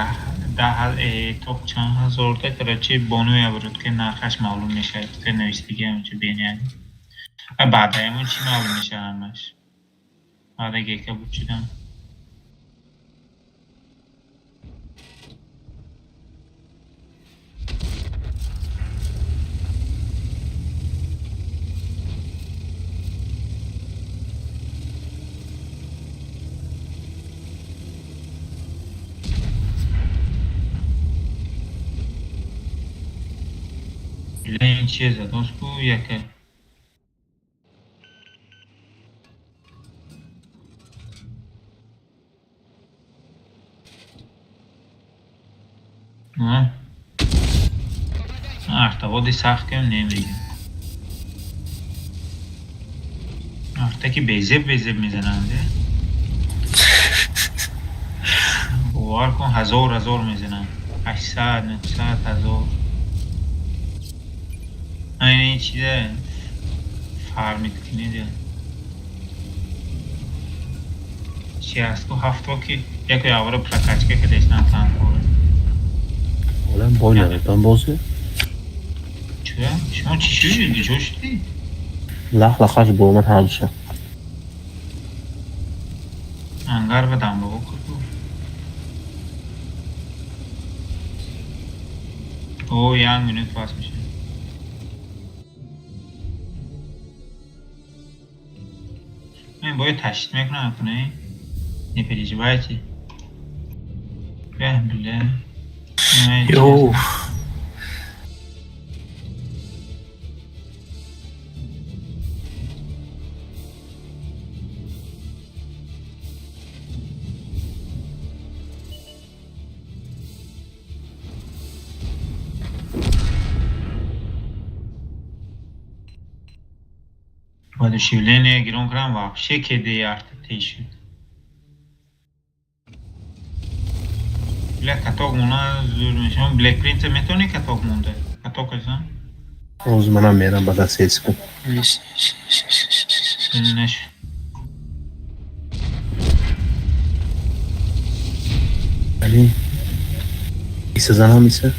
S8: 10 توپ چند هزار تا کرچی بانوی ابرود که نرخش معلوم میشه که نوشته که اونجا بینید و بعد همون چی معلوم میشه همش بعد اگه که بود چیدم این چیه زداست کو یکه ارتباطی سخت کم نمیگه ارتکی بیزب میزننده باور کن هزار میزنن 800 900 1000 این چیزه فرمیت کنیده چی هست که هفته که یک یاوره پرکچکه که دیشنم تن خوره
S4: Olan boylardan bozuyor.
S8: شما چی شدی جوشتی؟
S4: لخ با من حل شد.
S8: انگار بدم با بکن او یک minut پاس میشه من باید تشدید میکنم کنه نپریجی باید چی به بله
S7: یو
S8: воодушевление громкрам вообще кеде ярты тейши бля каток муна зур мешам блэк принца метони каток мунда каток айсан
S4: O zaman meran bada ses kın.
S8: неш
S4: Ali. İse zanam ise.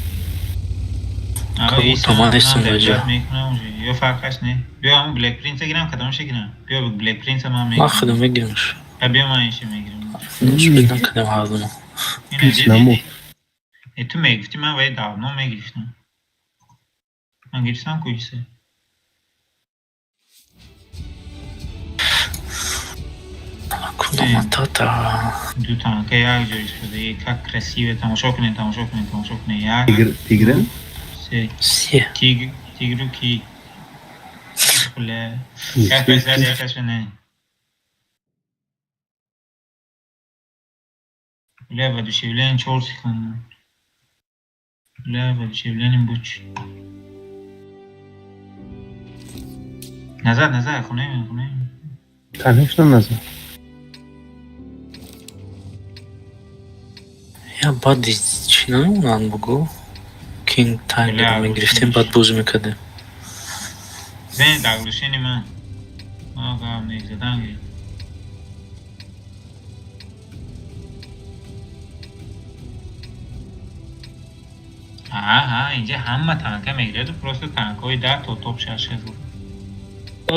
S8: آره
S7: اوتومات استفاده
S8: میکنم یا فرقش نه بیا همون بلک پرینت گیرم کدامش گیرم بیا بلک پرینت من
S7: ما
S8: میگیرم
S7: خدم بگیرمش
S8: بیا من اینش میگیرم
S7: نوش بدن کدم هردونو
S4: Piç namu.
S8: تو میگفتی من باید دارم میگرفتم من گرفتم کجیسه
S7: کدوم مطاطا
S8: دو تانکه یک جوری شده یک красиве تماشا کنین
S4: Tigre.
S8: سه
S7: سیه
S8: تیگرو کی بله یکش نه بله воодушевление чорси کنم بله воодушевление буч نظر خونه
S4: Tanıştın nasıl?
S7: یا بعد چی نمونن بگو کینگ تایگر رو میگرفتیم بعد بوز میکده
S8: زن داغلوشنی من آقا میگزدن گرید ها اینجا همه تانکه میگیره تو پروست تانکه های در تو توپ شش بود
S2: To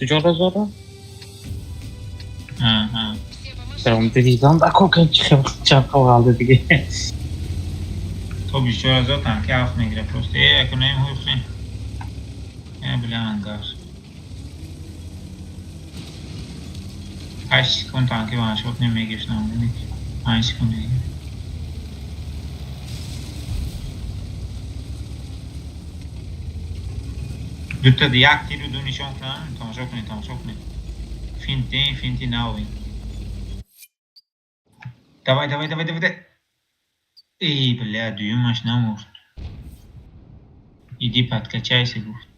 S2: 24 zora?
S8: ها
S2: Tamam dediydim de kokan çakal aldı diye.
S8: تو 24000 تانکه هفت میگیره پروست اکنیم هوی خیلی بله انگار 8 سکون تانکه بانه شد نمیگیرش نمونی 5 سکون دیگه دوتا دی یک تیر رو دو نشان کنم تماشا کنید فینتی ناوین دوای ای بله دویمش نمورد ایدی پتکچه سه گفت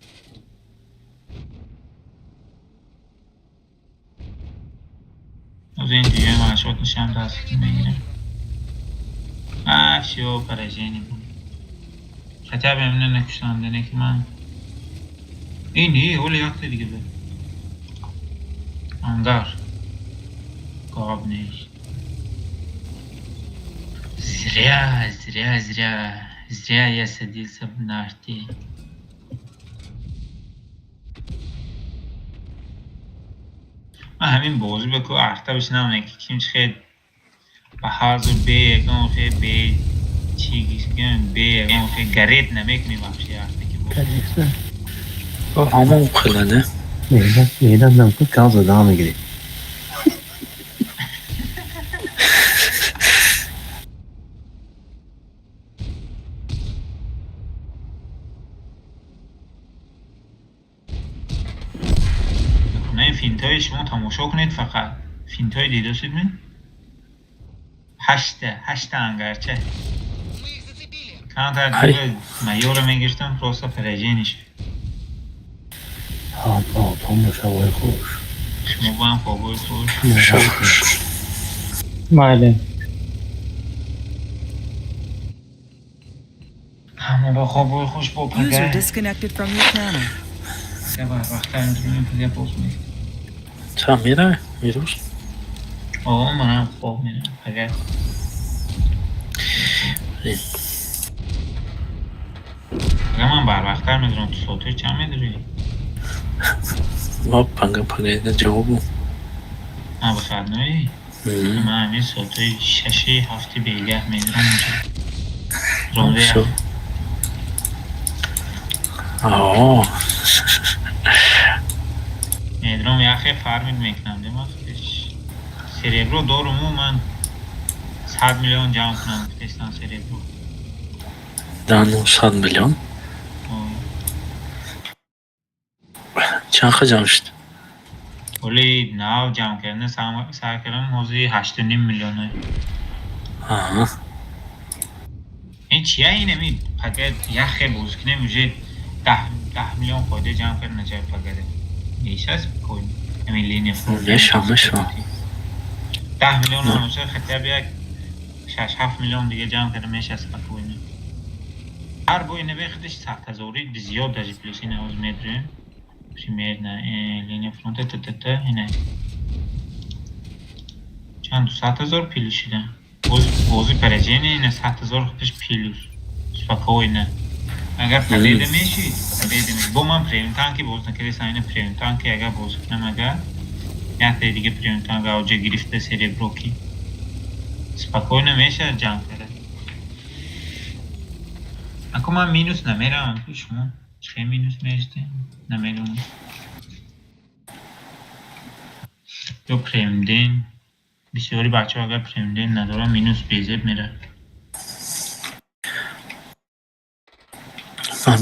S8: از این دویم عشقات نشم دست میگیرم شو پرجینی بود خطر بهمونه نکشتندنه که من این هولی یکت دیگه به انگار قاب نیست зря я садился на арте. من همین بازو بکو ارتا بشنم نکی کیم خیلی به حاضر بیگم خیلی بی چیگیش بگم بیگم خیلی گرید نمیکنی بخشی ارتا که بود
S4: Tanıştın.
S7: همون خلاده
S4: Neyden namkı kalza devam edeyim.
S8: نه فینت های شما تماشا کنید فقط فینت های دیده شد من 8 انگرچه کانت دیگه مایور میگشتم پروستا پرجینش
S4: Tam şavay koş.
S8: شما با هم خوابوی خوش
S2: Male.
S8: همه با خوابوی خوش با
S3: User
S8: پگه
S3: disconnected from your channel.
S8: یه وقت اینجوری پگه پوست میگه
S7: تا میره میروز
S8: آقا من هم خواب میرم پگه اگه من برвахтар میدونم تو ساعتای چند میدونی؟
S7: ما پنگا اینا جوابو
S8: بخدمایی؟ من همین ساعتای 6-7 بیگه میدونم اونجا رونده
S7: شو
S8: یخ میدونم یخی فرمید میکنم دیم اختش سریبرو دارمو من 100 میلیون جمع کنم اختشتن سریبرو
S7: دانو 100 میلیون چند خواهد جمع شد؟
S8: ولی نه جمع کردن سر کردم حوضی 8.5 میلیونه این چیه اینه می پاکت یخی بوز کنه میشه 10 میلیون فایده جمع کردن نجای پاکته میشه از بکنی همین لینی فروت
S7: میشه
S8: 10 میلیون آنوشه خطه بیا 6-7 میلیون دیگه جمع کرده میشه از بکنی هر بوی نبیختش 100,000 زیاد داشتی پلیس اینه از میدریم پریمیر نه لینی فرونت اینه چند 100,000 پیلو شده بازی پرجین اینه 100,000 خودش پیلوس سپاکوی نه اگر پلیده میشید با من پریمیر تانکی باز نکردی ساینه پریمیر تانکی اگر باز کنم اگر یک دیگه پریمیر تانک اوجه گرفته سریبرو کی سپاکوی نمیشه جمع کرده اکو من مینوس نمیرم شما چه مینوس میشته نمیرم یا پریمدین بسیاری بچه ها اگر پریمدین ندارن مینوس بیزب میره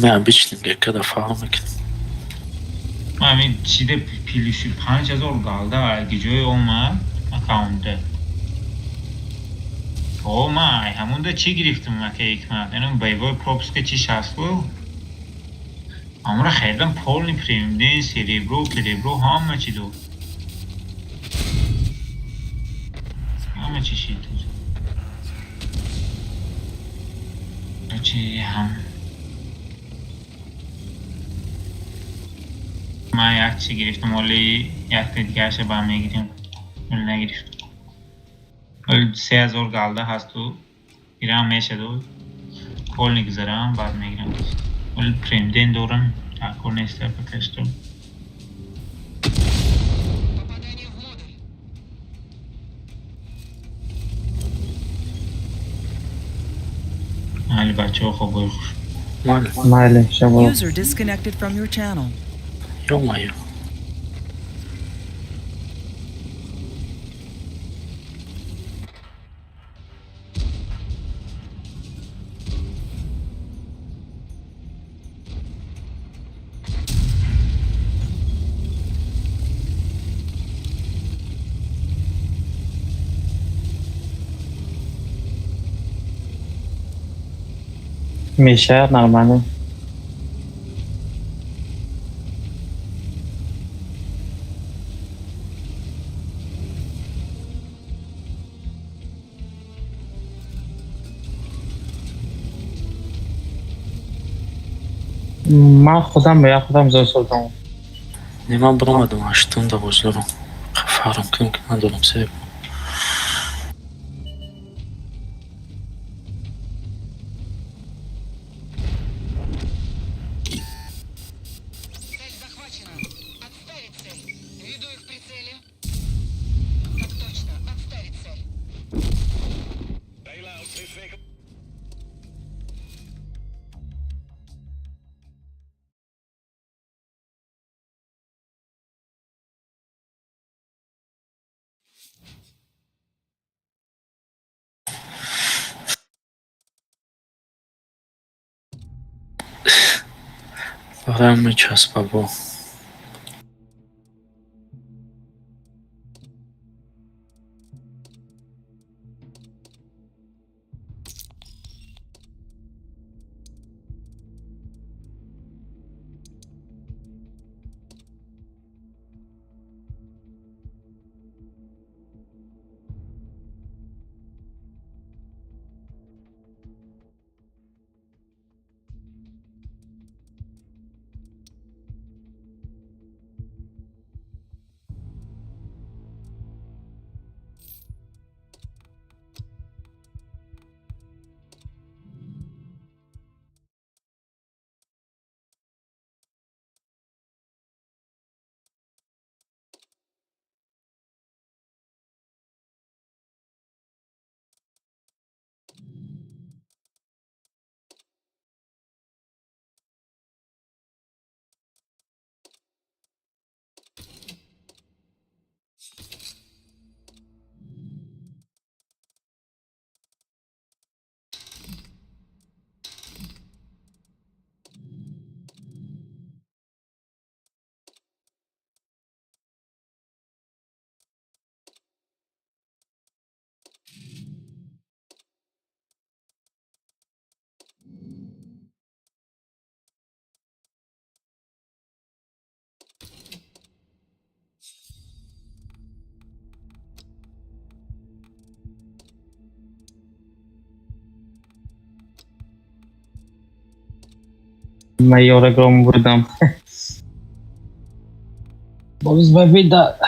S7: من بیشتیم که دفعه هم میکنم
S8: من همین چیده پیلیشی 5,000 گالده اگه جای اومد اکاونته من همونده چی گرفتم که حکمت اینم بیوای پروپس که چی شست بود امرا خیردم پول نی پریمدین سریبرو همه چی دو همه چی شید چی هم من یک چی گرفتم ولی یک دیگه هشه با هم میگیریم ولی نگرفتم ولی 3,000 گالده هست تو گیرم میشه دو کل نگذارم بعد میگیرم ولی پریمدین دورم تاکور نیسته بکشتم حالی بچه ها خوب باید خوش
S4: بله شما
S3: User disconnected from your channel.
S7: یا مایو
S2: میشه نرمانه من خودم زور سلطان
S7: من برامدم 8 رو فرام کنم که ندارم سیب دارم میچسبه با
S2: Ma io ora grom vurdam. Boris vai vida.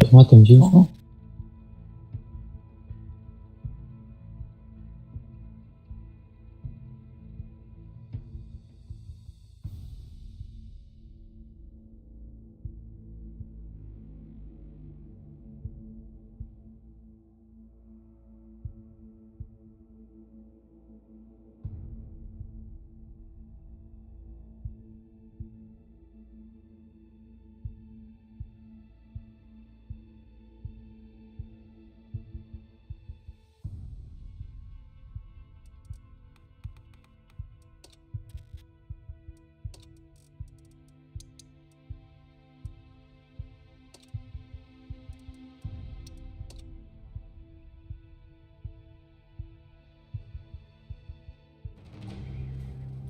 S10: automatem wziął?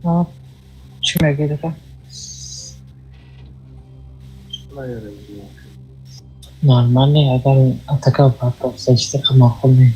S11: No, śmiech jedzie, tak? Normalnie agar atakował to w sensie samochodny.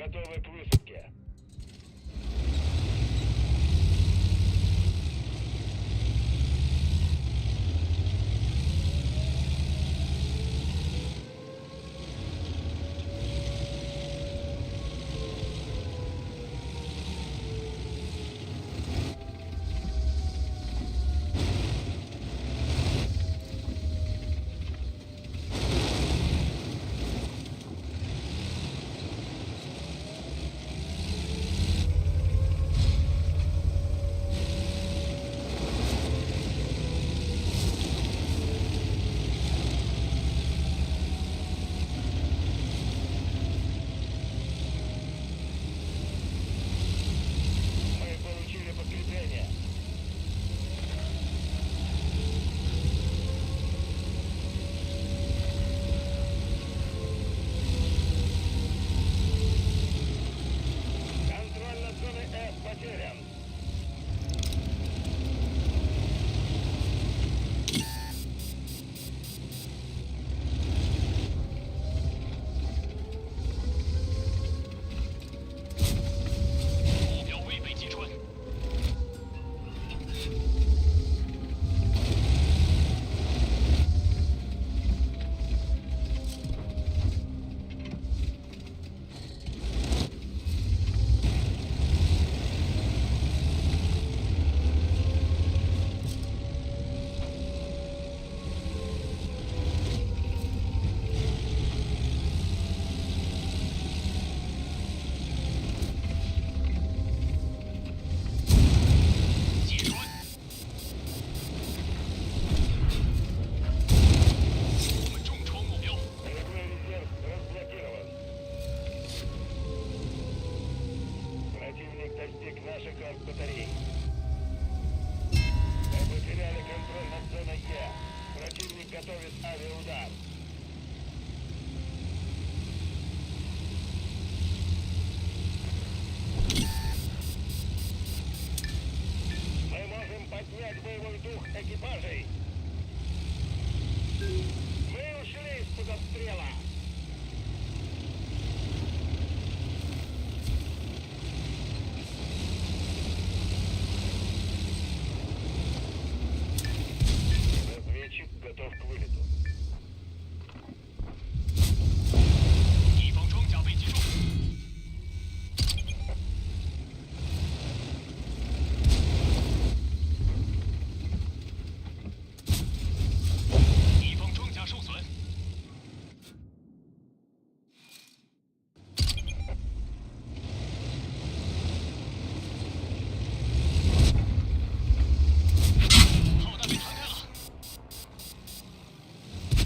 S5: готовы к высадке. Мы получили подкрепление. Контроль над зоной F потерян. Боевой резерв разблокирован. Противник достиг наших артбатарей. Мы потеряли контроль над зоной Е. Противник готовит авиаудар. Мы можем поднять боевой дух экипажей. Мы ушли из-под обстрела. Разведчик готов к вылету.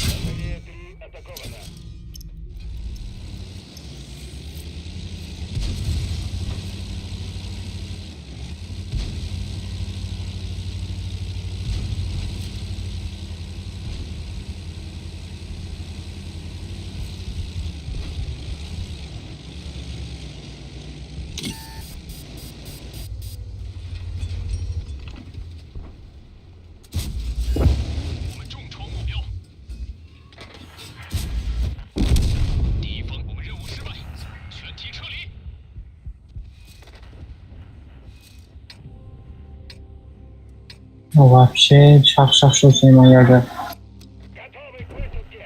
S5: Батарея 3 атакована.
S11: Ну, вообще, шах-шах, что с ним яга.
S5: Готовы к высадке.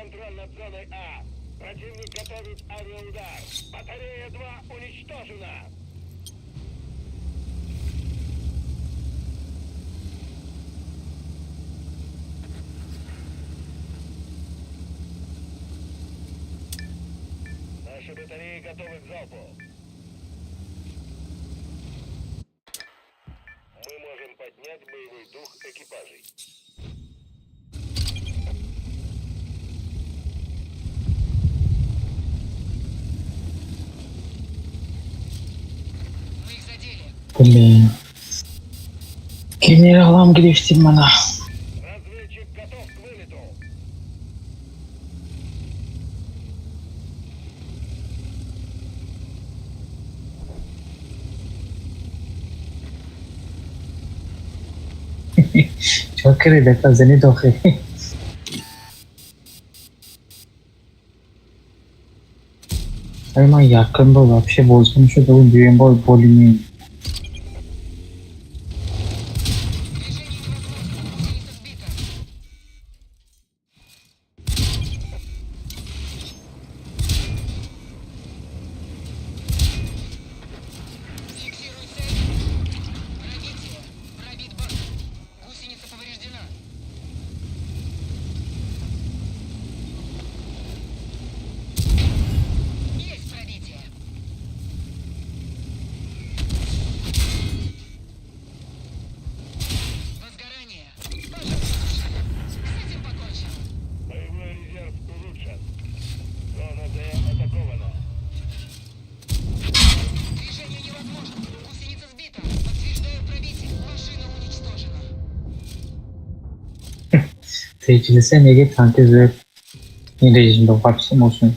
S5: Контроль над зоной А. Противник готовит авиаудар. Батарея 2 уничтожена. Наши батареи готовы к залпу. Мы можем поднять боевой дух экипажей.
S11: Блин. Генералам Грифтимана.
S5: Разведчик готов к вылету.
S11: Çok kere seni dohi. Ama yakın bu вообще bozgun şu da oyun bolini.
S5: Боевой резерв улучшен. Зона Д атакована.
S10: Движение невозможно. Гусеница сбита. Подтверждаю пробитие. Машина уничтожена.
S11: Tecrübesi nege tanke ve rejimde вообще olsun.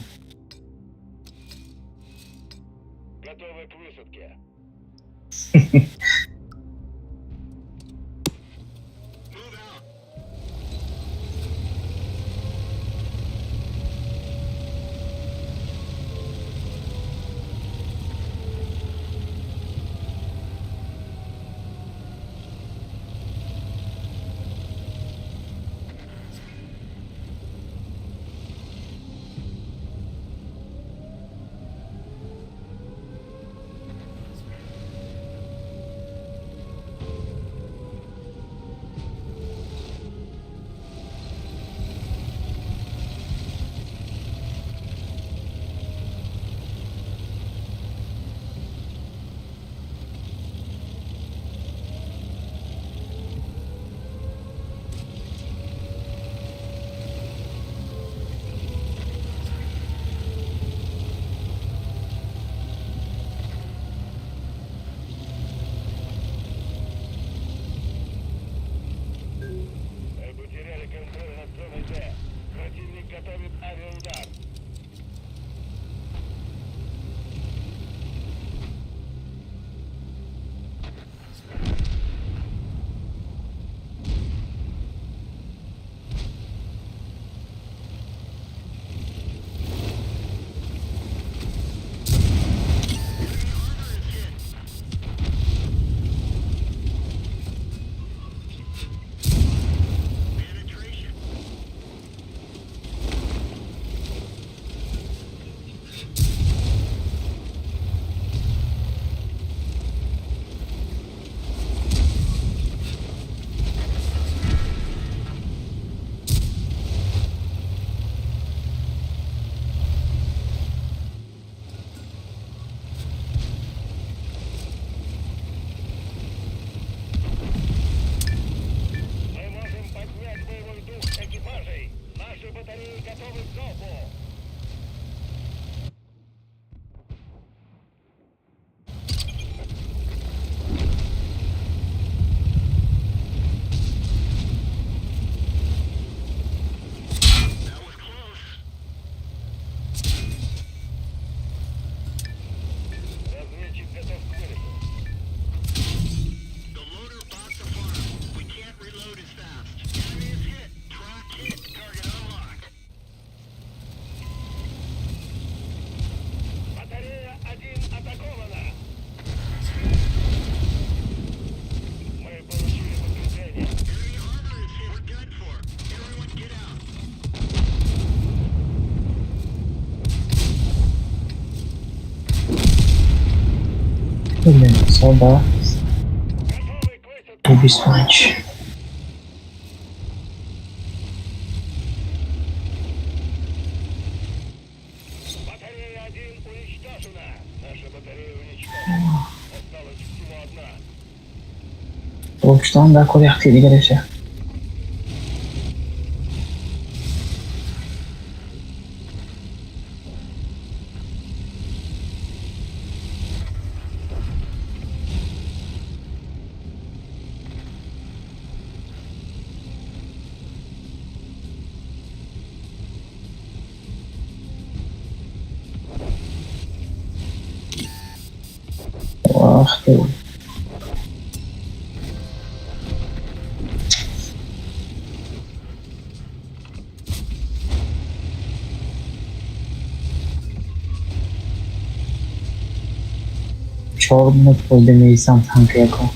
S5: Готовы к высадке.
S11: Блин, солдат. Убийство ночи. Обществом да ko'ryapti ilgaricha. Ah, du. Çorum'da koydum insan tankı yakın.